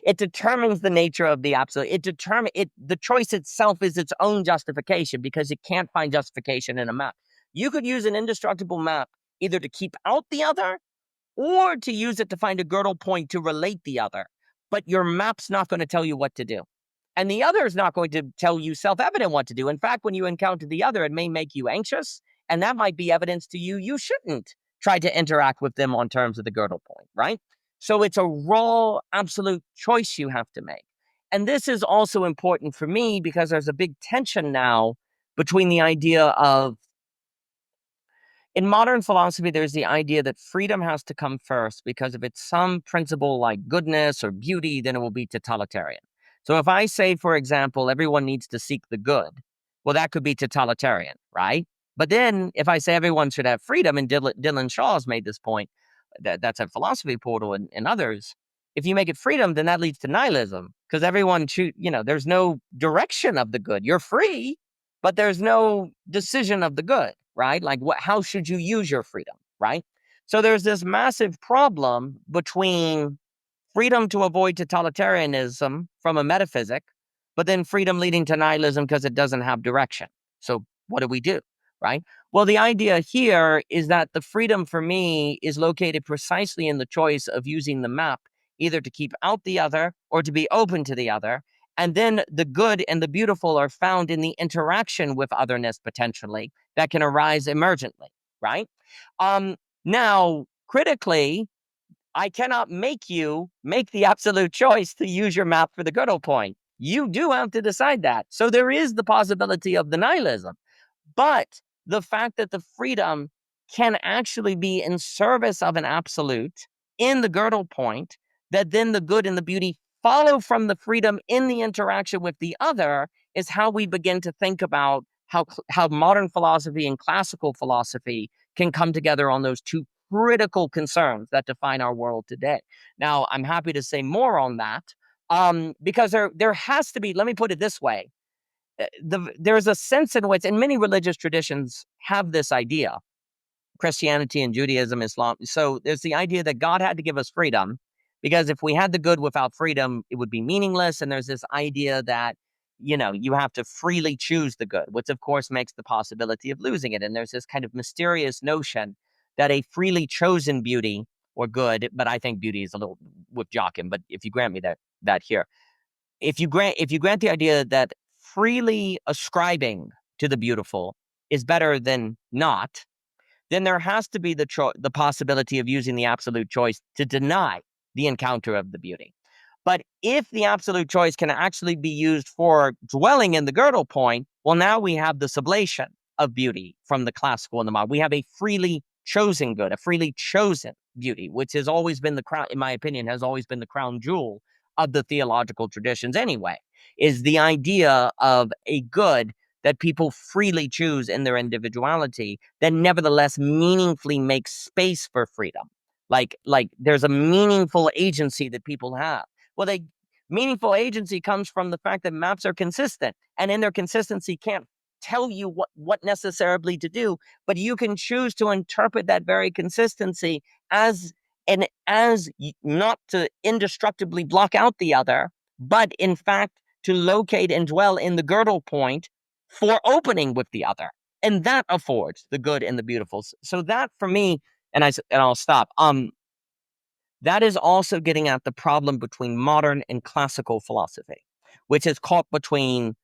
It determines the nature of the absolute. The choice itself is its own justification, because it can't find justification in a map. You could use an indestructible map either to keep out the other, or to use it to find a Gödel point to relate the other. But your map's not going to tell you what to do. And the other is not going to tell you self-evident what to do. In fact, when you encounter the other, it may make you anxious, and that might be evidence to you you shouldn't try to interact with them on terms of the Gödel point, right? So it's a raw, absolute choice you have to make. And this is also important for me because there's a big tension now between the idea of, in modern philosophy, there's the idea that freedom has to come first because if it's some principle like goodness or beauty, then it will be totalitarian. So if I say, for example, everyone needs to seek the good, well, that could be totalitarian, right? But then if I say everyone should have freedom, and Dylan Shaw's made this point, that's at Philosophy Portal and others, if you make it freedom, then that leads to nihilism because everyone there's no direction of the good. You're free, but there's no decision of the good, right? Like how should you use your freedom, right? So there's this massive problem between freedom to avoid totalitarianism from a metaphysic, but then freedom leading to nihilism because it doesn't have direction. So what do? Right? Well, the idea here is that the freedom for me is located precisely in the choice of using the map, either to keep out the other or to be open to the other. And then the good and the beautiful are found in the interaction with otherness potentially that can arise emergently, right? Now, critically, I cannot make you make the absolute choice to use your map for the Gödel point. You do have to decide that. So there is the possibility of the nihilism. But the fact that the freedom can actually be in service of an absolute in the Gödel point, that then the good and the beauty follow from the freedom in the interaction with the other, is how we begin to think about how modern philosophy and classical philosophy can come together on those two critical concerns that define our world today. Now, I'm happy to say more on that because there has to be, let me put it this way, there's a sense in which, and many religious traditions have this idea, Christianity and Judaism, Islam. So there's the idea that God had to give us freedom because if we had the good without freedom, it would be meaningless. And there's this idea that, you have to freely choose the good, which of course makes the possibility of losing it. And there's this kind of mysterious notion that a freely chosen beauty or good, but I think beauty is a little with Joachim, but if you grant me that here, if you grant the idea that freely ascribing to the beautiful is better than not, then there has to be the possibility of using the absolute choice to deny the encounter of the beauty. But if the absolute choice can actually be used for dwelling in the Gödel point, well, now we have the sublation of beauty from the classical and the modern. We have a freely chosen good, a freely chosen beauty, which has always been the crown, in my opinion, has always been the crown jewel of the theological traditions anyway, is the idea of a good that people freely choose in their individuality that nevertheless meaningfully makes space for freedom. Like there's a meaningful agency that people have. Well, meaningful agency comes from the fact that maps are consistent, and in their consistency can't tell you what necessarily to do, but you can choose to interpret that very consistency as not to indestructibly block out the other, but in fact to locate and dwell in the Gödel point for opening with the other. And that affords the good and the beautiful. So that for me, and I'll stop. That is also getting at the problem between modern and classical philosophy, which is caught between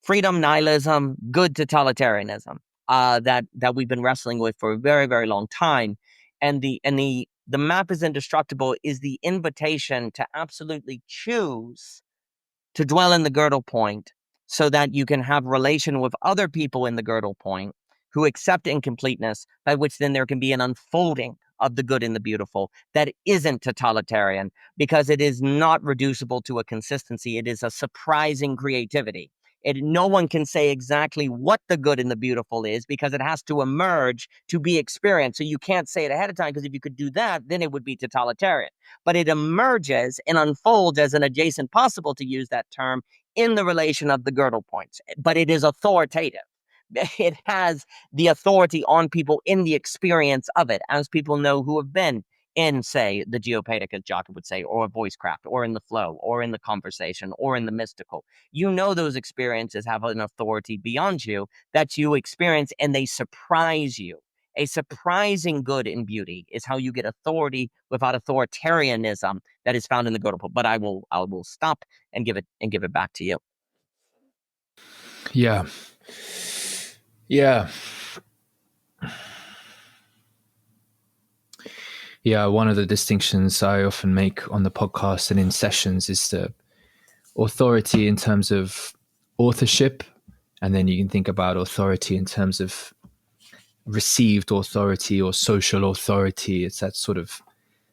freedom, nihilism, good totalitarianism, that we've been wrestling with for a very, very long time. And the map is indestructible is the invitation to absolutely choose to dwell in the Gödel point so that you can have relation with other people in the Gödel point who accept incompleteness, by which then there can be an unfolding of the good and the beautiful that isn't totalitarian because it is not reducible to a consistency. It is a surprising creativity. No one can say exactly what the good and the beautiful is because it has to emerge to be experienced. So you can't say it ahead of time because if you could do that, then it would be totalitarian. But it emerges and unfolds as an adjacent possible, to use that term, in the relation of the Gödel points. But it is authoritative. It has the authority on people in the experience of it, as people know who have been in, say, the geopedic, as Jacob would say, or voicecraft, or in the flow, or in the conversation, or in the mystical. You know those experiences have an authority beyond you that you experience, and they surprise you. A surprising good and beauty is how you get authority without authoritarianism that is found in the Gödel. But I will stop and give it back to you. Yeah. Yeah. Yeah. One of the distinctions I often make on the podcast and in sessions is the authority in terms of authorship. And then you can think about authority in terms of received authority or social authority. It's that sort of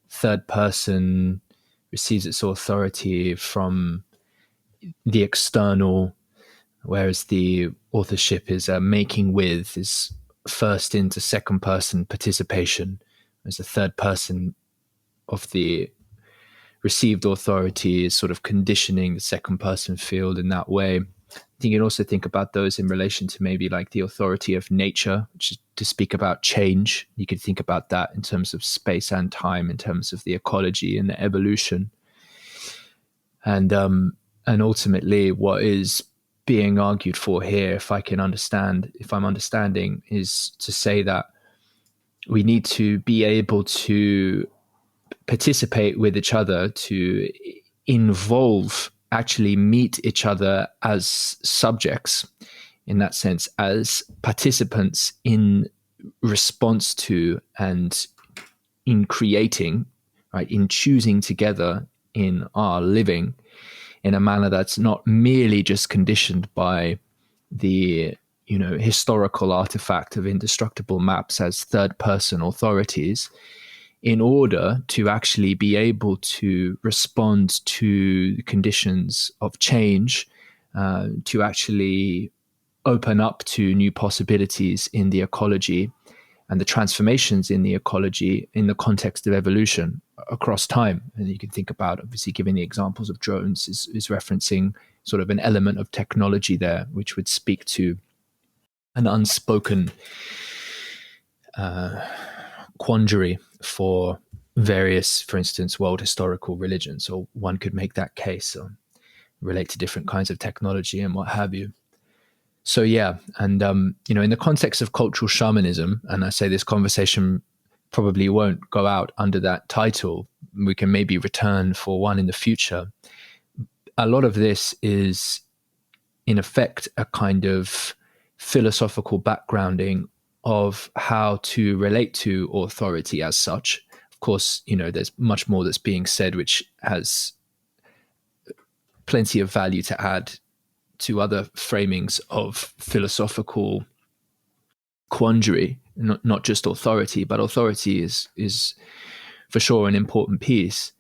third person receives its authority from the external, whereas the authorship is making with, is first into second person participation. As the third person of the received authority is sort of conditioning the second person field in that way. I think you can also think about those in relation to maybe like the authority of nature, which is to speak about change. You could think about that in terms of space and time, in terms of the ecology and the evolution. And ultimately what is being argued for here, if I'm understanding, is to say that we need to be able to participate with each other, to involve, actually meet each other as subjects, in that sense, as participants in response to and in creating, right, in choosing together in our living in a manner that's not merely just conditioned by the historical artifact of indestructible maps as third person authorities, in order to actually be able to respond to the conditions of change, to actually open up to new possibilities in the ecology and the transformations in the ecology in the context of evolution across time. And you can think about, obviously, giving the examples of drones is referencing sort of an element of technology there, which would speak to an unspoken quandary for various, for instance, world historical religions, or one could make that case, or relate to different kinds of technology and what have you. So yeah, and in the context of cultural shamanism, and I say this conversation probably won't go out under that title, we can maybe return for one in the future. A lot of this is, in effect, a kind of philosophical backgrounding of how to relate to authority as such. Of course, there's much more that's being said, which has plenty of value to add to other framings of philosophical quandary, not just authority, but authority is for sure an important piece.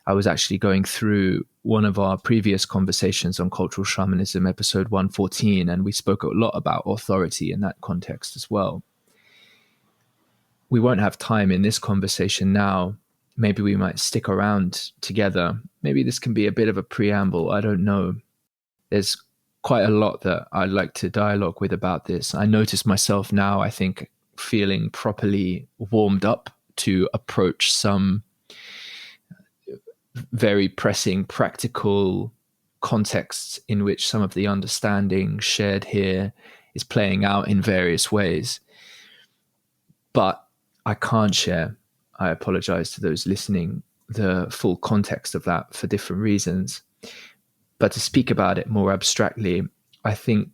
I was actually going through one of our previous conversations on cultural shamanism, episode 114, and we spoke a lot about authority in that context as well. We won't have time in this conversation now. Maybe we might stick around together. Maybe this can be a bit of a preamble. I don't know. There's quite a lot that I'd like to dialogue with about this. I notice myself now, I think, feeling properly warmed up to approach some very pressing practical contexts in which some of the understanding shared here is playing out in various ways. But I can't share, I apologize to those listening, the full context of that for different reasons. But to speak about it more abstractly, I think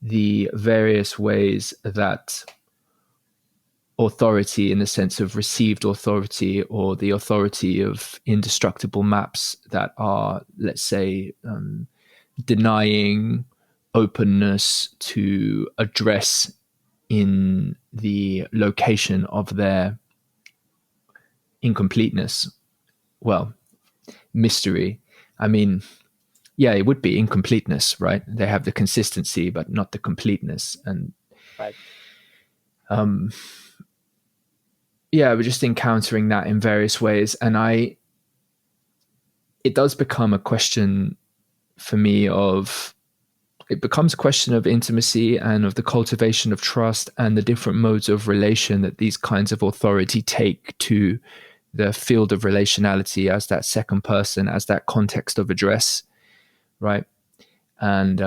the various ways that authority, in the sense of received authority, or the authority of indestructible maps that are, let's say, denying openness to address in the location of their incompleteness, well, mystery. I mean, yeah, it would be incompleteness, right? They have the consistency, but not the completeness. And right. Yeah, we're just encountering that in various ways. And it does become a question for me it becomes a question of intimacy and of the cultivation of trust and the different modes of relation that these kinds of authority take to the field of relationality as that second person, as that context of address, right? And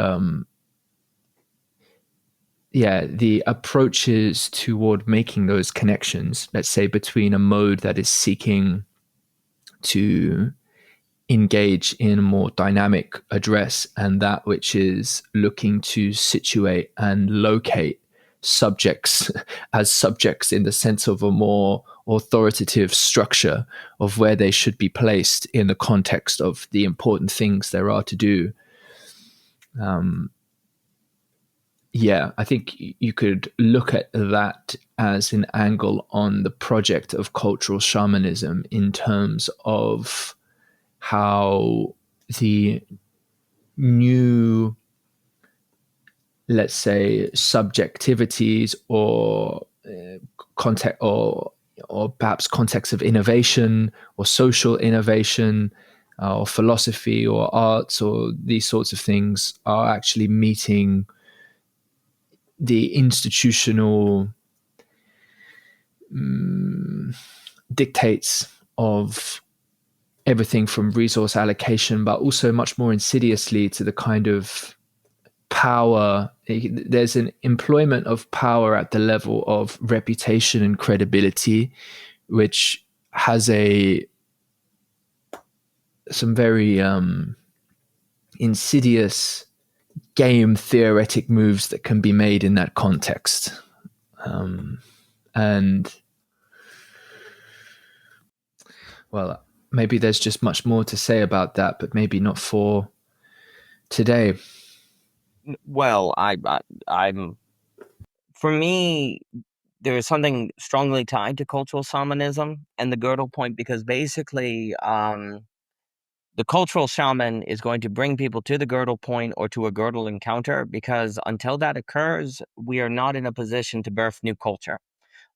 the approaches toward making those connections, let's say between a mode that is seeking to engage in a more dynamic address, and that which is looking to situate and locate subjects as subjects in the sense of a more authoritative structure of where they should be placed in the context of the important things there are to do. Yeah, I think you could look at that as an angle on the project of cultural shamanism in terms of how the new, let's say, subjectivities or context or perhaps context of innovation or social innovation or philosophy or arts or these sorts of things are actually meeting the institutional dictates of everything from resource allocation, but also much more insidiously to the kind of power. There's an employment of power at the level of reputation and credibility, which has some very insidious game theoretic moves that can be made in that context. And well, maybe there's just much more to say about that, but maybe not for today. Well, I'm for me, there is something strongly tied to cultural shamanism and the Gödel point, because basically, the cultural shaman is going to bring people to the Gödel point or to a Gödel encounter, because until that occurs, we are not in a position to birth new culture.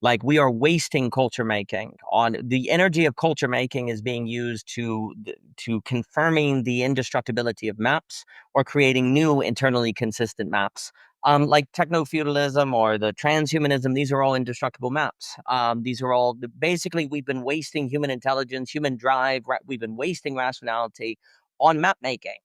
Like, we are wasting culture making. On the energy of culture making is being used to confirming the indestructibility of maps or creating new internally consistent maps. Like techno-feudalism or the transhumanism, these are all indestructible maps. These are all basically, we've been wasting human intelligence, human drive, we've been wasting rationality on map making.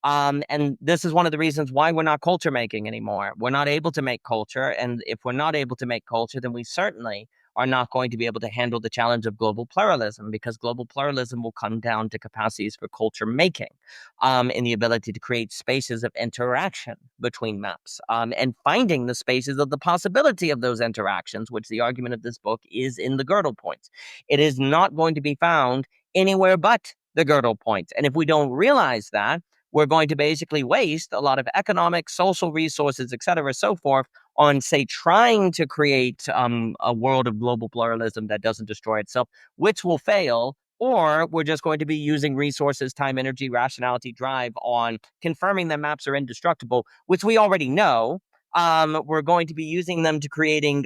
And this is one of the reasons why we're not culture making anymore. We're not able to make culture. And if we're not able to make culture, then we certainly are not going to be able to handle the challenge of global pluralism, because global pluralism will come down to capacities for culture making, and the ability to create spaces of interaction between maps, and finding the spaces of the possibility of those interactions, which the argument of this book is in the Gödel points. It is not going to be found anywhere but the Gödel points. And if we don't realize that, we're going to basically waste a lot of economic, social resources, et cetera, so forth, on, say, trying to create a world of global pluralism that doesn't destroy itself, which will fail. Or we're just going to be using resources, time, energy, rationality, drive on confirming that maps are indestructible, which we already know. We're going to be using them to creating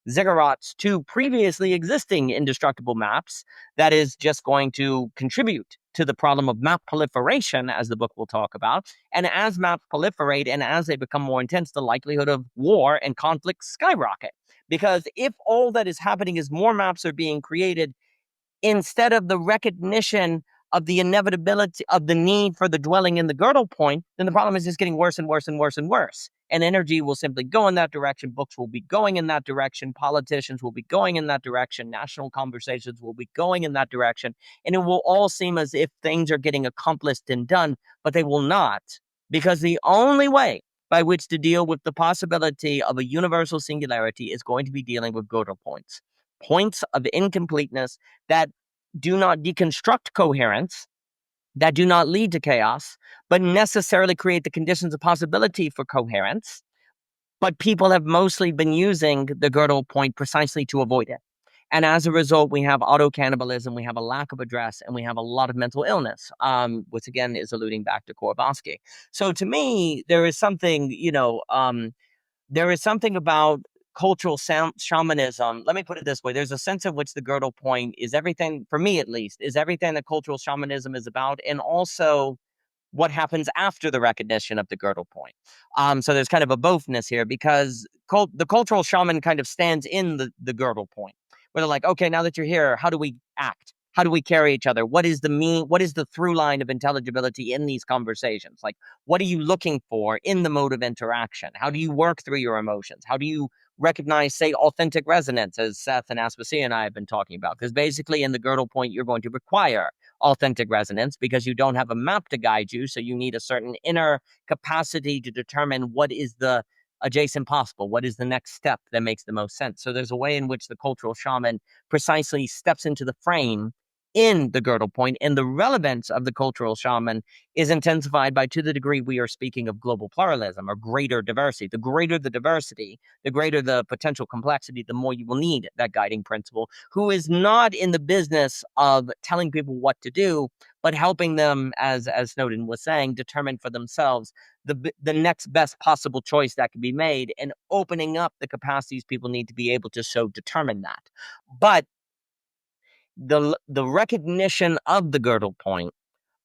ziggurats to previously existing indestructible maps. That is just going to contribute to the problem of map proliferation, as the book will talk about. And as maps proliferate and as they become more intense, the likelihood of war and conflict skyrocket. Because if all that is happening is more maps are being created, instead of the recognition of the inevitability of the need for the dwelling in the Gödel point, then the problem is just getting worse and worse and worse and worse. And energy will simply go in that direction. Books will be going in that direction. Politicians will be going in that direction. National conversations will be going in that direction. And it will all seem as if things are getting accomplished and done, but they will not. Because the only way by which to deal with the possibility of a universal singularity is going to be dealing with Gödel points. Points of incompleteness that do not deconstruct coherence, that do not lead to chaos, but necessarily create the conditions of possibility for coherence. But people have mostly been using the Gödel point precisely to avoid it. And as a result, we have auto-cannibalism, we have a lack of address, and we have a lot of mental illness, which again is alluding back to Korbowski. So to me, there is something, there is something about cultural shamanism. Let me put it this way. There's a sense in which the Gödel point is everything, for me at least, is everything that cultural shamanism is about, and also what happens after the recognition of the Gödel point. So there's kind of a bothness here, because the cultural shaman kind of stands in the Gödel point, where they're like, okay, now that you're here, how do we act? How do we carry each other? What is the through line of intelligibility in these conversations? Like, what are you looking for in the mode of interaction? How do you work through your emotions? How do you recognize, say, authentic resonance, as Seth and Aspasia and I have been talking about? Because basically in the Gödel point, you're going to require authentic resonance because you don't have a map to guide you. So you need a certain inner capacity to determine what is the adjacent possible, what is the next step that makes the most sense. So there's a way in which the cultural shaman precisely steps into the frame in the Gödel point, and the relevance of the cultural shaman is intensified by, to the degree we are speaking of global pluralism or greater diversity. The greater the diversity, the greater the potential complexity, the more you will need that guiding principle, who is not in the business of telling people what to do, but helping them, as Snowden was saying, determine for themselves the next best possible choice that can be made, and opening up the capacities people need to be able to so determine that. But the recognition of the Gödel point,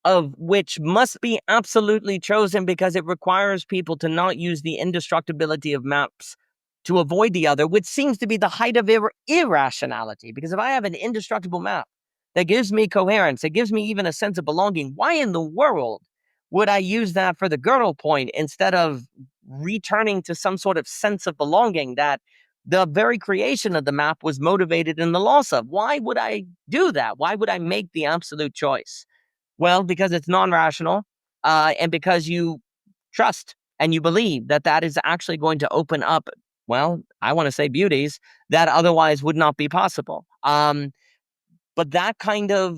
of which must be absolutely chosen because it requires people to not use the indestructibility of maps to avoid the other, which seems to be the height of irrationality. Because if I have an indestructible map that gives me coherence, that gives me even a sense of belonging, why in the world would I use that for the Gödel point instead of returning to some sort of sense of belonging that the very creation of the map was motivated in the loss of? Why would I do that? Why would I make the absolute choice? Well, because it's non-rational, and because you trust and you believe that that is actually going to open up, well, I want to say beauties that otherwise would not be possible. But that kind of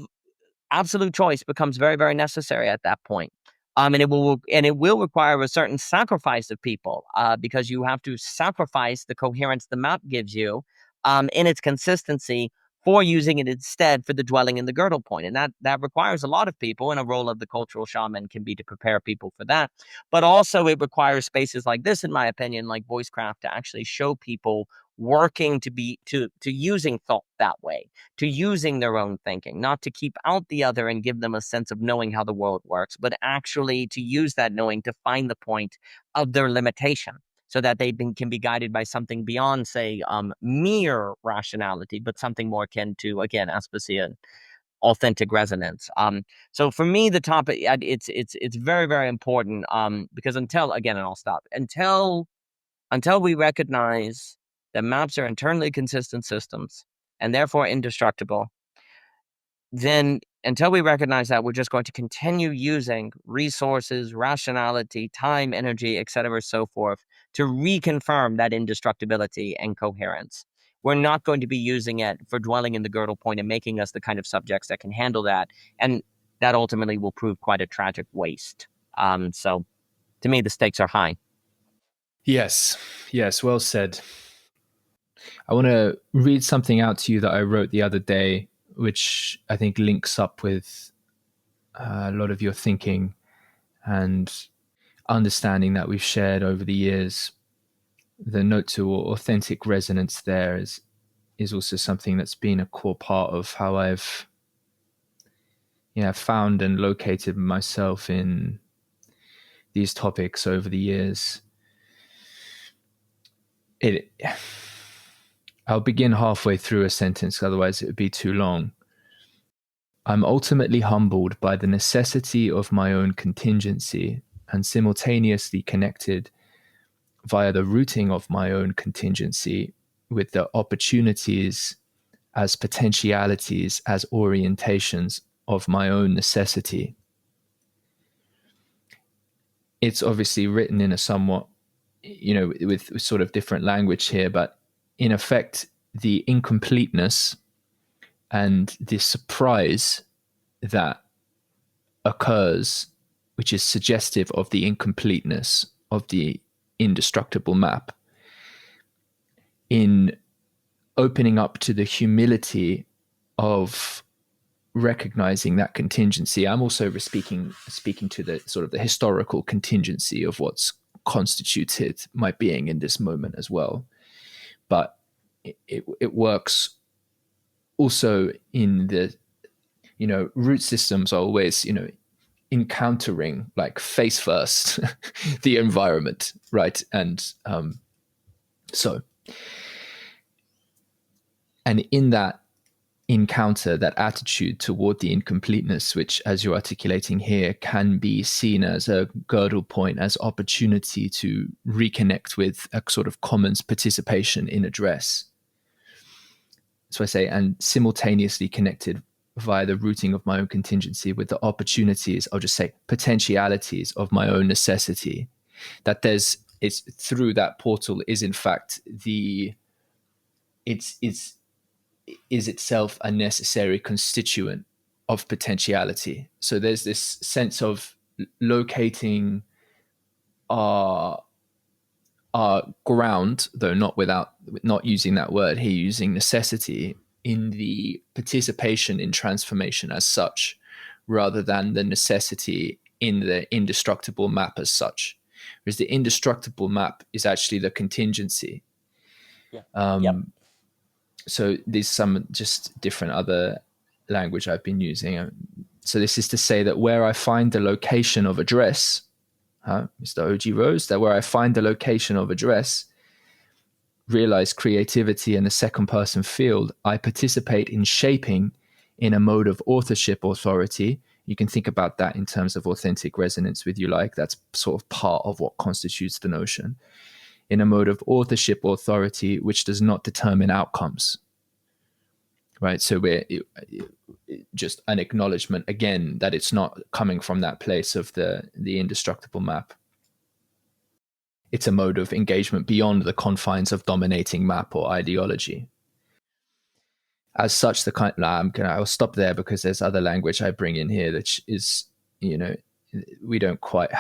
absolute choice becomes very, very necessary at that point. And it will require a certain sacrifice of people, because you have to sacrifice the coherence the map gives you, in its consistency, for using it instead for the dwelling in the Gödel point. And that requires a lot of people, and a role of the cultural shaman can be to prepare people for that. But also it requires spaces like this, in my opinion, like Voicecraft, to actually show people working to using thought that way, to using their own thinking, not to keep out the other and give them a sense of knowing how the world works, but actually to use that knowing to find the point of their limitation, so that can be guided by something beyond, say, mere rationality, but something more akin to, again, Aspasian, authentic resonance. So for me, the topic, it's very, very important, because until, again, and I'll stop, until we recognize that maps are internally consistent systems and therefore indestructible, then until we recognize that, we're just going to continue using resources, rationality, time, energy, etc., so forth, to reconfirm that indestructibility and coherence. We're not going to be using it for dwelling in the Gödel point and making us the kind of subjects that can handle that. And that ultimately will prove quite a tragic waste. So to me, the stakes are high. Yes, well said. I want to read something out to you that I wrote the other day, which I think links up with a lot of your thinking and understanding that we've shared over the years. The note to authentic resonance there is also something that's been a core part of how I've found and located myself in these topics over the years. I'll begin halfway through a sentence, otherwise it would be too long. I'm ultimately humbled by the necessity of my own contingency, and simultaneously connected via the rooting of my own contingency with the opportunities as potentialities, as orientations of my own necessity. It's obviously written in a somewhat, with sort of different language here, but in effect, the incompleteness and the surprise that occurs, which is suggestive of the incompleteness of the indestructible map, in opening up to the humility of recognizing that contingency. I'm also speaking to the sort of the historical contingency of what's constituted my being in this moment as well. But it works also in the, root systems are always, encountering, like, face first the environment, right? And in that encounter, that attitude toward the incompleteness, which, as you're articulating here, can be seen as a Gödel point, as opportunity to reconnect with a sort of commons participation in address. So I say, and simultaneously connected via the routing of my own contingency with the opportunities, I'll just say potentialities of my own necessity, that it's through that portal is in fact it's is itself a necessary constituent of potentiality. So there's this sense of locating our ground, though not using that word here, using necessity in the participation in transformation as such, rather than the necessity in the indestructible map as such. Whereas the indestructible map is actually the contingency. So there's some just different other language I've been using. So this is to say that where I find the location of address, Mr. O.G. Rose, that where I find the location of address, realize creativity in the second person field, I participate in shaping in a mode of authorship authority. You can think about that in terms of authentic resonance with you like. That's sort of part of what constitutes the notion. In a mode of authorship authority, which does not determine outcomes. Right? So we're just an acknowledgement, again, that it's not coming from that place of the indestructible map. It's a mode of engagement beyond the confines of dominating map or ideology. As such, I'll stop there because there's other language I bring in here that is, we don't quite.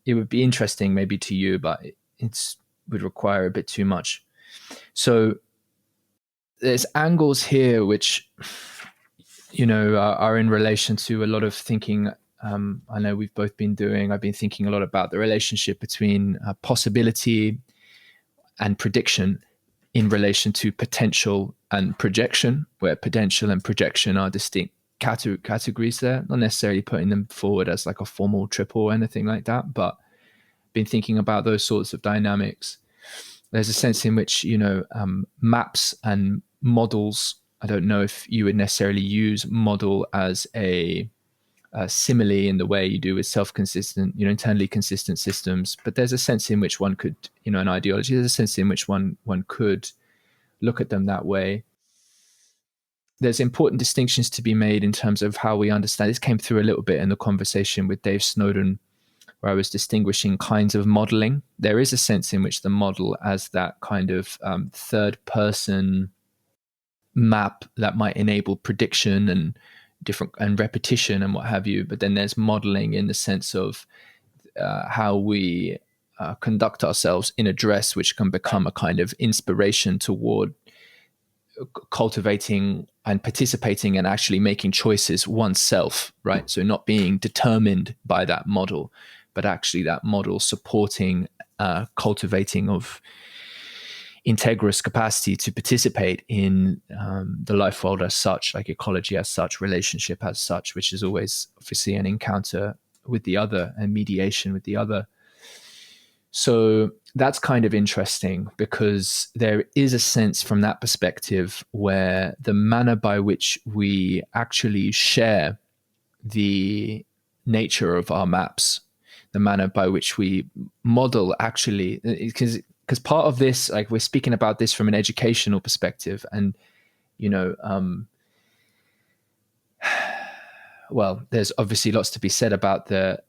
It would be interesting maybe to you, but it would require a bit too much. So there's angles here which, are in relation to a lot of thinking. I know we've both been doing. I've been thinking a lot about the relationship between possibility and prediction in relation to potential and projection, where potential and projection are distinct categories there, not necessarily putting them forward as like a formal triple or anything like that, but been thinking about those sorts of dynamics. There's a sense in which, maps and models, I don't know if you would necessarily use model as a simile in the way you do with self-consistent, internally consistent systems, but there's a sense in which one could, an ideology, there's a sense in which one could look at them that way. There's important distinctions to be made in terms of how we understand. This came through a little bit in the conversation with Dave Snowden, where I was distinguishing kinds of modeling. There is a sense in which the model as that kind of third person map that might enable prediction and different and repetition and what have you. But then there's modeling in the sense of how we conduct ourselves in address, which can become a kind of inspiration toward cultivating and participating and actually making choices oneself, right? So not being determined by that model, but actually that model supporting cultivating of integrous capacity to participate in the life world as such, like ecology as such, relationship as such, which is always obviously an encounter with the other and mediation with the other. So that's kind of interesting because there is a sense from that perspective where the manner by which we actually share the nature of our maps, the manner by which we model actually, because part of this, like we're speaking about this from an educational perspective, and well, there's obviously lots to be said about the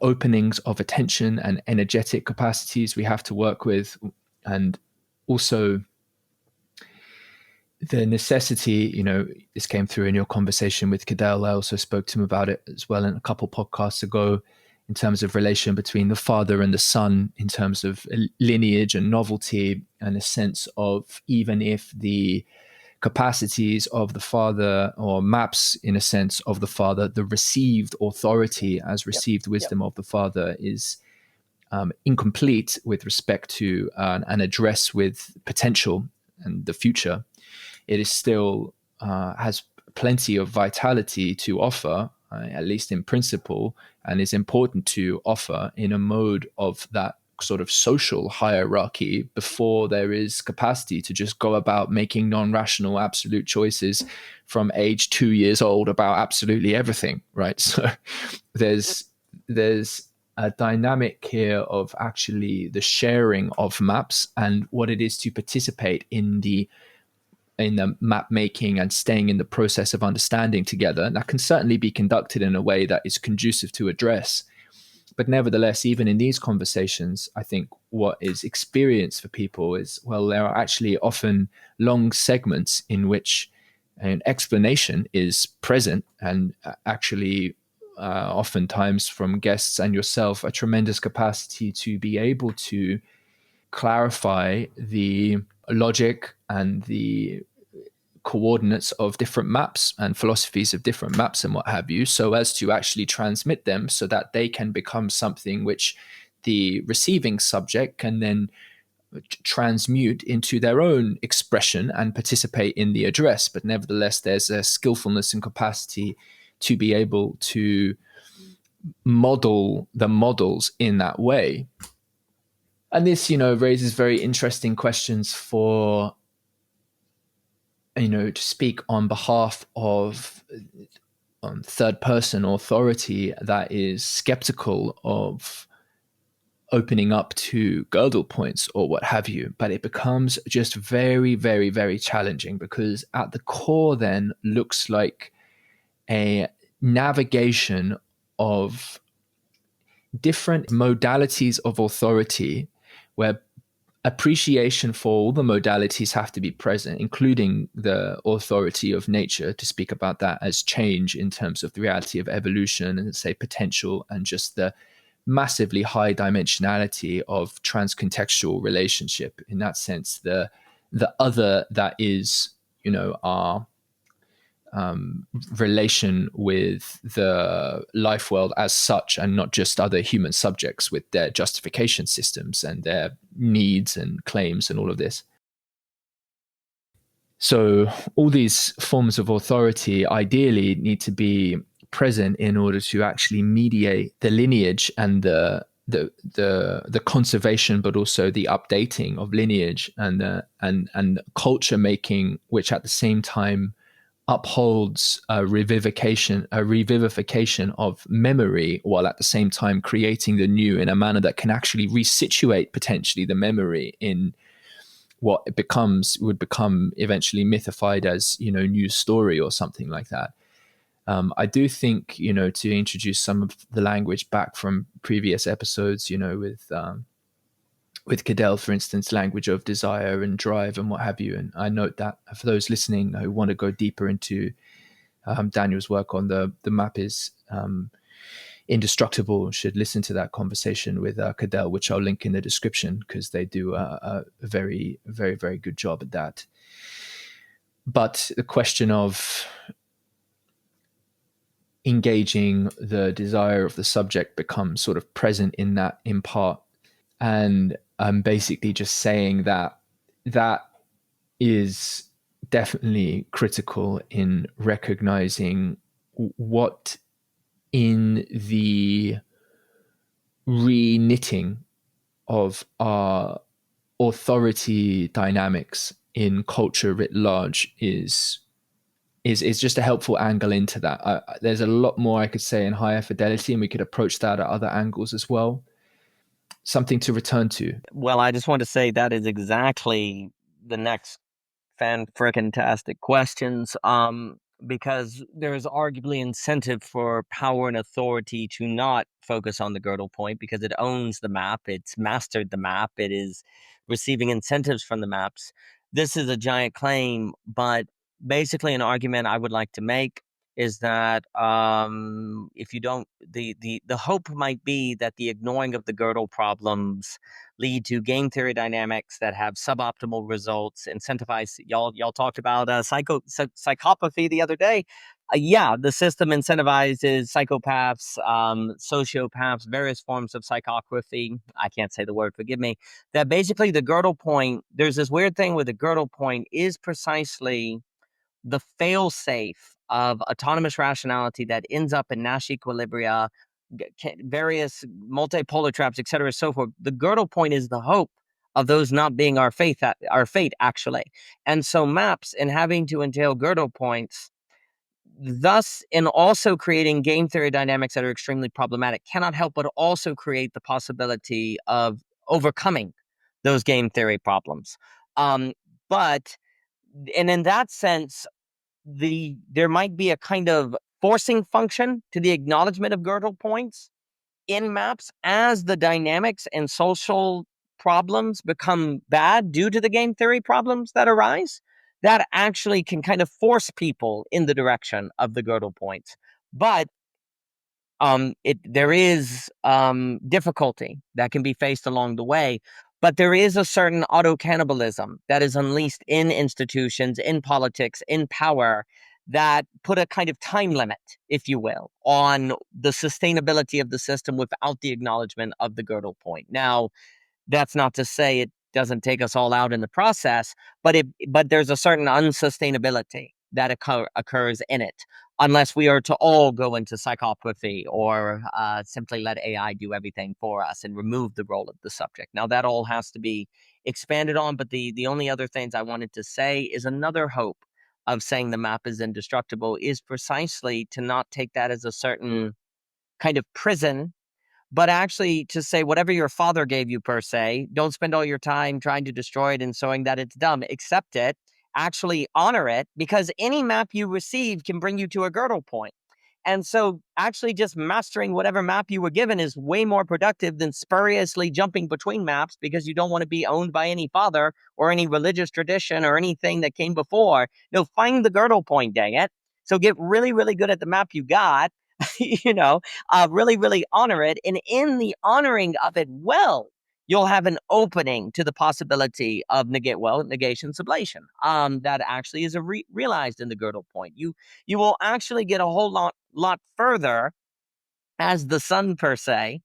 openings of attention and energetic capacities we have to work with, and also the necessity, this came through in your conversation with Gödel. I also spoke to him about it as well in a couple podcasts ago, in terms of relation between the father and the son, in terms of lineage and novelty, and a sense of even if the capacities of the father, or maps in a sense of the father, the received authority as received wisdom of the father is incomplete with respect to an address with potential and the future, it is still has plenty of vitality to offer, at least in principle, and is important to offer in a mode of that sort of social hierarchy before there is capacity to just go about making non-rational absolute choices from age 2 years old about absolutely everything, right? So there's a dynamic here of actually the sharing of maps and what it is to participate in the in the map making and staying in the process of understanding together. And that can certainly be conducted in a way that is conducive to address. But nevertheless, even in these conversations, I think what is experienced for people is, well, there are actually often long segments in which an explanation is present, and actually oftentimes from guests and yourself, a tremendous capacity to be able to clarify the logic and the coordinates of different maps and philosophies of different maps and what have you, so as to actually transmit them so that they can become something which the receiving subject can then transmute into their own expression and participate in the address. But nevertheless, there's a skillfulness and capacity to be able to model the models in that way. And this, raises very interesting questions for, to speak on behalf of third person authority that is skeptical of opening up to Gödel points or what have you. But it becomes just very, very, very challenging, because at the core then looks like a navigation of different modalities of authority, where appreciation for all the modalities have to be present, including the authority of nature, to speak about that as change in terms of the reality of evolution and, say, potential, and just the massively high dimensionality of transcontextual relationship. In that sense, the other that is, our relation with the life world as such, and not just other human subjects with their justification systems and their needs and claims and all of this. So all these forms of authority ideally need to be present in order to actually mediate the lineage and the conservation, but also the updating of lineage and culture making, which at the same time upholds a revivification of memory, while at the same time creating the new in a manner that can actually resituate potentially the memory in what it would become eventually mythified as, new story or something like that. I do think, to introduce some of the language back from previous episodes, with Gödel, for instance, language of desire and drive and what have you. And I note that for those listening who want to go deeper into Daniel's work on the map is Indestructible, should listen to that conversation with Gödel, which I'll link in the description, because they do a very, very, very good job at that. But the question of engaging the desire of the subject becomes sort of present in that in part. And I'm basically just saying that is definitely critical in recognizing what, in the re-knitting of our authority dynamics in culture writ large, is just a helpful angle into that. There's a lot more I could say in higher fidelity, and we could approach that at other angles as well. Something to return to. Well, I just want to say that is exactly the next fan-frickin-tastic questions, because there's arguably incentive for power and authority to not focus on the Gödel point, because it owns the map, it's mastered the map, it is receiving incentives from the maps. This is a giant claim, but basically an argument I would like to make is that if you don't, the hope might be that the ignoring of the Gödel problems lead to game theory dynamics that have suboptimal results, incentivize. Y'all talked about psychopathy the other day. Yeah, the system incentivizes psychopaths, sociopaths, various forms of psychopathy. I can't say the word, forgive me. That basically the Gödel point, there's this weird thing with the Gödel point, is precisely the fail-safe of autonomous rationality that ends up in Nash equilibria, various multipolar traps, etc., so forth. The Gödel point is the hope of those not being our fate, actually. And so maps, and having to entail Gödel points, thus in also creating game theory dynamics that are extremely problematic, cannot help but also create the possibility of overcoming those game theory problems. But And in that sense, there might be a kind of forcing function to the acknowledgement of Gödel points in maps as the dynamics and social problems become bad due to the game theory problems that arise. That actually can kind of force people in the direction of the Gödel points. But there is difficulty that can be faced along the way, but there is a certain auto cannibalism that is unleashed in institutions, in politics, in power, that put a kind of time limit, if you will, on the sustainability of the system without the acknowledgement of the Gödel point. Now, that's not to say it doesn't take us all out in the process, but there's a certain unsustainability that occurs in it, unless we are to all go into psychopathy or simply let AI do everything for us and remove the role of the subject. Now that all has to be expanded on, but the only other things I wanted to say is another hope of saying the map is indestructible is precisely to not take that as a certain kind of prison, but actually to say whatever your father gave you, per se, don't spend all your time trying to destroy it and showing that it's dumb. Accept it, actually honor it, because any map you receive can bring you to a Gödel point. And so actually just mastering whatever map you were given is way more productive than spuriously jumping between maps because you don't want to be owned by any father or any religious tradition or anything that came before. No, find the Gödel point, dang it. So get really, really good at the map you got, really, really honor it. And in the honoring of it well, you'll have an opening to the possibility of negation sublation. That actually is realized in the Gödel point. You will actually get a whole lot further as the son, per se,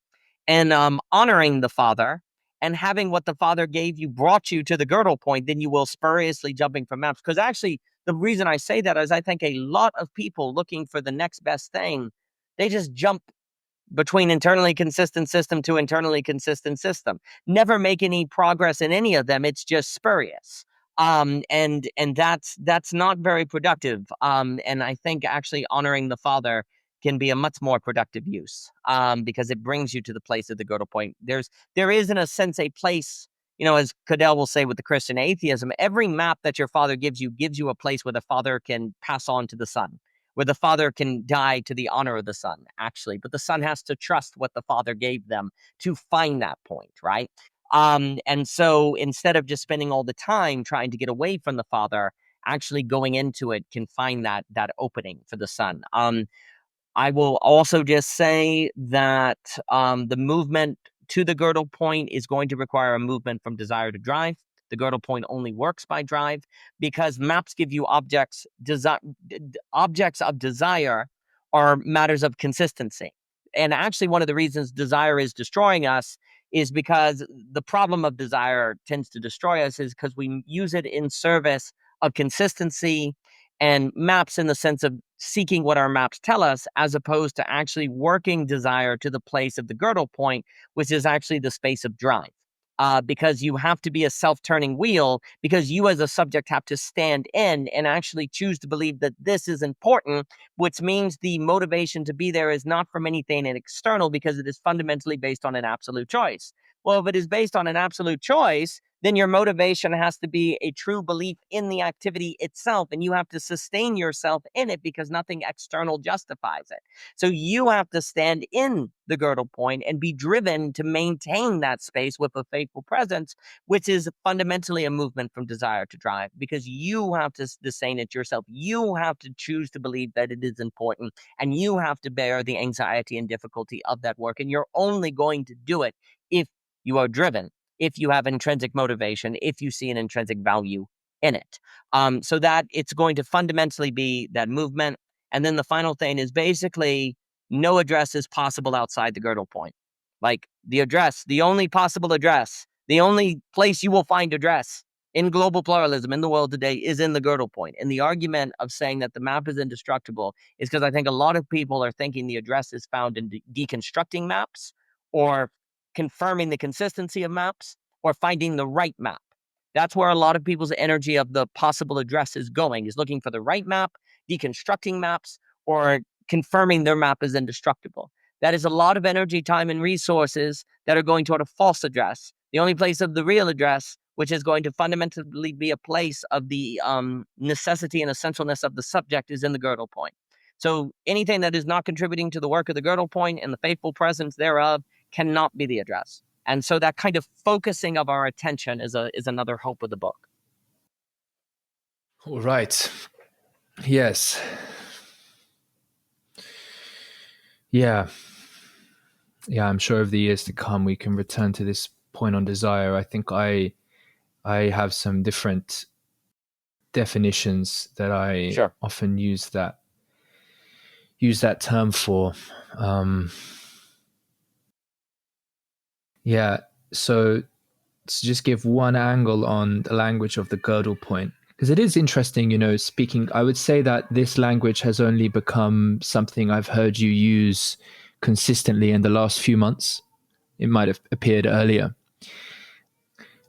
and honoring the father and having what the father gave you brought you to the Gödel point than you will spuriously jumping from maps. Because actually, the reason I say that is I think a lot of people looking for the next best thing, they just jump between internally consistent system to internally consistent system. Never make any progress in any of them. It's just spurious. And that's not very productive. And I think actually honoring the father can be a much more productive use, because it brings you to the place of the Gödel point. There is in a sense a place, as Gödel will say with the Christian atheism, every map that your father gives you a place where the father can pass on to the son, where the father can die to the honor of the son, actually. But the son has to trust what the father gave them to find that point, right? And so instead of just spending all the time trying to get away from the father, actually going into it can find that opening for the son. I will also just say that the movement to the Gödel point is going to require a movement from desire to drive. The Gödel point only works by drive because maps give you objects. Objects of desire are matters of consistency. And actually, one of the reasons desire is destroying us is because the problem of desire tends to destroy us is because we use it in service of consistency and maps in the sense of seeking what our maps tell us, as opposed to actually working desire to the place of the Gödel point, which is actually the space of drive. Because you have to be a self-turning wheel, because you as a subject have to stand in and actually choose to believe that this is important, which means the motivation to be there is not from anything external, because it is fundamentally based on an absolute choice. Well, if it is based on an absolute choice, then your motivation has to be a true belief in the activity itself, and you have to sustain yourself in it because nothing external justifies it. So you have to stand in the Gödel point and be driven to maintain that space with a faithful presence, which is fundamentally a movement from desire to drive, because you have to sustain it yourself. You have to choose to believe that it is important, and you have to bear the anxiety and difficulty of that work. And you're only going to do it if you are driven, if you have intrinsic motivation, if you see an intrinsic value in it. So that it's going to fundamentally be that movement. And then the final thing is basically no address is possible outside the Gödel point. Like the address, the only possible address, the only place you will find address in global pluralism in the world today is in the Gödel point. And the argument of saying that the map is indestructible is because I think a lot of people are thinking the address is found in deconstructing maps, or confirming the consistency of maps, or finding the right map. That's where a lot of people's energy of the possible address is going, is looking for the right map, deconstructing maps, or confirming their map is indestructible. That is a lot of energy, time, and resources that are going toward a false address. The only place of the real address, which is going to fundamentally be a place of the necessity and essentialness of the subject, is in the Gödel point. So anything that is not contributing to the work of the Gödel point and the faithful presence thereof cannot be the address. And so that kind of focusing of our attention is another hope of the book. All right. Yes. Yeah. Yeah, I'm sure over the years to come we can return to this point on desire. I think I have some different definitions that I often use that term for. Yeah, so to just give one angle on the language of the Gödel point, because it is interesting, speaking, I would say that this language has only become something I've heard you use consistently in the last few months. It might have appeared earlier.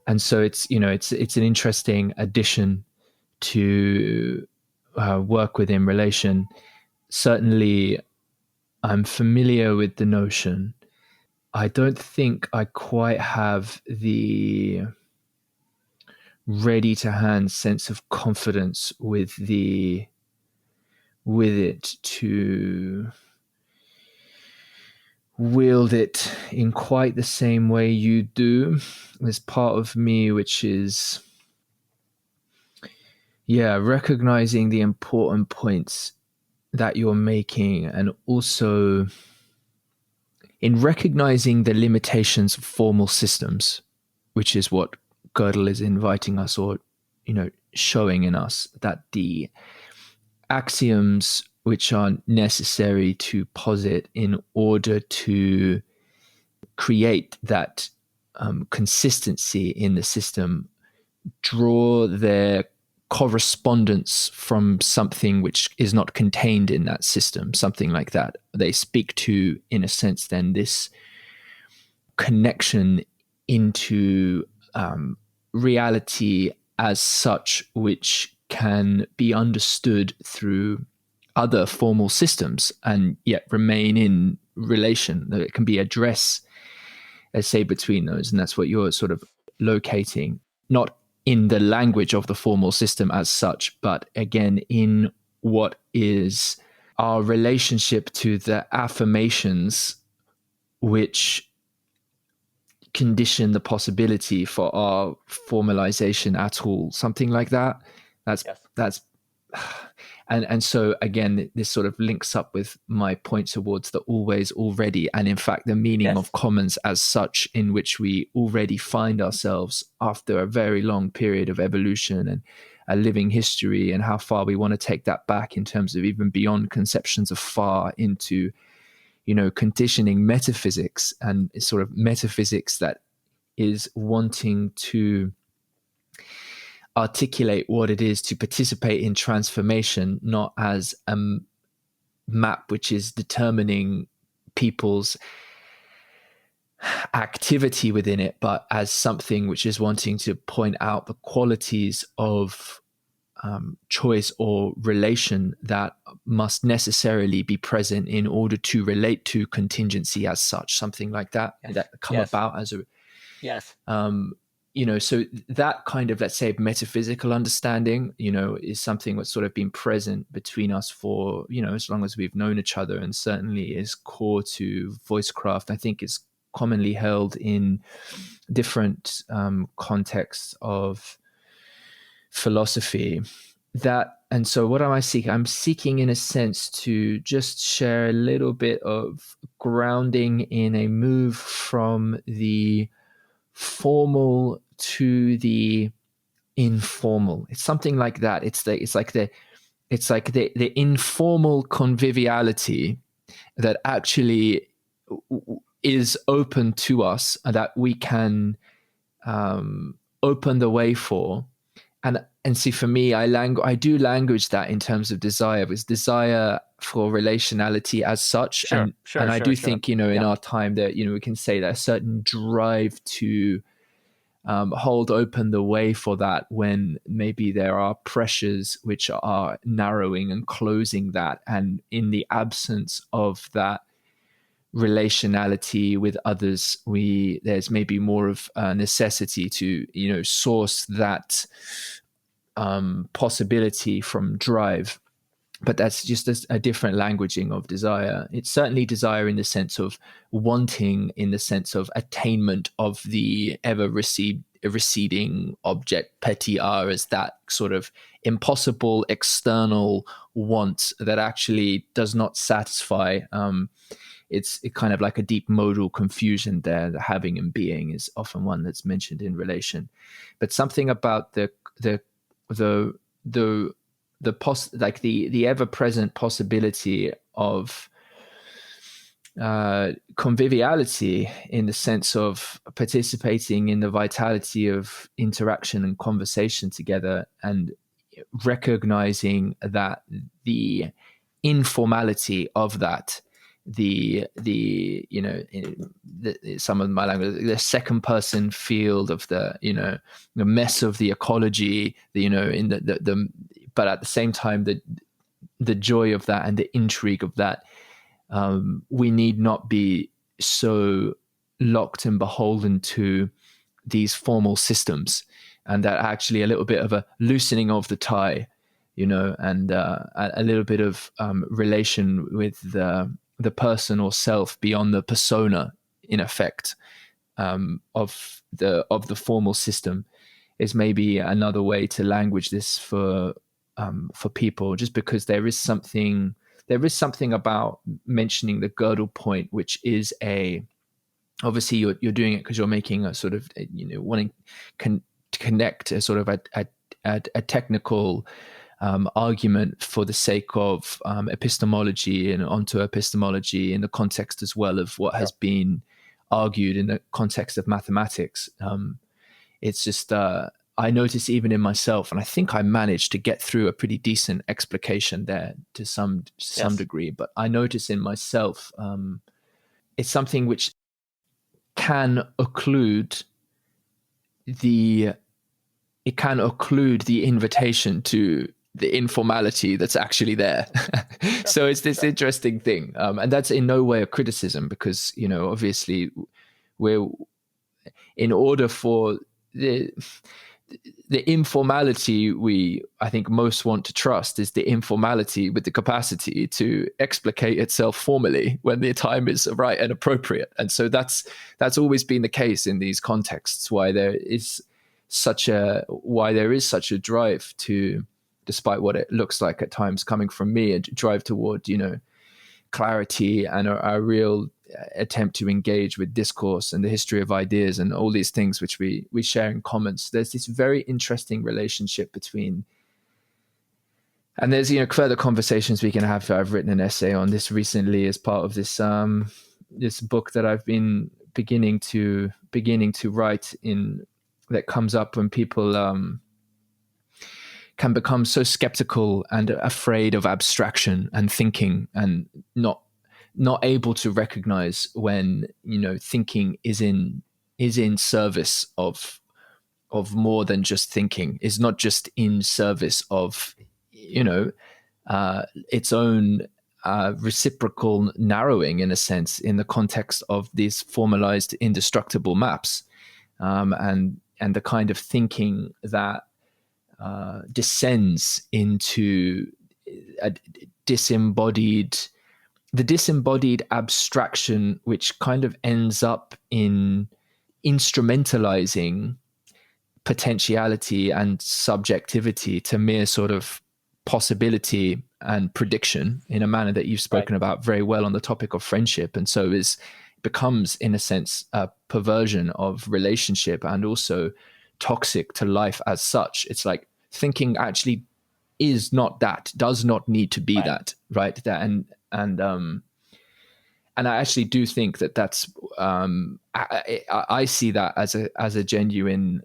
And so it's an interesting addition to work within relation. Certainly, I'm familiar with the notion. I don't think I quite have the ready-to-hand sense of confidence with it to wield it in quite the same way you do. There's part of me which is, recognizing the important points that you're making, and also in recognizing the limitations of formal systems, which is what Gödel is inviting us, or showing in us, that the axioms which are necessary to posit in order to create that consistency in the system draw their correspondence from something which is not contained in that system, something like that. They speak to, in a sense, then this connection into reality as such, which can be understood through other formal systems and yet remain in relation. That it can be addressed, let's say, between those. And that's what you're sort of locating, not in the language of the formal system as such, but again, in what is our relationship to the affirmations which condition the possibility for our formalization at all, something like that. That's and so again, this sort of links up with my point towards the always, already, and in fact the meaning of commons as such, in which we already find ourselves after a very long period of evolution and a living history, and how far we want to take that back in terms of even beyond conceptions of far into conditioning metaphysics, and sort of metaphysics that is wanting to articulate what it is to participate in transformation, not as a map which is determining people's activity within it, but as something which is wanting to point out the qualities of choice or relation that must necessarily be present in order to relate to contingency as such, something like that, that come about as a so that kind of, let's say, metaphysical understanding, is something that's sort of been present between us for, as long as we've known each other, and certainly is core to Voicecraft. I think it's commonly held in different contexts of philosophy. And so what am I seeking? I'm seeking, in a sense, to just share a little bit of grounding in a move from the formal to the informal. It's something like that. It's like the informal conviviality that actually is open to us, and that we can open the way for. And see, for me, I do language that in terms of desire, because desire for relationality as such. And I do think, in our time that, we can say that a certain drive to hold open the way for that, when maybe there are pressures which are narrowing and closing that. And in the absence of that relationality with others, there's maybe more of a necessity to, source that possibility from drive. But that's just a different languaging of desire. It's certainly desire in the sense of wanting, in the sense of attainment of the ever receding object, petit r, as that sort of impossible external want that actually does not satisfy. It's kind of like a deep modal confusion there. The having and being is often one that's mentioned in relation, but something about the ever present possibility of conviviality, in the sense of participating in the vitality of interaction and conversation together, and recognizing that the informality of that, some of my language, the second person field of the mess of the ecology, in the but at the same time the joy of that and the intrigue of that. We need not be so locked and beholden to these formal systems, and that actually a little bit of a loosening of the tie, and a little bit of relation with the person or self beyond the persona, in effect, of the formal system, is maybe another way to language this for people, just because there is something about mentioning the Gödel point, which is obviously you're doing it because you're making a sort of wanting to connect a sort of a technical argument for the sake of epistemology and onto epistemology in the context as well of what has been argued in the context of mathematics. It's just I notice even in myself, and I think I managed to get through a pretty decent explication there to some degree, but I notice in myself it's something which can occlude the invitation to the informality that's actually there. So it's this interesting thing, and that's in no way a criticism, because obviously we're, in order for the informality I think most want to trust is the informality with the capacity to explicate itself formally when the time is right and appropriate. And so that's always been the case in these contexts, why there is such a drive to, despite what it looks like at times coming from me, a drive toward clarity and a real attempt to engage with discourse and the history of ideas and all these things which we share in common. So there's this very interesting relationship between, and there's further conversations we can have. I've written an essay on this recently as part of this this book that I've been beginning to write in, that comes up when people can become so skeptical and afraid of abstraction and thinking, and not able to recognize when thinking is in service of more than just thinking, is not just in service of its own reciprocal narrowing, in a sense, in the context of these formalized indestructible maps, and the kind of thinking that descends into a disembodied abstraction, which kind of ends up in instrumentalizing potentiality and subjectivity to mere sort of possibility and prediction, in a manner that you've spoken about very well on the topic of friendship. And so becomes, in a sense, a perversion of relationship, and also toxic to life as such. It's like thinking actually is not that, does not need to be that, right? That and I actually do think that that's I see that as a genuine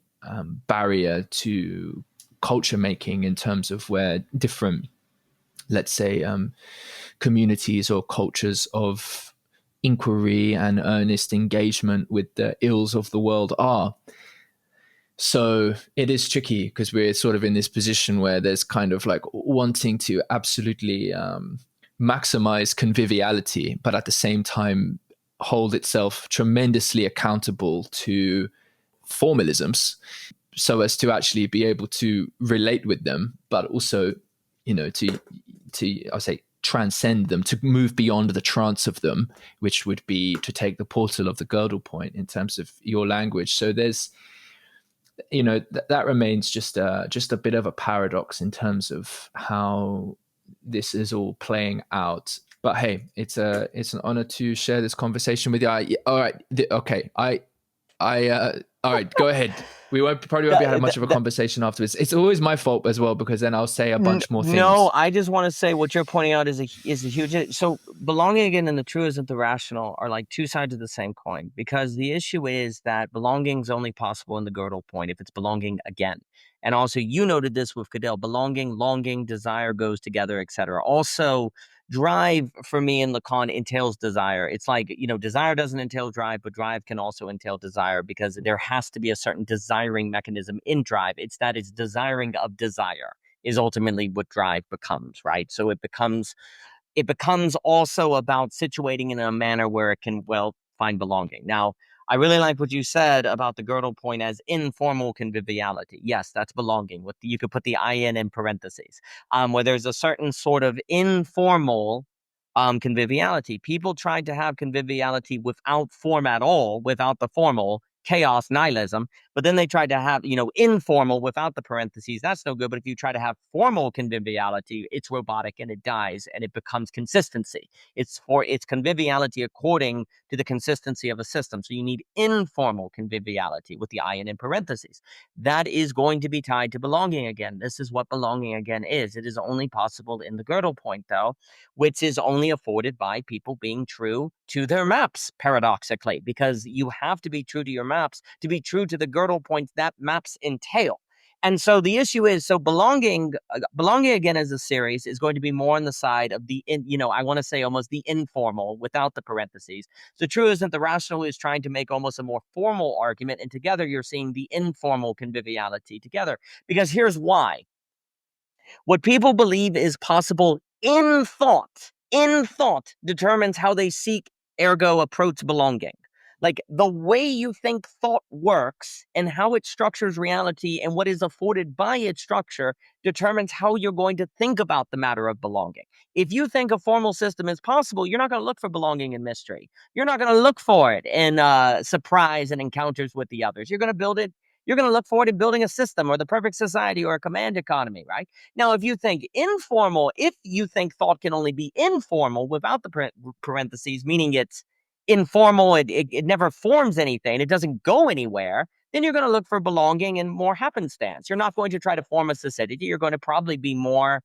barrier to culture making, in terms of where different, let's say, communities or cultures of inquiry and earnest engagement with the ills of the world are. So it is tricky, because we're sort of in this position where there's kind of like wanting to absolutely maximize conviviality, but at the same time hold itself tremendously accountable to formalisms so as to actually be able to relate with them, but also, to I say transcend them, to move beyond the trance of them, which would be to take the portal of the Gödel point in terms of your language. So there's, that remains just a bit of a paradox in terms of how this is all playing out. But hey, it's an honor to share this conversation with you. All right, okay, all right, go ahead. We probably won't be having much of a conversation afterwards. It's always my fault as well, because then I'll say a bunch more things. No, I just want to say what you're pointing out is a huge. So belonging again and the true isn't the rational are like two sides of the same coin, because the issue is that belonging is only possible in the Gödel point if it's belonging again. And also, you noted this with Gödel: belonging, longing, desire goes together, etc. Also, drive for me in Lacan entails desire. It's like, desire doesn't entail drive, but drive can also entail desire, because there has to be a certain desiring mechanism in drive. It's desiring of desire is ultimately what drive becomes, right? So it becomes also about situating in a manner where it can, find belonging. Now, I really like what you said about the Gödel point as informal conviviality. Yes, that's belonging. You could put the in parentheses, where there's a certain sort of informal conviviality. People tried to have conviviality without form at all, without the formal, chaos, nihilism. But then they tried to have, informal without the parentheses. That's no good. But if you try to have formal conviviality, it's robotic and it dies and it becomes consistency. It's conviviality according to the consistency of a system. So you need informal conviviality with the in parentheses. That is going to be tied to belonging again. This is what belonging again is. It is only possible in the Gödel point, though, which is only afforded by people being true to their maps, paradoxically, because you have to be true to your maps to be true to the Gödel points that maps entail. And so the issue is, belonging again as a series is going to be more on the side of I want to say almost the informal without the parentheses. The true isn't the rational is trying to make almost a more formal argument, and together you're seeing the informal conviviality together. Because here's why. What people believe is possible in thought determines how they seek, ergo approach belonging. Like the way you think thought works and how it structures reality and what is afforded by its structure determines how you're going to think about the matter of belonging. If you think a formal system is possible, you're not going to look for belonging in mystery. You're not going to look for it in surprise and encounters with the others. You're going to build it. You're going to look forward to building a system or the perfect society or a command economy, right? Now, if you think thought can only be informal without the parentheses, meaning it's informal, it never forms anything, it doesn't go anywhere, then you're going to look for belonging and more happenstance. You're not going to try to form a society. You're going to probably be more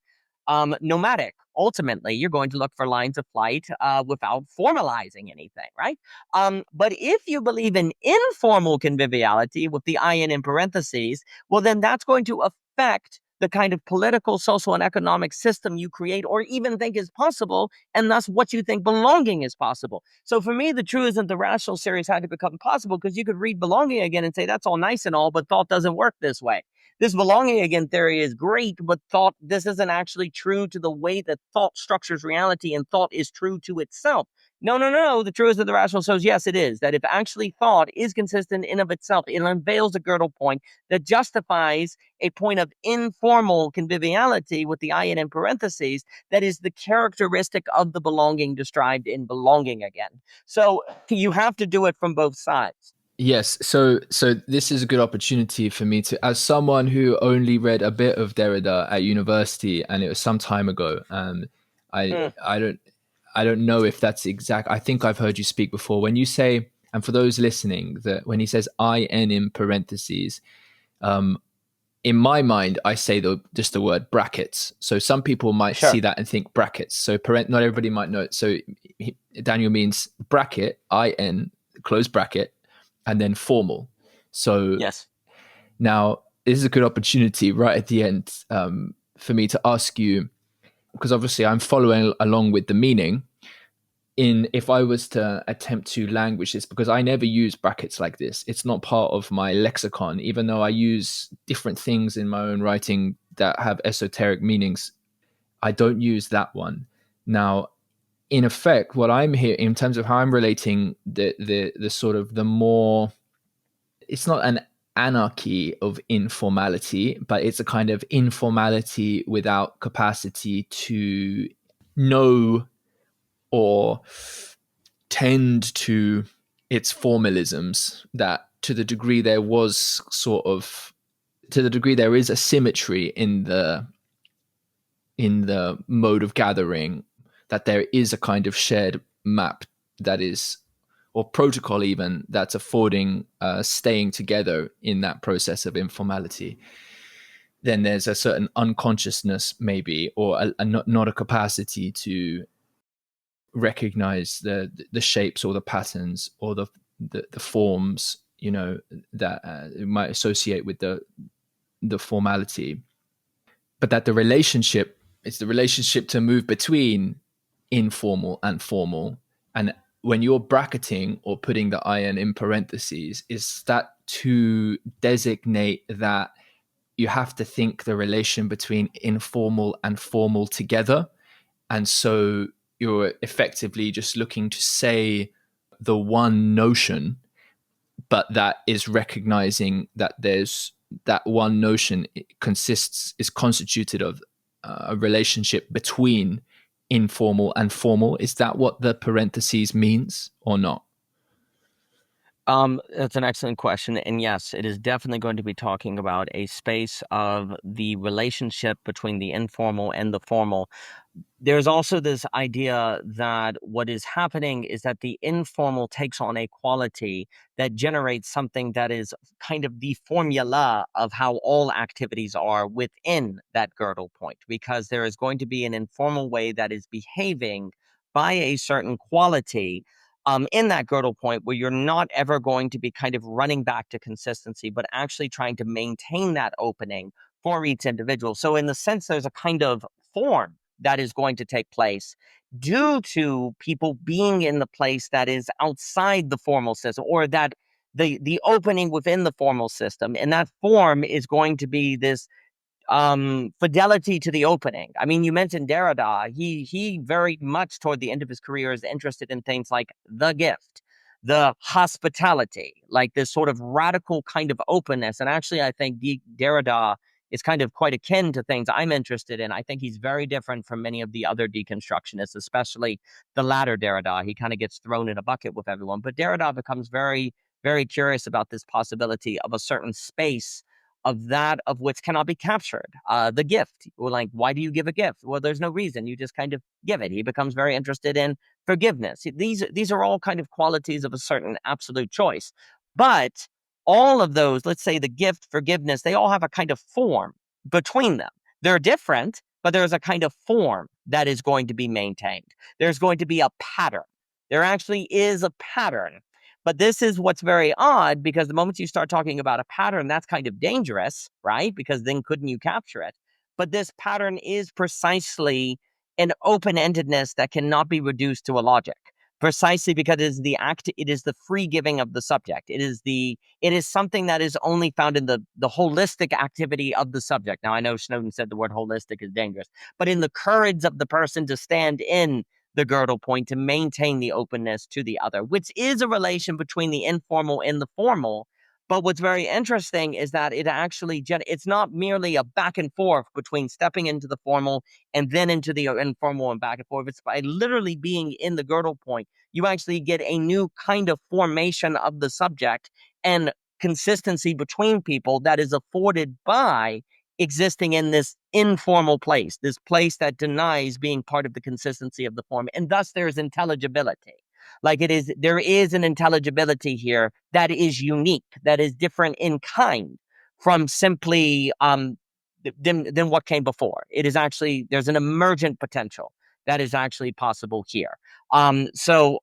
nomadic. Ultimately, you're going to look for lines of flight without formalizing anything, right? But if you believe in informal conviviality with the in parentheses, well, then that's going to affect the kind of political, social, and economic system you create or even think is possible, and thus what you think belonging is possible. So for me, the true isn't the rational series had to become possible, because you could read belonging again and say, that's all nice and all, but thought doesn't work this way. This belonging again theory is great, but this isn't actually true to the way that thought structures reality, and thought is true to itself. No. The truest of the rational says, yes, it is. That if actually thought is consistent in of itself, it unveils a Gödel point that justifies a point of informal conviviality with the in parentheses that is the characteristic of the belonging described in belonging again. So you have to do it from both sides. Yes, so this is a good opportunity for me to, as someone who only read a bit of Derrida at university, and it was some time ago. I don't know if that's exact. I think I've heard you speak before when you say, and for those listening, that when he says in parentheses, in my mind, I say just the word brackets. So some people might see that and think brackets. So not everybody might know it. So Daniel means bracket, in, close bracket, and then formal. So yes. Now this is a good opportunity right at the end for me to ask you, because obviously I'm following along with the meaning. If I was to attempt to language this, because I never use brackets like this, it's not part of my lexicon, even though I use different things in my own writing that have esoteric meanings. I don't use that one. Now, in effect, what I'm here in terms of how I'm relating the sort of the more, it's not an anarchy of informality, but it's a kind of informality without capacity to know or tend to its formalisms, that to the degree there was sort of, to the degree there is a symmetry in the mode of gathering, that there is a kind of shared map that is, or protocol even, that's affording staying together in that process of informality, then there's a certain unconsciousness maybe, or not a capacity to recognize the shapes or the patterns or the forms, that it might associate with the formality, but that the relationship is the relationship to move between informal and formal. And when you're bracketing or putting the iron in parentheses, is that to designate that you have to think the relation between informal and formal together. And so you're effectively just looking to say the one notion, but that is recognizing that there's that one notion is constituted of a relationship between informal and formal. Is that what the parentheses means or not? That's an excellent question. And yes, it is definitely going to be talking about a space of the relationship between the informal and the formal. There's also this idea that what is happening is that the informal takes on a quality that generates something that is kind of the formula of how all activities are within that Gödel point, because there is going to be an informal way that is behaving by a certain quality in that Gödel point, where you're not ever going to be kind of running back to consistency, but actually trying to maintain that opening for each individual. So in the sense, there's a kind of form that is going to take place due to people being in the place that is outside the formal system, or that the opening within the formal system, and that form is going to be this fidelity to the opening. I mean, you mentioned Derrida. He very much toward the end of his career is interested in things like the gift, the hospitality, like this sort of radical kind of openness. And actually, I think Derrida is kind of quite akin to things I'm interested in. I think he's very different from many of the other deconstructionists, especially the latter Derrida. He kind of gets thrown in a bucket with everyone. But Derrida becomes very, very curious about this possibility of a certain space of that of which cannot be captured. The gift. Well, like, why do you give a gift? Well, there's no reason. You just kind of give it. He becomes very interested in forgiveness. These are all kind of qualities of a certain absolute choice. But all of those, let's say the gift, forgiveness, they all have a kind of form between them. They're different, but there's a kind of form that is going to be maintained. There's going to be a pattern. There actually is a pattern. But this is what's very odd, because the moment you start talking about a pattern, that's kind of dangerous, right? Because then couldn't you capture it? But this pattern is precisely an open-endedness that cannot be reduced to a logic, precisely because it is the free giving of the subject. It is something that is only found in the holistic activity of the subject. Now, I know Snowden said the word holistic is dangerous, but in the courage of the person to stand in the Gödel point, to maintain the openness to the other, which is a relation between the informal and the formal. But what's very interesting is that it actually, it's not merely a back and forth between stepping into the formal and then into the informal and back and forth. It's by literally being in the Gödel point, you actually get a new kind of formation of the subject and consistency between people that is afforded by existing in this informal place, this place that denies being part of the consistency of the form. And thus there's intelligibility. There is an intelligibility here that is unique, that is different in kind from simply than what came before. It is actually, there's an emergent potential that is actually possible here. So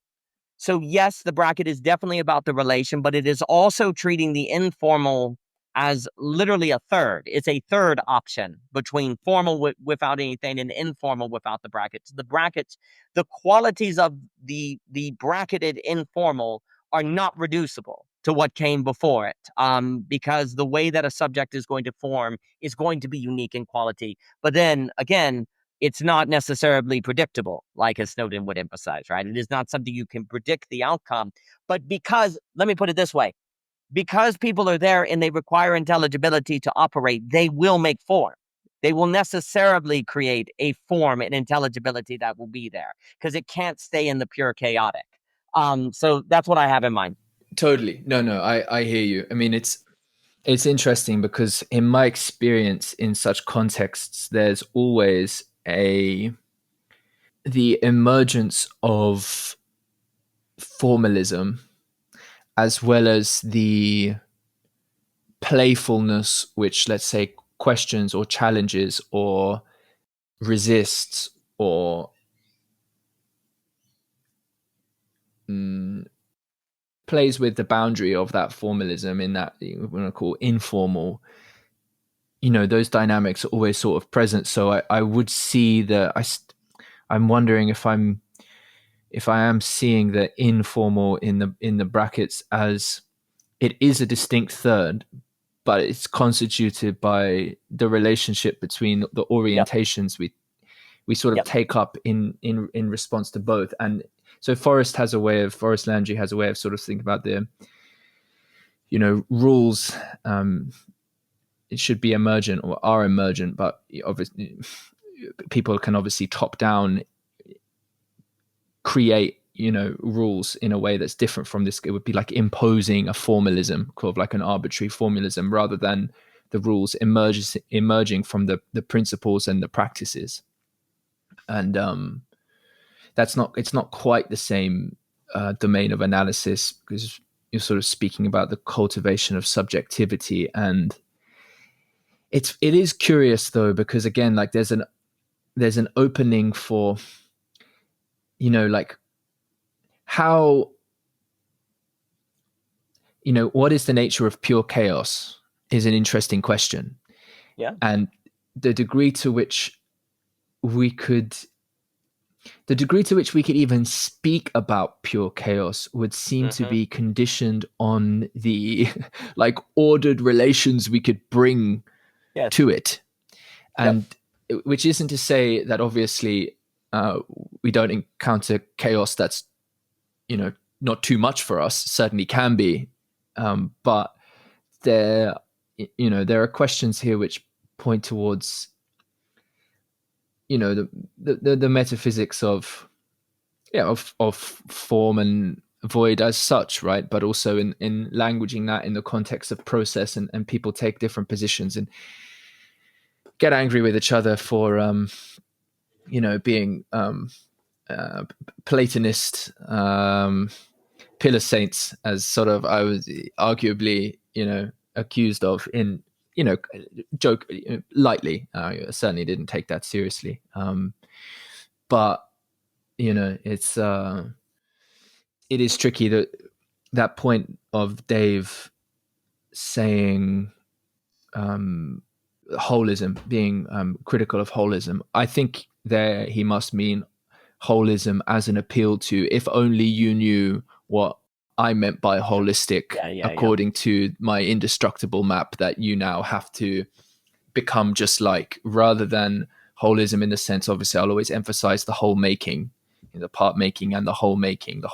yes, the bracket is definitely about the relation, but it is also treating the informal as literally a third. It's a third option between formal without anything and informal without the brackets. The brackets, the qualities of the bracketed informal are not reducible to what came before it, because the way that a subject is going to form is going to be unique in quality. But then again, it's not necessarily predictable, like as Snowden would emphasize, right? It is not something you can predict the outcome. But because, let me put it this way, because people are there and they require intelligibility to operate, they will make form. They will necessarily create a form and intelligibility that will be there because it can't stay in the pure chaotic. So that's what I have in mind. Totally. No, I hear you. I mean, it's interesting because in my experience in such contexts, there's always the emergence of formalism as well as the playfulness which, let's say, questions or challenges or resists or plays with the boundary of that formalism in that we want to call informal. Those dynamics are always sort of present. So I would see that I'm wondering if I am seeing the informal in the brackets as it is a distinct third, but it's constituted by the relationship between the Yep. orientations we sort of Yep. take up in response to both. And so Forrest Landry has a way of sort of thinking about the rules. It should be emergent or are emergent, but obviously people can obviously top down create rules in a way that's different from this. It would be like imposing a formalism, called like an arbitrary formalism, rather than the rules emerging from the principles and the practices. And it's not quite the same domain of analysis, because you're sort of speaking about the cultivation of subjectivity. And it is curious though, because again, like there's an opening for like how what is the nature of pure chaos is an interesting question. Yeah. And the degree to which we could even speak about pure chaos would seem to be conditioned on the like ordered relations we could bring Yes. to it. Yep. And which isn't to say that obviously we don't encounter chaos that's not too much for us. Certainly can be, but there are questions here which point towards the metaphysics of form and void as such, right? But also in languaging that in the context of process, and people take different positions and get angry with each other for being Platonist pillar saints, as sort of I was arguably accused of in joke lightly. I certainly didn't take that seriously, but it is tricky, that point of Dave saying holism, being critical of holism. I think there he must mean holism as an appeal to, if only you knew what I meant by holistic, according to my indestructible map that you now have to become just like, rather than holism in the sense, obviously I'll always emphasize the whole making, the part making and the whole making,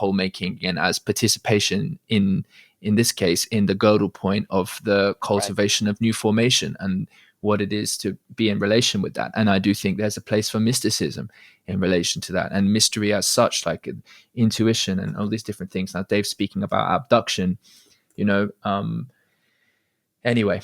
and as participation in this case in the Gödel point of the cultivation of new formation and what it is to be in relation with that. And I do think there's a place for mysticism in relation to that, and mystery as such, like intuition and all these different things. Now Dave's speaking about abduction, anyway.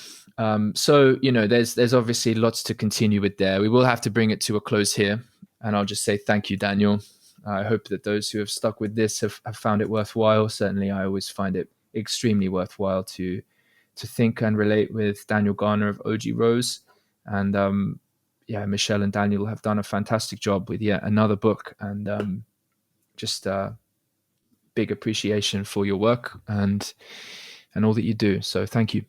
So there's obviously lots to continue with there. We will have to bring it to a close here, and I'll just say thank you, Daniel. I hope that those who have stuck with this have found it worthwhile. Certainly I always find it extremely worthwhile to think and relate with Daniel Garner of OG Rose. And Michelle and Daniel have done a fantastic job with yet another book, and just big appreciation for your work and all that you do. So thank you.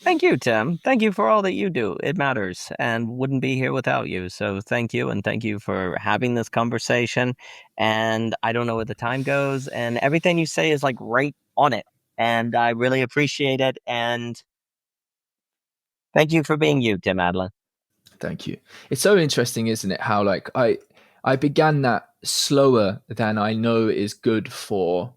Thank you, Tim. Thank you for all that you do. It matters, and wouldn't be here without you. So thank you, and thank you for having this conversation. And I don't know where the time goes, and everything you say is like right on it. And I really appreciate it. And thank you for being you, Tim Adalin. Thank you. It's so interesting, isn't it? How like I began that slower than I know is good for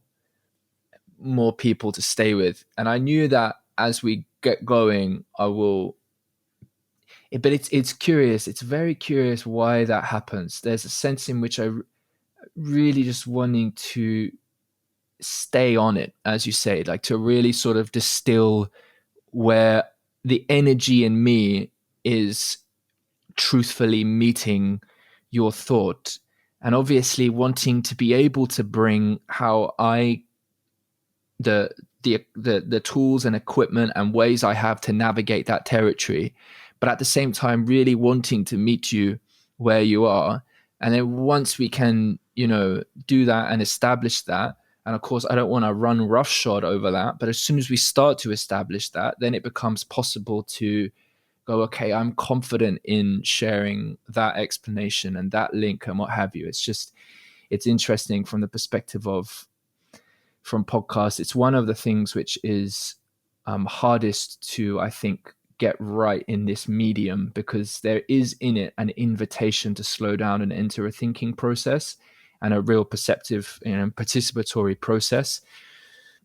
more people to stay with. And I knew that as we get going, I will. But it's curious. It's very curious why that happens. There's a sense in which I really just wanting to stay on it, as you say, like to really sort of distill where the energy in me is truthfully meeting your thought, and obviously wanting to be able to bring how I the tools and equipment and ways I have to navigate that territory, but at the same time really wanting to meet you where you are. And then once we can, do that and establish that, and of course I don't want to run roughshod over that, but as soon as we start to establish that, then it becomes possible to go, okay, I'm confident in sharing that explanation and that link and what have you. It's interesting from the perspective of from podcasts. It's one of the things which is hardest to, I think, get right in this medium, because there is in it an invitation to slow down and enter a thinking process and a real perceptive, participatory process.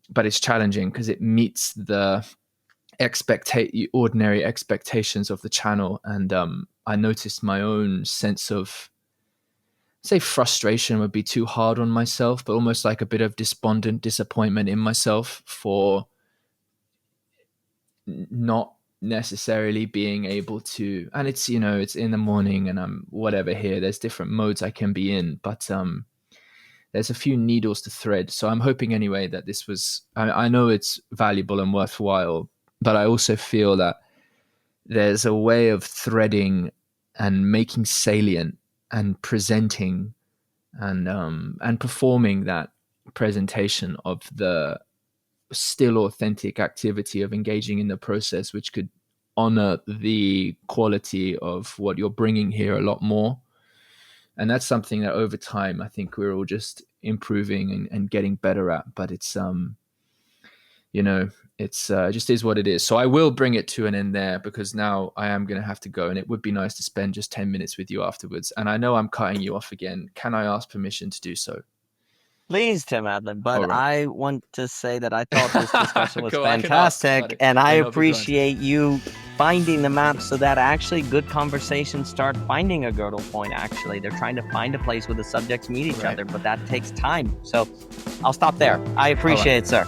But it's challenging because it meets the ordinary expectations of the channel. And I noticed my own sense of, say, frustration would be too hard on myself, but almost like a bit of despondent disappointment in myself for not necessarily being able to. And it's it's in the morning and I'm whatever here, there's different modes I can be in, but there's a few needles to thread. So I'm hoping anyway that this was, I know it's valuable and worthwhile, but I also feel that there's a way of threading and making salient and presenting and performing that presentation of the still authentic activity of engaging in the process, which could honor the quality of what you're bringing here a lot more. And that's something that over time, I think we're all just improving and getting better at, but it's, it's just is what it is. So I will bring it to an end there, because now I am going to have to go, and it would be nice to spend just 10 minutes with you afterwards. And I know I'm cutting you off again. Can I ask permission to do so? Please, Tim Adalin, but right. I want to say that I thought this discussion was Cool, fantastic, and I appreciate you finding the map so that actually good conversations start finding a Gödel point. Actually, they're trying to find a place where the subjects meet each other, but that takes time. So I'll stop there. I appreciate it, sir.